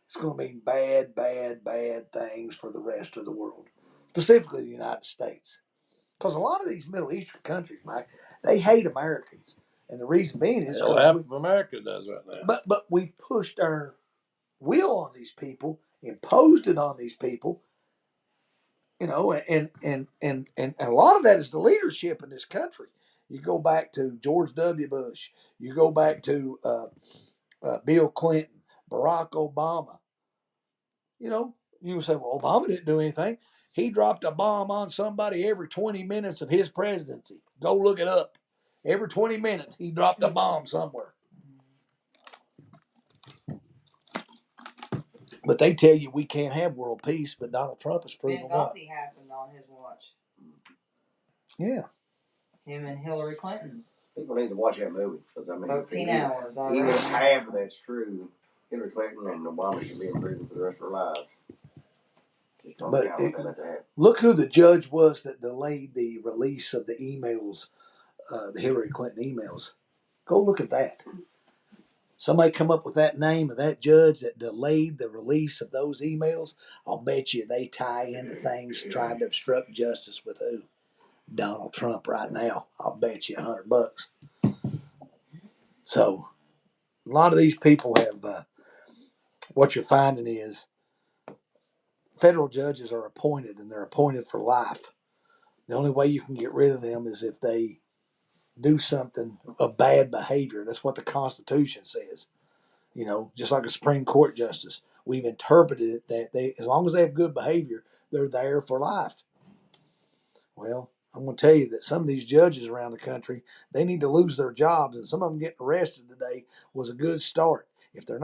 it's going to mean bad, bad, bad things for the rest of the world, specifically the United States. Because a lot of these Middle Eastern countries, Mike, they hate Americans. And the reason being is Hell, half of America does right now. But we've pushed our will on these people, imposed it on these people, and a lot of that is the leadership in this country. You go back to George W. Bush, you go back to Bill Clinton, Barack Obama. You say, well, Obama didn't do anything. He dropped a bomb on somebody every 20 minutes of his presidency. Go look it up. Every 20 minutes, he dropped a bomb somewhere. But they tell you we can't have world peace, but Donald Trump has proven what? Benghazi happened on his watch. Yeah. Him and Hillary Clinton's. People need to watch that movie. 13 hours. Even if half of that's true, Hillary Clinton and Obama should be in prison for the rest of their lives. But look who the judge was that delayed the release of the emails, the Hillary Clinton emails. Go look at that. Somebody come up with that name of that judge that delayed the release of those emails. I'll bet you they tie into things trying to obstruct justice with who? Donald Trump right now. I'll bet you $100. So a lot of these people have, what you're finding is federal judges are appointed, and they're appointed for life. The only way you can get rid of them is if they do something of bad behavior. That's what the Constitution says. Just like a Supreme Court justice, we've interpreted it that they, as long as they have good behavior, they're there for life. Well, I'm going to tell you that some of these judges around the country, they need to lose their jobs, and some of them getting arrested today was a good start. If the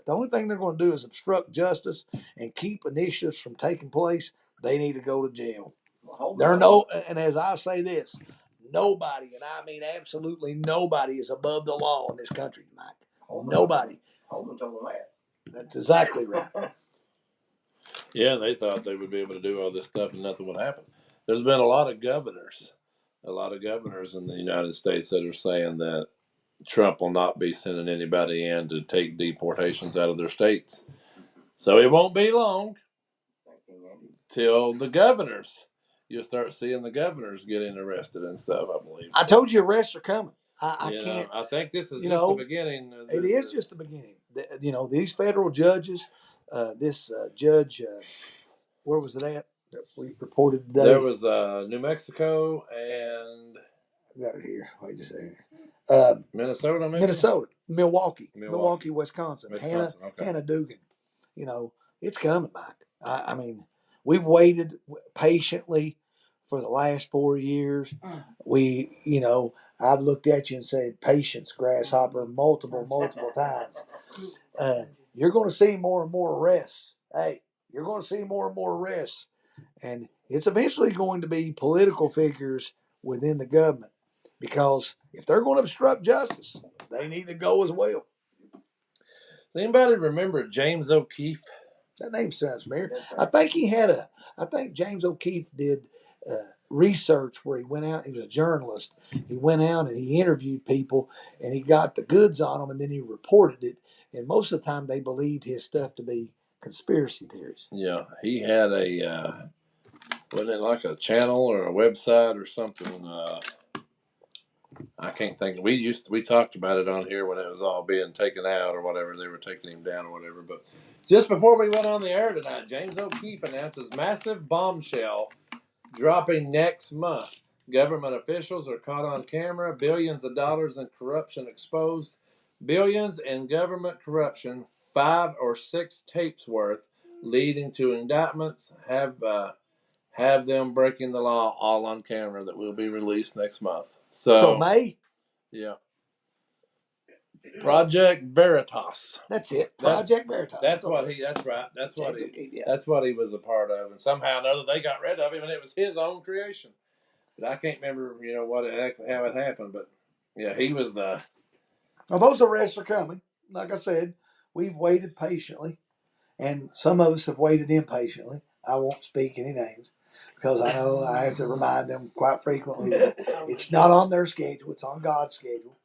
only thing they're going to do is obstruct justice and keep initiatives from taking place, they need to go to jail. And as I say this, nobody, and I mean absolutely nobody, is above the law in this country, Mike. Nobody. Holman told them that. That's exactly right. Yeah, they thought they would be able to do all this stuff and nothing would happen. There's been a lot of governors in the United States that are saying that Trump will not be sending anybody in to take deportations out of their states. So it won't be long till the governors, you'll start seeing the governors getting arrested and stuff, I believe. I told you arrests are coming. I can't. I think this is just the beginning. It is just the beginning. These federal judges, this judge, where was it at that we reported today? There was New Mexico and I got it here. Wait a second. Minnesota, maybe? Minnesota, Milwaukee, Wisconsin. Hannah Dugan. It's coming, Mike. I mean, we've waited patiently for the last 4 years. I've looked at you and said, patience, grasshopper, multiple times. You're going to see more and more arrests. Hey, you're going to see more and more arrests. And it's eventually going to be political figures within the government. Because if they're going to obstruct justice, they need to go as well. Does anybody remember James O'Keefe? That name sounds familiar. I think James O'Keefe did research where he went out. He was a journalist. He went out and he interviewed people, and he got the goods on them, and then he reported it. And most of the time, they believed his stuff to be conspiracy theories. Yeah, he had wasn't it like a channel or a website or something? I can't think. We talked about it on here when it was all being taken out or whatever. They were taking him down or whatever. But just before we went on the air tonight, James O'Keefe announces massive bombshell dropping next month. Government officials are caught on camera. Billions of dollars in corruption exposed. Billions in government corruption. 5 or 6 tapes worth, leading to indictments, have have them breaking the law all on camera that will be released next month. So May, Yeah. Project Veritas. that's it. That's- Project Veritas. That's all what it he. That's right. That's what is. he. Yeah. That's what he was a part of, and somehow or another they got rid of him, and it was his own creation. But I can't remember, what how it happened. But yeah, he was the. Now those arrests are coming. Like I said, we've waited patiently, and some of us have waited impatiently. I won't speak any names because I know I have to remind them quite frequently that it's not on their schedule; it's on God's schedule.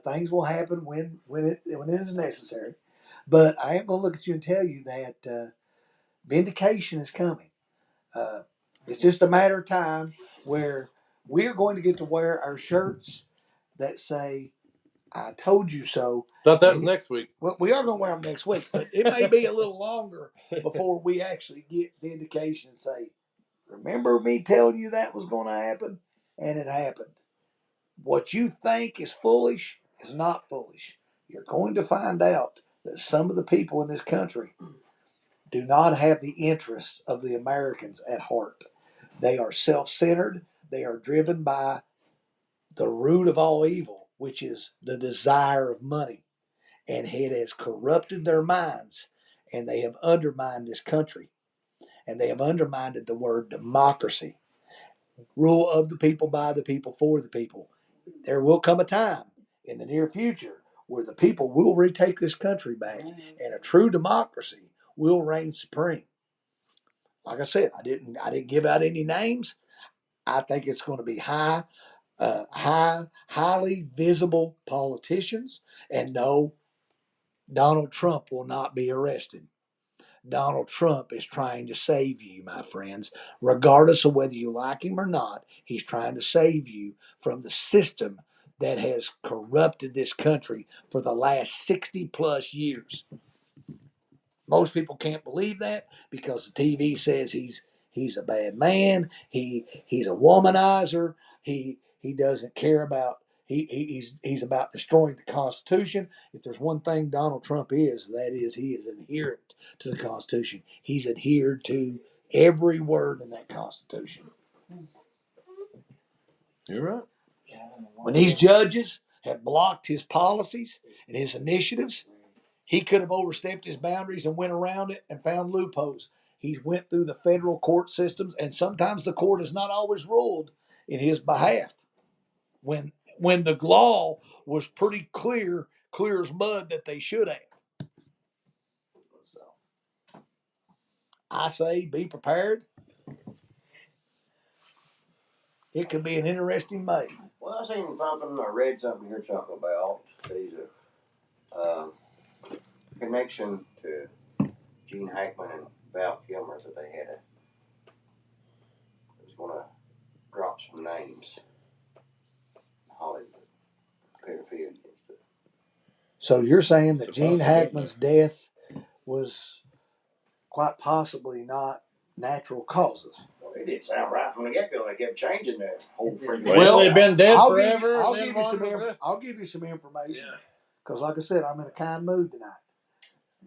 Things will happen when it is necessary. But I am going to look at you and tell you that vindication is coming. It's just a matter of time where we're going to get to wear our shirts that say, "I told you so." Thought that was next week. Well, we are going to wear them next week, but it may be a little longer before we actually get vindication and say, "Remember me telling you that was going to happen?" And it happened. What you think is foolish is not foolish. You're going to find out that some of the people in this country do not have the interests of the Americans at heart. They are self-centered. They are driven by the root of all evil, which is the desire of money. And it has corrupted their minds, and they have undermined this country. And they have undermined the word democracy. Rule of the people, by the people, for the people. There will come a time in the near future where the people will retake this country back, and a true democracy will reign supreme. Like I said, I didn't give out any names. I think it's going to be highly visible politicians, and no, Donald Trump will not be arrested. Donald Trump is trying to save you, my friends. Regardless of whether you like him or not, he's trying to save you from the system that has corrupted this country for the last 60 plus years. Most people can't believe that because the TV says he's a bad man. He's a womanizer. He doesn't care about he's about destroying the Constitution. If there's one thing Donald Trump is, that is he is adherent to the Constitution. He's adhered to every word in that Constitution. You're right. When these judges have blocked his policies and his initiatives, he could have overstepped his boundaries and went around it and found loopholes. He went through the federal court systems, and sometimes the court has not always ruled in his behalf. When the law was pretty clear as mud that they should have. So I say be prepared. It could be an interesting May. Well, I seen something, I read something here talking about these connection to Gene Hackman and Val Kilmer that they had. I was going to drop some names. Hollywood, pedophilia. So you're saying that Gene Hackman's death was quite possibly not natural causes? Well, it didn't sound right from the get-go. They kept changing their whole freaking. Well, they've been dead I'll forever. I'll give you some information. Because, like I said, I'm in a kind mood tonight.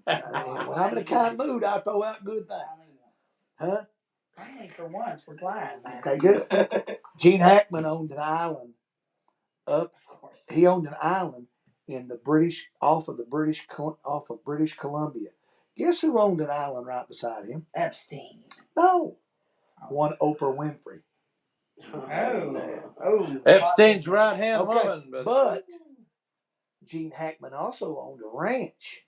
And when I'm in a kind mood, I throw out good things. Huh? I think for once we're glad, man. Okay, good. Gene Hackman owned an island Of course. He owned an island in the off of British Columbia. Guess who owned an island right beside him? Epstein. No, one Oprah Winfrey. Oh. Epstein's right hand Okay, woman. but Gene Hackman also owned a ranch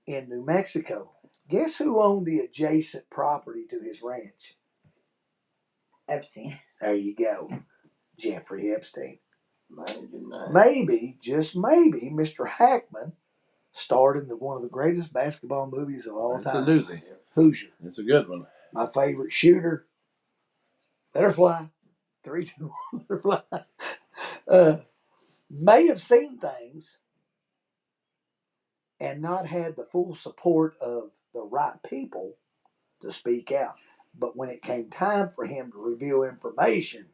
in New Mexico. Guess who owned the adjacent property to his ranch? Epstein. There you go, Jeffrey Epstein. Imagine Maybe, just maybe, Mr. Hackman starred in one of the greatest basketball movies of all It's time. a doozy. Hoosier. It's a good one. My favorite shooter. Let her fly. 3, 2, 1, let her fly. May have seen things and not had the full support of the right people to speak out. But when it came time for him to reveal information,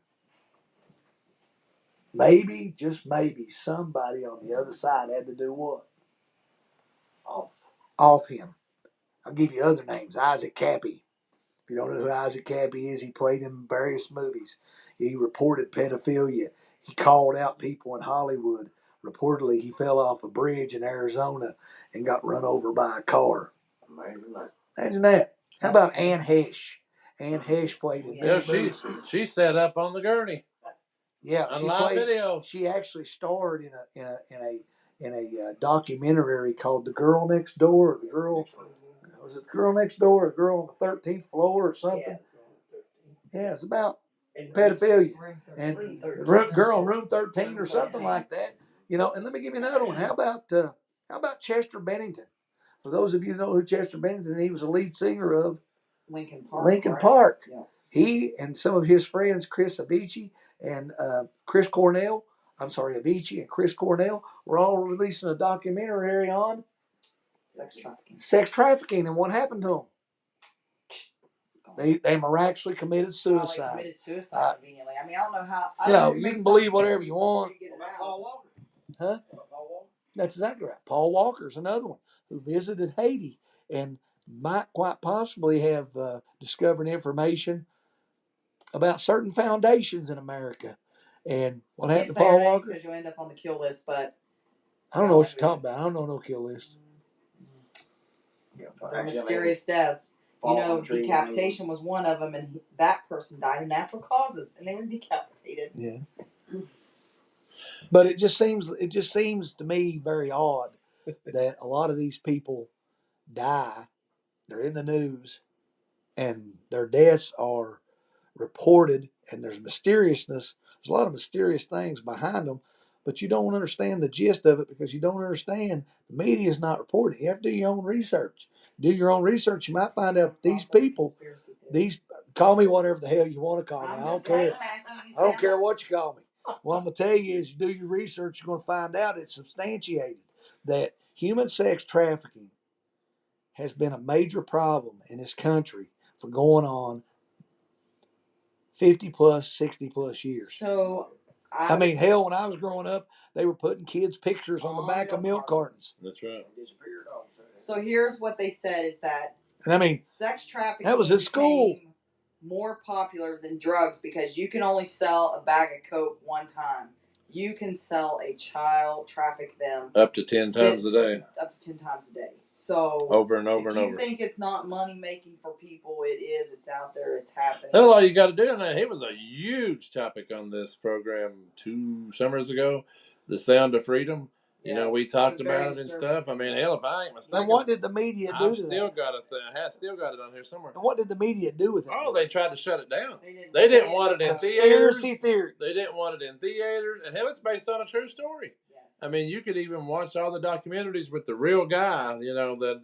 maybe, just maybe, somebody on the other side had to do what? Off him. I'll give you other names. Isaac Cappy. If you don't know who Isaac Cappy is, he played in various movies. He reported pedophilia. He called out people in Hollywood. Reportedly, he fell off a bridge in Arizona and got run over by a car. Imagine that. Imagine that. How about Anne Hesh? Anne Hesh played in Yeah, many movies. she set up on the gurney Yeah, on she live played. video. She actually starred in a documentary called "The Girl Next Door." Or the girl was it the Girl Next Door? Or the Girl on the 13th Floor or something? Yeah, it's about pedophilia and girl in room 13 or something like that. You know, and let me give you another one. How about Chester Bennington? For those of you who know who Chester Bennington, he was the lead singer of Lincoln Park. Lincoln right? Park. Yeah. He and some of his friends, Chris Avicii and Chris Cornell, Avicii and Chris Cornell, were all releasing a documentary on sex trafficking and what happened to them. They miraculously committed Well, suicide. they committed suicide conveniently. I mean, I don't know how. I don't know You who can makes believe the whatever you videos want. to get it What about out. Paul Walker? Huh? What about Paul Walker? That's exactly right. Paul Walker's another one who visited Haiti and might quite possibly have discovered information about certain foundations in America. And what Can't happened to say her Paul name Walker? because you'll end up on the kill list, but I don't know what you're talking about. I don't know no kill list. Yeah, they're mysterious deaths. You know, fallen tree decapitation was one of them, and that person died of natural causes, and they were decapitated. Yeah. But it just seems to me very odd that a lot of these people die. They're in the news, and their deaths are reported, and there's mysteriousness. There's a lot of mysterious things behind them, but you don't understand the gist of it because you don't understand the media is not reporting. You have to do your own research. Do your own research. You might find out these people, call me whatever the hell you want to call me. I don't care. I don't care what you call me. What I'm going to tell you is you do your research, you're going to find out it's substantiated that human sex trafficking has been a major problem in this country for going on 50 plus, 60 plus years. So, I mean, hell, when I was growing up, they were putting kids' pictures on the back of milk cartons. That's right. So here's what they said is that And I mean, sex trafficking that was at school. became more popular than drugs because you can only sell a bag of coke one time. You can sell a child, traffic them up to 10 times a day. Up to 10 times a day. So over and over if and you over. think it's not money making for people, it is. It's out there. It's happening. That's all you got to do. And it was a huge topic on this program 2 summers ago. The Sound of Freedom. You know, we talked about it and stuff. I mean, hell, if I ain't mistaken. And what did the media do I've to still that? got it. I still got it on here somewhere. And what did the media do with it? Oh, they tried to shut it down. They didn't want it in theaters. Conspiracy theories. They didn't want it in theaters. And hell, it's based on a true story. Yes. I mean, you could even watch all the documentaries with the real guy, you know, that,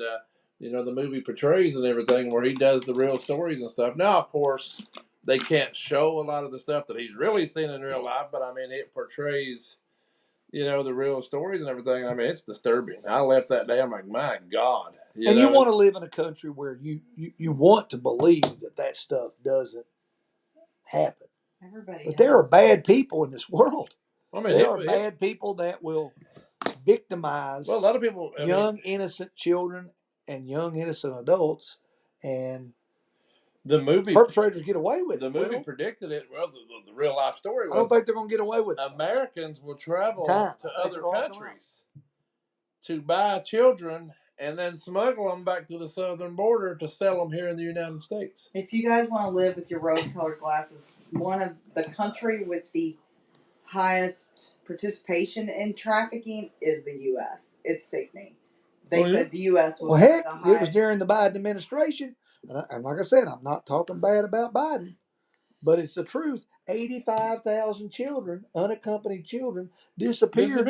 the movie portrays and everything where he does the real stories and stuff. Now, of course, they can't show a lot of the stuff that he's really seen in real life, but I mean, it portrays, the real stories and everything. I mean, it's disturbing. I left that day. I'm like, my God. You want to live in a country where you want to believe that stuff doesn't happen. But there are bad people in this world. I mean, there are bad people that will victimize a lot of people, young, innocent children and young, innocent adults, and the movie perpetrators get away with it. The movie predicted it. Well, the real life story was, I don't think they're going to get away with it. Americans will travel to other countries to buy children and then smuggle them back to the southern border to sell them here in the United States. If you guys want to live with your rose-colored glasses, one of the country with the highest participation in trafficking is the U.S. It's sickening. They said the U.S. was the highest. It was during the Biden administration. And like I said, I'm not talking bad about Biden, but it's the truth. 85,000 children, unaccompanied children, disappeared.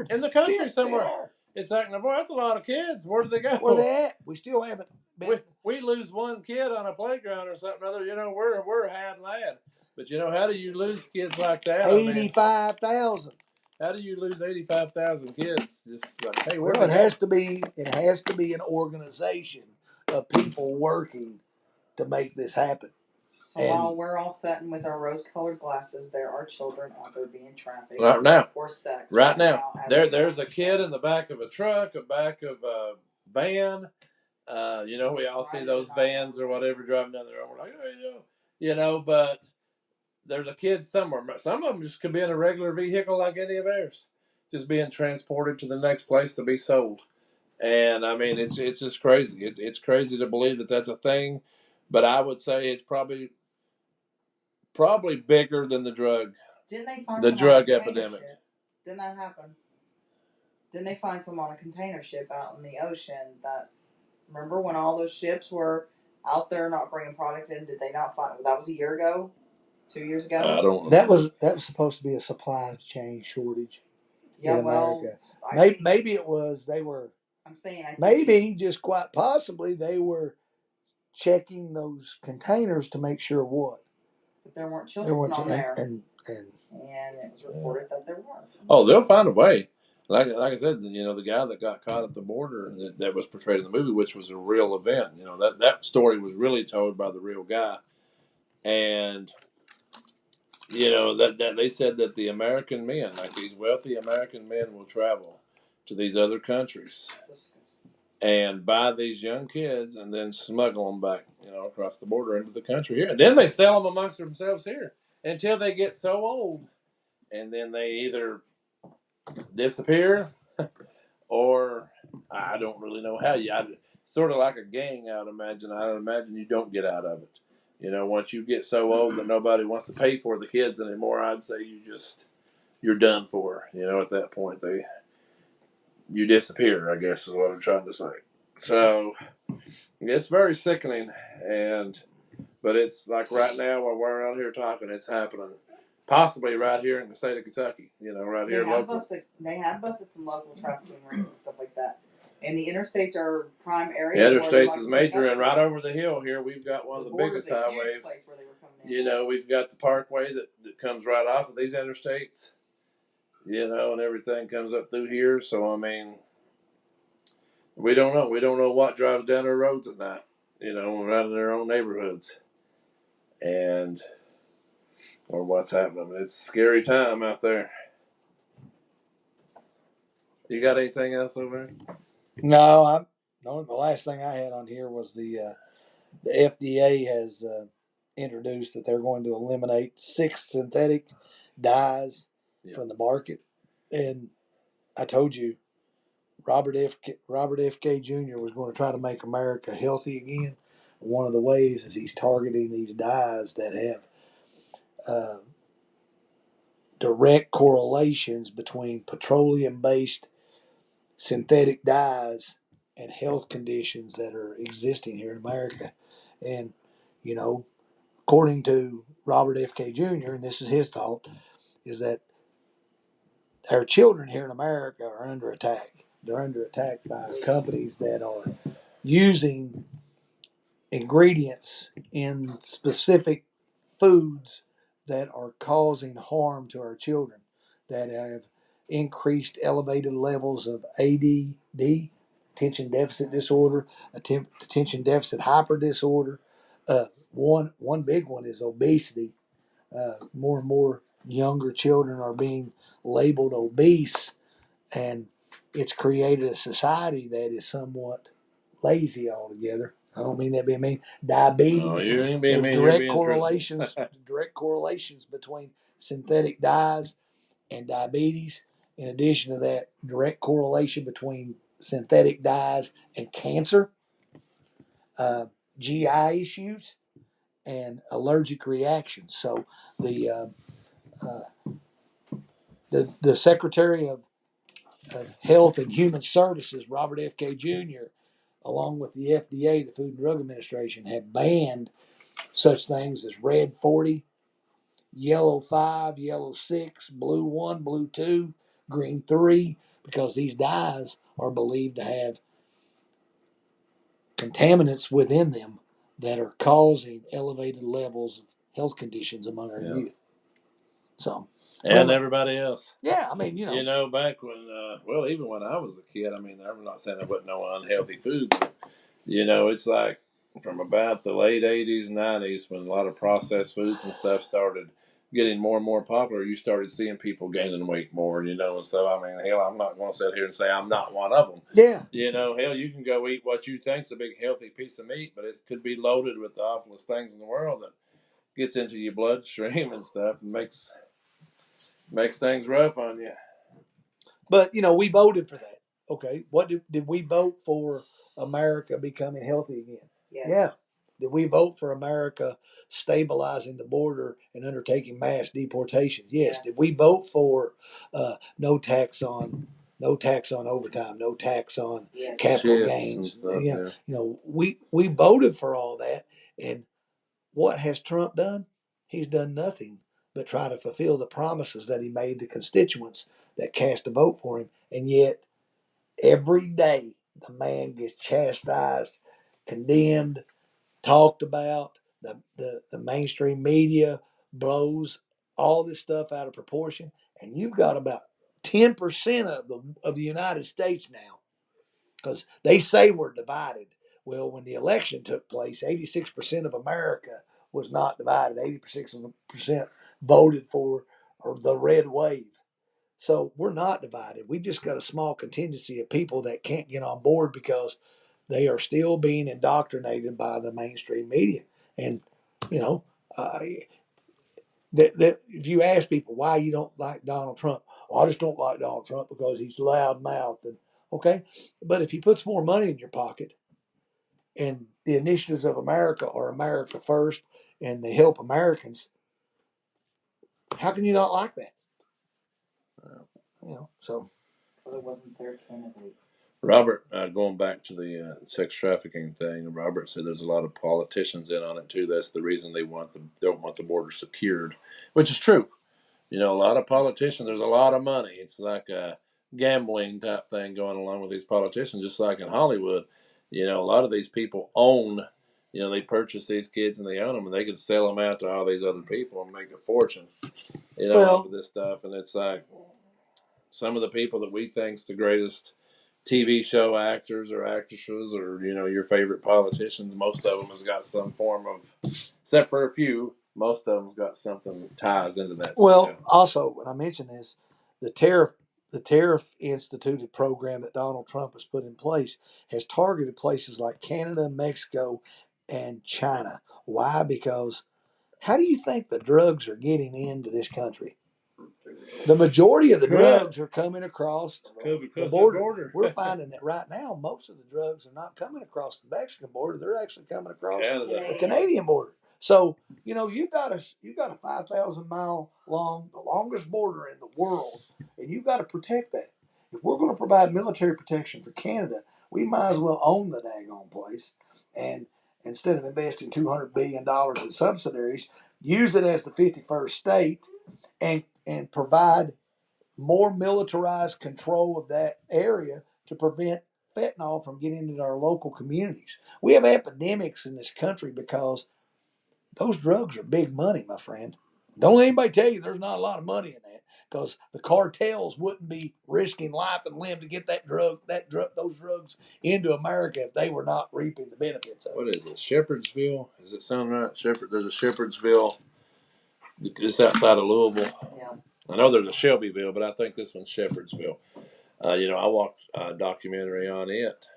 In the country somewhere. It's like, boy, that's a lot of kids. Where do they go? Where they at? We still haven't been. We lose one kid on a playground or something other. We're a had lad. But how do you lose kids like that? 85,000. How do you lose 85,000 kids? Just like, hey, it has to be an organization of people working to make this happen. So while we're all sitting with our rose-colored glasses, there are children out there being trafficked right now for sex. Right now, there's a kid in the back of a truck, a back of a van. We all see those vans or whatever driving down the road. We're like, oh, yeah. But there's a kid somewhere. Some of them just could be in a regular vehicle like any of ours, just being transported to the next place to be sold. And I mean, it's just crazy. It's crazy to believe that that's a thing, but I would say it's probably bigger than the drug Didn't they find the some on a drug container epidemic. ship? Didn't that happen? Didn't they find some on a container ship out in the ocean? That remember when all those ships were out there not bringing product in? Did they not find? That was a year ago, 2 years ago. I don't. That was supposed to be a supply chain shortage Yeah, in well, America. I Maybe, think, maybe it was they were. I'm saying I think Maybe just quite possibly they were checking those containers to make sure what that there weren't there children weren't, on there, and and it was reported that there were. Oh, they'll find a way. Like I said, the guy that got caught at the border that was portrayed in the movie, which was a real event. That story was really told by the real guy, and that they said that the American men, like these wealthy American men, will travel to these other countries and buy these young kids and then smuggle them back, across the border into the country here. And then they sell them amongst themselves here until they get so old, and then they either disappear or I don't really know how. Sort of like a gang. I would imagine you don't get out of it. Once you get so old that nobody wants to pay for the kids anymore, I'd say you're done for. At that point you disappear, I guess is what I'm trying to say. So it's very sickening, but it's like right now while we're out here talking, it's happening. Possibly right here in the state of Kentucky, right here local. They have busted some local trafficking rings and stuff like that. And the interstates are prime areas. The interstates is major, and right over the hill here, we've got one of the biggest highways. We've got the parkway that comes right off of these interstates, and everything comes up through here. So, I mean, we don't know. We don't know what drives down our roads at night, right in their own neighborhoods. Or what's happening. It's a scary time out there. You got anything else over there? no, the last thing I had on here was the FDA has introduced that they're going to eliminate 6 synthetic dyes from the market, and I told you Robert F. K. Jr. was going to try to make America healthy again. One of the ways is he's targeting these dyes that have direct correlations between petroleum-based synthetic dyes and health conditions that are existing here in America. And, according to Robert F. K. Jr., and this is his thought, is that our children here in America are under attack. They're under attack by companies that are using ingredients in specific foods that are causing harm to our children, that have increased elevated levels of ADD, attention deficit disorder, attention deficit hyper disorder. One big one is obesity. More and more younger children are being labeled obese, and it's created a society that is somewhat lazy altogether. I don't mean that being mean. Diabetes. No, you ain't being There's mean. You're being direct correlations between synthetic dyes and diabetes. In addition to that, direct correlation between synthetic dyes and cancer, GI issues, and allergic reactions. So the Secretary of Health and Human Services, Robert F. K. Jr., along with the FDA, the Food and Drug Administration, have banned such things as red 40, yellow 5, yellow 6, blue 1, blue 2, green 3, because these dyes are believed to have contaminants within them that are causing elevated levels of health conditions among our youth. So, and everybody else. Yeah, I mean, back when, even when I was a kid, I mean, I'm not saying there wasn't no unhealthy food, but, it's like from about the late 80s, 90s when a lot of processed foods and stuff started getting more and more popular, you started seeing people gaining weight more, and so I mean, hell, I'm not going to sit here and say I'm not one of them. Yeah. Hell, you can go eat what you think's a big healthy piece of meat, but it could be loaded with the awfulest things in the world that gets into your bloodstream and stuff and makes things rough on you. But we voted for that. Okay, what did we vote for? America becoming healthy again. Yes. Yeah. Did we vote for America stabilizing the border and undertaking mass deportations? Yes. Yes. Did we vote for no tax on overtime, no tax on Yes. capital Chips gains? and stuff, Yeah. yeah. We voted for all that, and what has Trump done? He's done nothing but try to fulfill the promises that he made to constituents that cast a vote for him, and yet every day the man gets chastised, condemned, talked about. The mainstream media blows all this stuff out of proportion, and you've got about 10% of the United States now, because they say we're divided. Well, when the election took place, 86% of America was not divided. 86% voted for the red wave. So we're not divided. We just got a small contingency of people that can't get on board because they are still being indoctrinated by the mainstream media. And, you know, if you ask people why you don't like Donald Trump, well, I just don't like Donald Trump because he's loud mouthed. And okay, but if he puts more money in your pocket, and the initiatives of America are America first, and they help Americans, how can you not like that? So. Because it wasn't their candidate. Robert, going back to the sex trafficking thing, Robert said there's a lot of politicians in on it too. That's the reason they don't want the border secured, which is true. A lot of politicians. There's a lot of money. It's like a gambling type thing going along with these politicians, just like in Hollywood. A lot of these people own. They purchase these kids and they own them, and they could sell them out to all these other people and make a fortune. Off of this stuff, and it's like some of the people that we think's the greatest TV show actors or actresses or your favorite politicians, most of them has got some form of, except for a few, most of them's got something that ties into that. Well, also when I mention this, the tariff instituted program that Donald Trump has put in place has targeted places like Canada, Mexico, and China. Why? Because how do you think the drugs are getting into this country? The majority of the drugs are coming across the border. We're finding that right now, most of the drugs are not coming across the Mexican border. They're actually coming across the Canadian border. So, you've got a 5,000-mile long, the longest border in the world, and you've got to protect that. If we're going to provide military protection for Canada, we might as well own the daggone place. And instead of investing $200 billion in subsidiaries, use it as the 51st state and provide more militarized control of that area to prevent fentanyl from getting into our local communities. We have epidemics in this country because those drugs are big money, my friend. Don't let anybody tell you there's not a lot of money in that, because the cartels wouldn't be risking life and limb to get those drugs into America if they were not reaping the benefits of it. What is it? Shepherdsville? Does it sound right? There's a Shepherdsville just outside of Louisville. Yeah. I know there's a Shelbyville, but I think this one's Shepherdsville. I watched a documentary on it,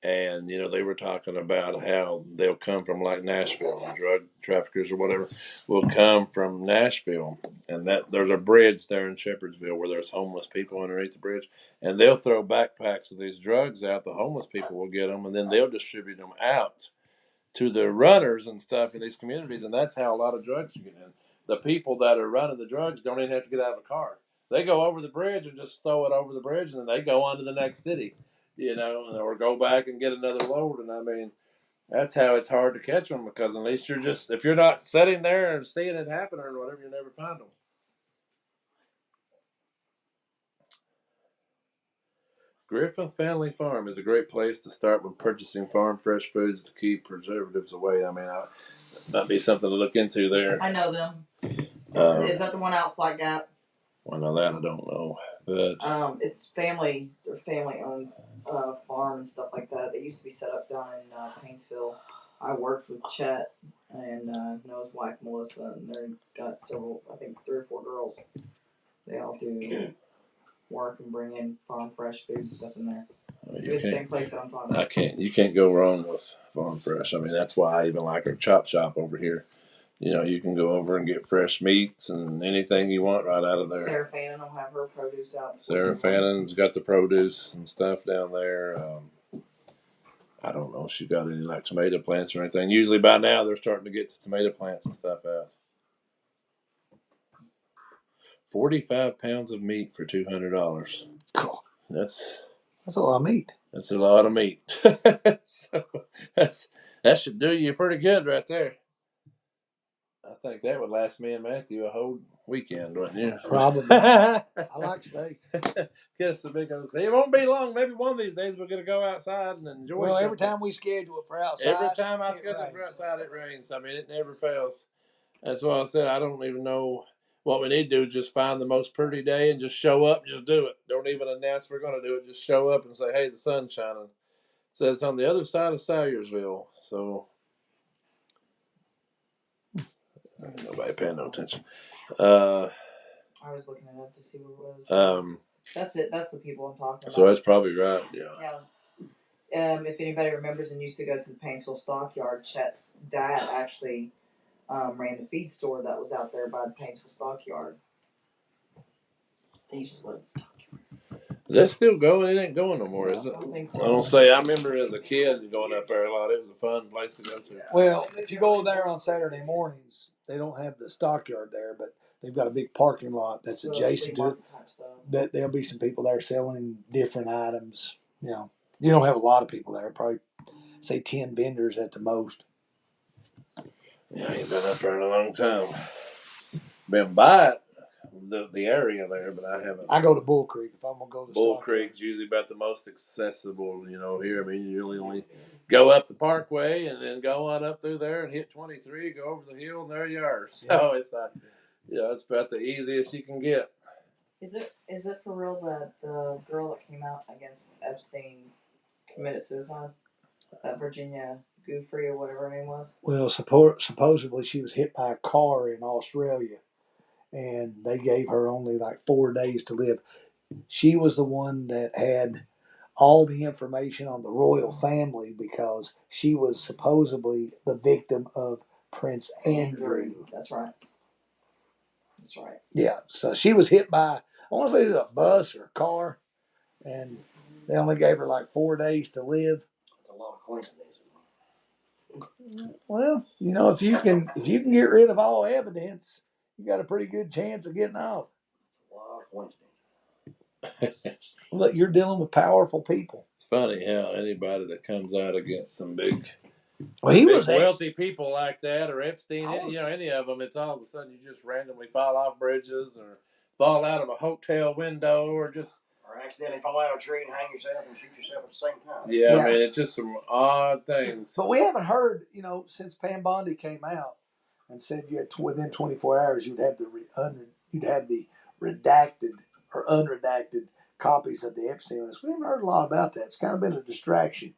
and they were talking about how they'll come from like Nashville, drug traffickers or whatever will come from Nashville, and that there's a bridge there in Shepherdsville where there's homeless people underneath the bridge, and they'll throw backpacks of these drugs out. The homeless people will get them, and then they'll distribute them out to the runners and stuff in these communities, and that's how a lot of drugs are getting in. The people that are running the drugs don't even have to get out of a car. They go over the bridge and just throw it over the bridge, and then they go on to the next city, or go back and get another load. And I mean, that's how it's hard to catch them, because at least if you're not sitting there and seeing it happen or whatever, you never find them. Griffith Family Farm is a great place to start when purchasing farm fresh foods to keep preservatives away. I mean, might be something to look into there. I know them. Is that the one out Flat Gap? Well, now that I don't know, but it's family. They're family-owned farm and stuff like that. They used to be set up down in Painesville. I worked with Chet and Noah's wife Melissa, and they've got several, I think 3 or 4 girls. They all do work and bring in farm fresh food and stuff in there. You It's the can't, same place that I'm talking about. you can't go wrong with Farm Fresh. I mean, that's why I even like our chop shop over here. You know, you can go over and get fresh meats and anything you want right out of there. Sarah Fannin will have her produce out. Sarah Fannon's got the produce and stuff down there. I don't know if she's got any like tomato plants or anything. Usually by now they're starting to get the tomato plants and stuff out. 45 pounds of meat for $200. Cool. That's a lot of meat. That's a lot of meat. So that should do you pretty good right there. I think that would last me and Matthew a whole weekend, wouldn't you? Probably. I like steak. Get us a big old steak. It won't be long. Maybe one of these days we're going to go outside and enjoy Well, something. every time we schedule it for outside. Every time I it schedule it for rains. outside, it rains. I mean, it never fails. That's why I said I don't even know what we need to do. Is just find the most pretty day and just show up and just do it. Don't even announce we're going to do it. Just show up and say, hey, the sun's shining. It says on the other side of Salyersville. So nobody paying no attention. I was looking it up to see what it was. That's it. That's the people I'm talking about. So that's probably right. Yeah. Yeah. If anybody remembers and used to go to the Painesville Stockyard, Chet's dad actually ran the feed store that was out there by the Painesville Stockyard. They used to love the Is that still going? It ain't going no more, is it? I don't think I so. don't say. I remember as a kid going up there a lot. It was a fun place to go to. Well, if you go there on Saturday mornings, they don't have the stockyard there, but they've got a big parking lot that's So, adjacent to it. flea market type stuff. But there'll be some people there selling different items. You know, you don't have a lot of people there. Probably say 10 vendors at the most. Yeah, I ain't been up there in a long time. Been by it, the area there, but I haven't. I go to Bull Creek if I'm gonna go to Bull Stockyard. Creek's usually about the most accessible, here. I mean, you really only go up the Parkway and then go on up through there and hit 23, go over the hill, and there you are. So it's like, it's about the easiest you can get. Is it for real that the girl that came out against Epstein committed suicide? That Virginia Giuffre or whatever her name was? Well, supposedly she was hit by a car in Australia, and they gave her only like 4 days to live. She was the one that had all the information on the royal family because she was supposedly the victim of Prince Andrew. That's right. That's right. Yeah, so she was hit by, I want to say it was a bus or a car, and they only gave her like 4 days to live. That's a lot of coincidence. Well, if you can get rid of all evidence, you got a pretty good chance of getting off. A lot of coincidence. Look, you're dealing with powerful people. It's funny how anybody that comes out against some big, Well, he was wealthy people like that, or Epstein, any of them, it's all of a sudden you just randomly fall off bridges or fall out of a hotel window or just. Or accidentally fall out of a tree and hang yourself and shoot yourself at the same time. Yeah, I mean, it's just some odd things. But we haven't heard, since Pam Bondi came out and said you had within 24 hours you'd have the redacted or unredacted copies of the Epstein list. We haven't heard a lot about that. It's kind of been a distraction.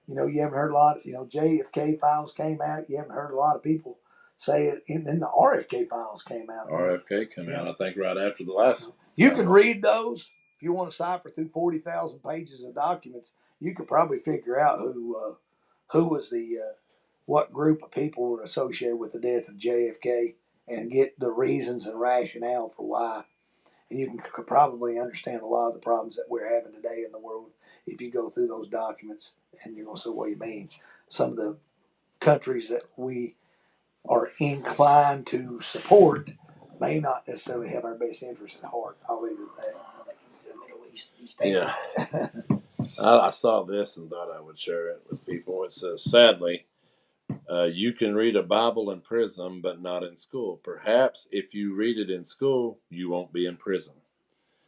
You haven't heard a lot. JFK files came out. You haven't heard a lot of people say it. And then the RFK files came out. RFK came out, I think, right after the last. You can read those. If you want to cipher through 40,000 pages of documents, you could probably figure out who was what group of people were associated with the death of JFK and get the reasons and rationale for why. And you can probably understand a lot of the problems that we're having today in the world if you go through those documents and you're going to see what you mean. Some of the countries that we are inclined to support may not necessarily have our best interests at heart. I'll leave it at that. Yeah. I saw this and thought I would share it with people. It says, sadly, you can read a Bible in prison, but not in school. Perhaps if you read it in school, you won't be in prison.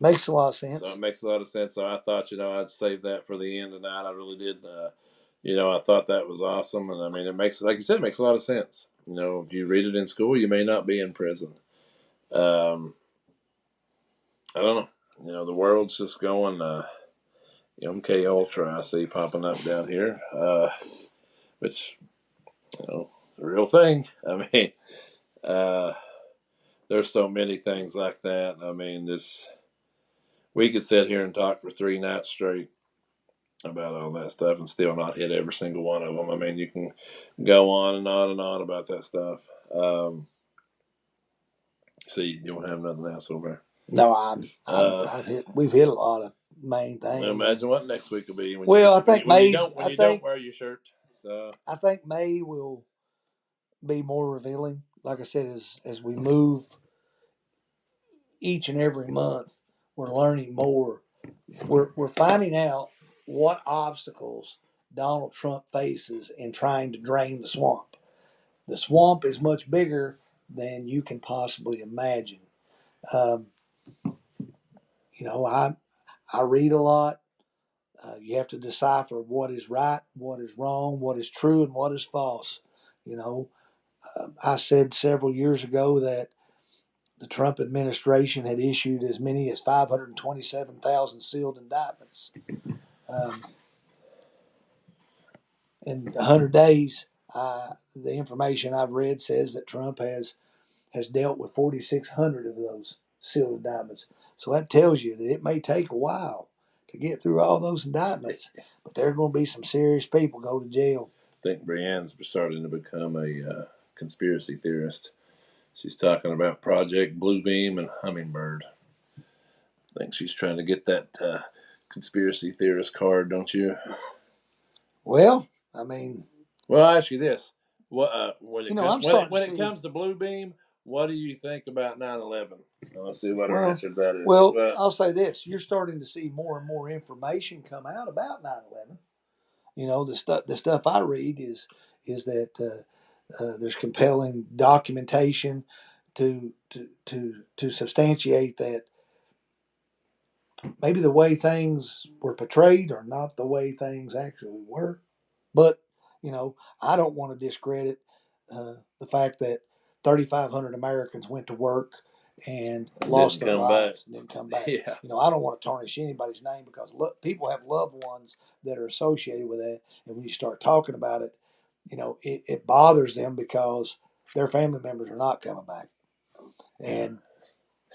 Makes a lot of sense. So it makes a lot of sense. So I thought, I'd save that for the end tonight. I really did. I thought that was awesome. And I mean, it makes, like you said, it makes a lot of sense. If you read it in school, you may not be in prison. I don't know. The world's just going, MK Ultra I see popping up down here, which, a real thing. I mean, there's so many things like that. I mean, we could sit here and talk for 3 nights straight about all that stuff and still not hit every single one of them. I mean, you can go on and on and on about that stuff. See, you don't have nothing else over there. No, we've hit a lot of main things. Imagine what next week will be. I think when May's. you don't wear your shirt. So I think May will be more revealing. Like I said, as we move each and every month, we're learning more. We're finding out what obstacles Donald Trump faces in trying to drain the swamp. The swamp is much bigger than you can possibly imagine. I read a lot. You have to decipher what is right, what is wrong, what is true, and what is false. I said several years ago that the Trump administration had issued as many as 527,000 sealed indictments. In 100 days, the information I've read says that Trump has dealt with 4,600 of those sealed indictments. So that tells you that it may take a while to get through all those indictments, but there are going to be some serious people go to jail. I think Brienne's starting to become a conspiracy theorist. She's talking about Project Bluebeam and Hummingbird. I think she's trying to get that conspiracy theorist card, don't you? Well, I mean, well, I'll ask you this: when it comes to Bluebeam, what do you think about 9/11? Let's see what her answer to that is. Well, I'll say this: you're starting to see more and more information come out about 9/11. The stuff I read is that there's compelling documentation to substantiate that maybe the way things were portrayed are not the way things actually were. But I don't want to discredit the fact that 3,500 Americans went to work and lost their lives and didn't come back. Yeah. I don't want to tarnish anybody's name because people have loved ones that are associated with that, and when you start talking about it, it bothers them because their family members are not coming back. And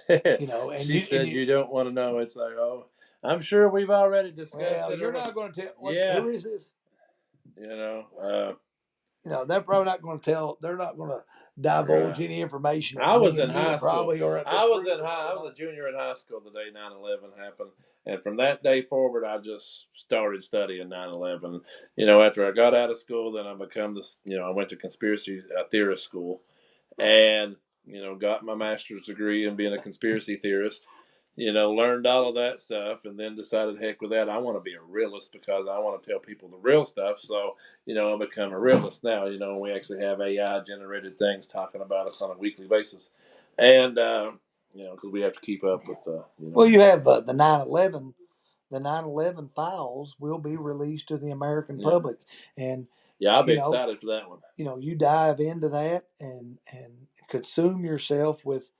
and she said you don't want to know. It's like, oh, I'm sure we've already discussed it. You're not going to tell. Who is this? They're probably not going to tell. They're not going to divulge any information. I was in high school. I was a junior in high school the day 9/11 happened, and from that day forward, I just started studying 9/11. After I got out of school, then I become this. I went to conspiracy theorist school, and got my master's degree in being a conspiracy theorist. Learned all of that stuff, and then decided, heck with that, I want to be a realist because I want to tell people the real stuff. So, I become a realist now. We actually have AI-generated things talking about us on a weekly basis. And, because we have to keep up with the, Well, you have the 9/11. The 9/11 files will be released to the American public. And I'll be excited for that one. You dive into that and consume yourself with,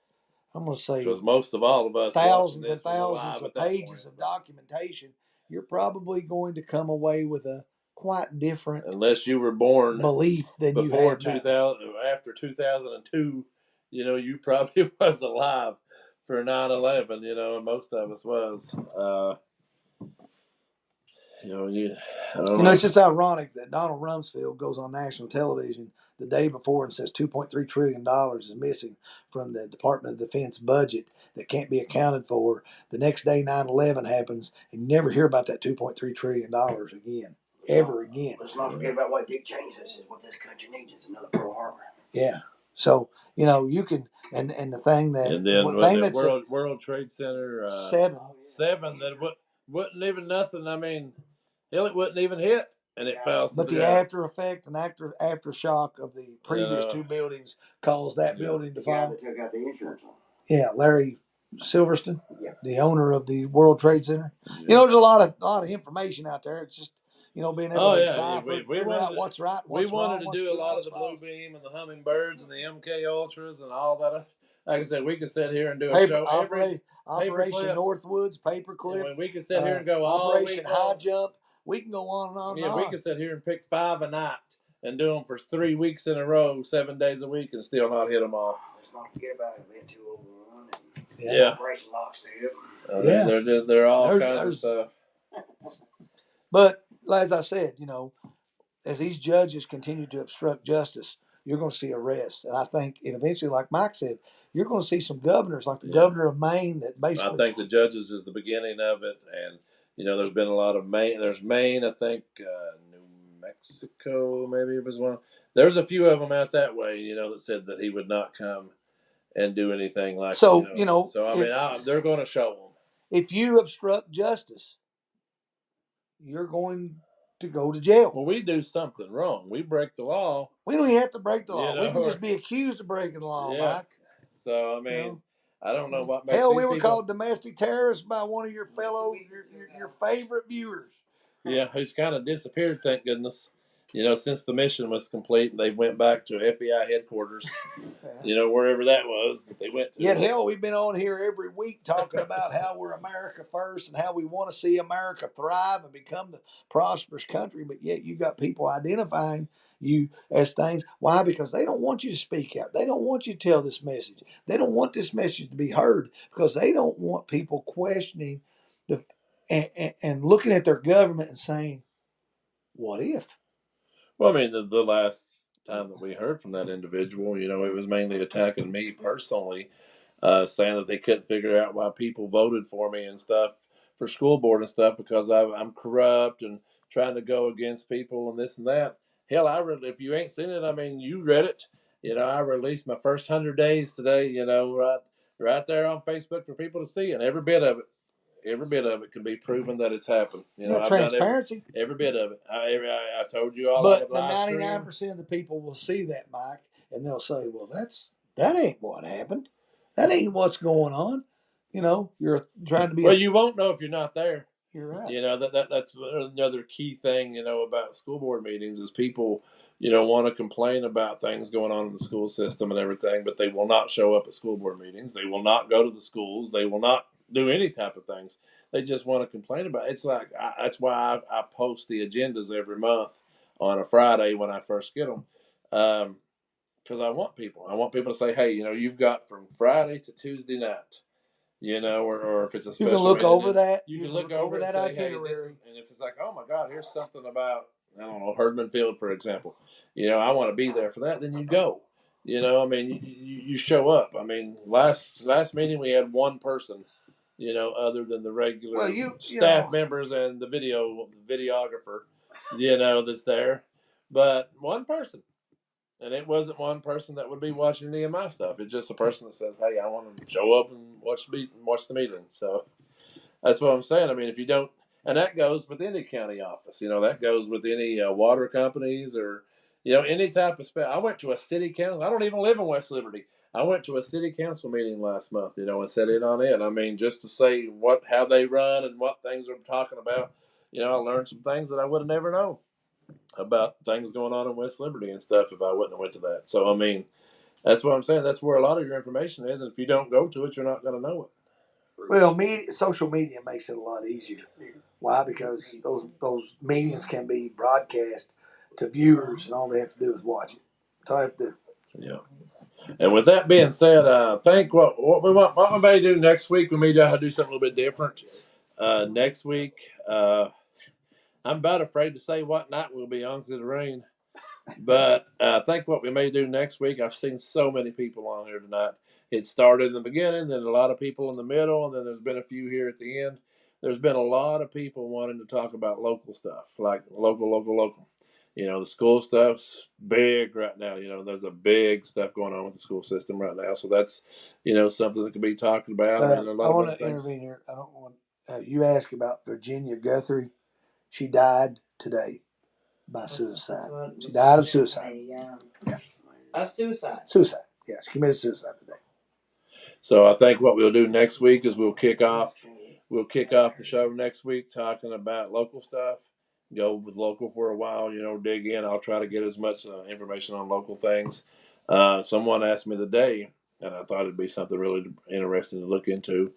I'm going to say, because most of all of us thousands and thousands of pages of documentation, you're probably going to come away with a quite different, unless you were born belief than before you had 2000, after 2002. You probably was alive for 9/11. And most of us was. It's just ironic that Donald Rumsfeld goes on national television the day before and says $2.3 trillion is missing from the Department of Defense budget that can't be accounted for. The next day 9/11 happens, and you never hear about that $2.3 trillion again, ever again. Let's not forget about what Dick Cheney says, what this country needs is another Pearl Harbor. Yeah. So, you can, and the thing that, and then the World Trade Center, 7 that wasn't even nothing. I mean, hell, it wasn't even hit, and it fell. But the after effect and aftershock of the previous two buildings caused that building to fall. The guy that took out the insurance on. Yeah, Larry Silverstein, yeah, the owner of the World Trade Center. Yeah. There's a lot of information out there. It's just being able to decipher, figure out what's right, what's wrong. We wanted to do a lot of the Bluebeam and the Hummingbirds and the MK Ultras and all that. Like I said, we could sit here and do a show Operation Northwoods, Paperclip. We could sit here and go Operation High Jump. We can go on and on. Yeah, we could sit here and pick 5 a night and do them for 3 weeks in a row, 7 days a week, and still not hit them all. Let's not forget about Event 201 and Yeah. Operation Lockstep. Yeah. They're all There's- kinds of there's- stuff. But as I said, as these judges continue to obstruct justice, you're going to see arrests. And I think, and eventually, like Mike said, you're going to see some governors, like the Yeah. governor of Maine, that basically. I think the judges is the beginning of it, and there's been a lot of Maine. There's Maine, I think, New Mexico, maybe it was one. There's a few of them out that way, that said that he would not come and do anything like. So, So I mean, they're going to show them. If you obstruct justice, you're going to go to jail. Well, we do something wrong. We break the law. We don't even have to break the law. You We know, can just be accused of breaking the law, Yeah. Mike. So I mean, I don't know what makes Hell, these we were people. called domestic terrorists by one of your fellow, your favorite viewers. Yeah, who's kind of disappeared, thank goodness. Since the mission was complete, they went back to FBI headquarters. Wherever that was that they went to. Yet, hell, we've been on here every week talking about how we're America first and how we want to see America thrive and become the prosperous country. But yet, you got people identifying you as things. Why? Because they don't want you to speak out. They don't want you to tell this message. They don't want this message to be heard because they don't want people questioning and looking at their government and saying, "What if?" Well, I mean, the last time that we heard from that individual, it was mainly attacking me personally, saying that they couldn't figure out why people voted for me and stuff for school board and stuff because I'm corrupt and trying to go against people and this and that. Hell, if you ain't seen it, I mean, you read it. I released my first 100 days today. Right there on Facebook for people to see, and every bit of it can be proven that it's happened. I've Transparency. done every bit of it. I told you all. But the 99% of the people will see that, Mike, and they'll say, "Well, that ain't what happened. That ain't what's going on." You're trying to be. Well, you won't know if you're not there. You're right. That's another key thing. About school board meetings is people, want to complain about things going on in the school system and everything, but they will not show up at school board meetings. They will not go to the schools. They will not do any type of things. They just want to complain about it. It's like that's why I post the agendas every month on a Friday when I first get them, because I want people to say, hey, you've got from Friday to Tuesday night, or if it's a special you can look meeting, over that. You can look over that and say, itinerary, and if it's like, oh my God, here's something about I don't know Herdman Field, for example, I want to be there for that, then you go. I mean, you show up. I mean, last meeting we had one person. Other than the regular staff members and the videographer, that's there. But one person. And it wasn't one person that would be watching any of my stuff. It's just a person that says, hey, I want to show up and watch the meeting. So that's what I'm saying. I mean, if you don't, and that goes with any county office, that goes with any water companies or, any type of I went to a city council. I don't even live in West Liberty. I went to a city council meeting last month, and sat in on it. I mean, just to say how they run and what things they're talking about. I learned some things that I would have never known about things going on in West Liberty and stuff if I wouldn't have went to that. So, I mean, that's what I'm saying. That's where a lot of your information is. And if you don't go to it, you're not going to know it. Well, social media makes it a lot easier. Why? Because those meetings can be broadcast to viewers, and all they have to do is watch it. That's all I have to do. Yeah. And with that being said, I think what we may do next week, we may do something a little bit different. Next week, I'm about afraid to say what night we'll be on because of the rain. But I think what we may do next week, I've seen so many people on here tonight. It started in the beginning, then a lot of people in the middle, and then there's been a few here at the end. There's been a lot of people wanting to talk about local stuff, like local. The school stuff's big right now. There's a big stuff going on with the school system right now. So that's, something that could be talked about. I want to intervene here. I don't want you ask about Virginia Guthrie. She died today by suicide. She died of suicide. Yeah. Of suicide. Suicide. Yeah, she committed suicide today. So I think what we'll do next week is we'll kick off the show next week talking about local stuff. Go with local for a while, dig in. I'll try to get as much information on local things. Someone asked me today, and I thought it'd be something really interesting to look into.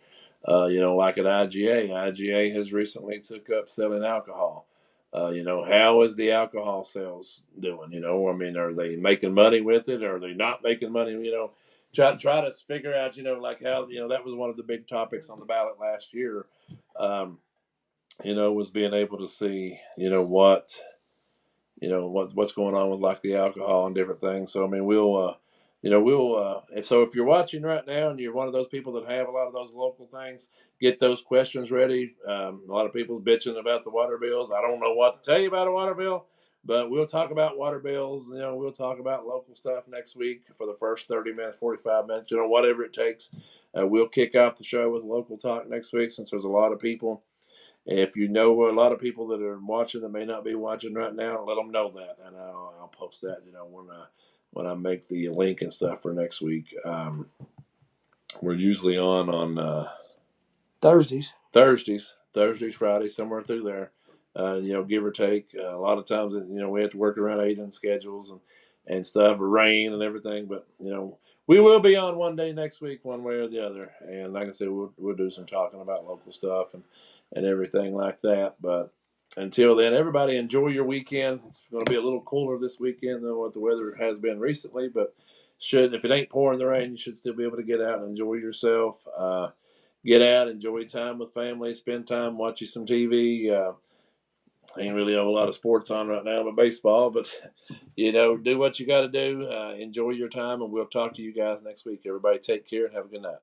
Like at IGA has recently took up selling alcohol. How is the alcohol sales doing? I mean, are they making money with it? Or are they not making money? Try to figure out, like how, that was one of the big topics on the ballot last year. Was being able to see, what's going on with like the alcohol and different things. So I mean, if you're watching right now and you're one of those people that have a lot of those local things, get those questions ready. A lot of people bitching about the water bills. I don't know what to tell you about a water bill, but we'll talk about water bills. We'll talk about local stuff next week for the first 30 minutes, 45 minutes, whatever it takes. We'll kick off the show with local talk next week since there's a lot of people. If you know a lot of people that are watching that may not be watching right now, let them know that, and I'll post that. When I make the link and stuff for next week. We're usually on Thursdays. Thursdays, Fridays, somewhere through there. Give or take. A lot of times, we have to work around Aiden's schedules and stuff, rain and everything. But we will be on one day next week, one way or the other. And like I said, we'll do some talking about local stuff and everything like that. But until then, everybody enjoy your weekend. It's going to be a little cooler this weekend than what the weather has been recently. But if it ain't pouring the rain, you should still be able to get out and enjoy yourself. Get out, enjoy time with family, spend time watching some TV. Ain't really have a lot of sports on right now, but baseball. But do what you got to do. Enjoy your time, and we'll talk to you guys next week. Everybody, take care and have a good night.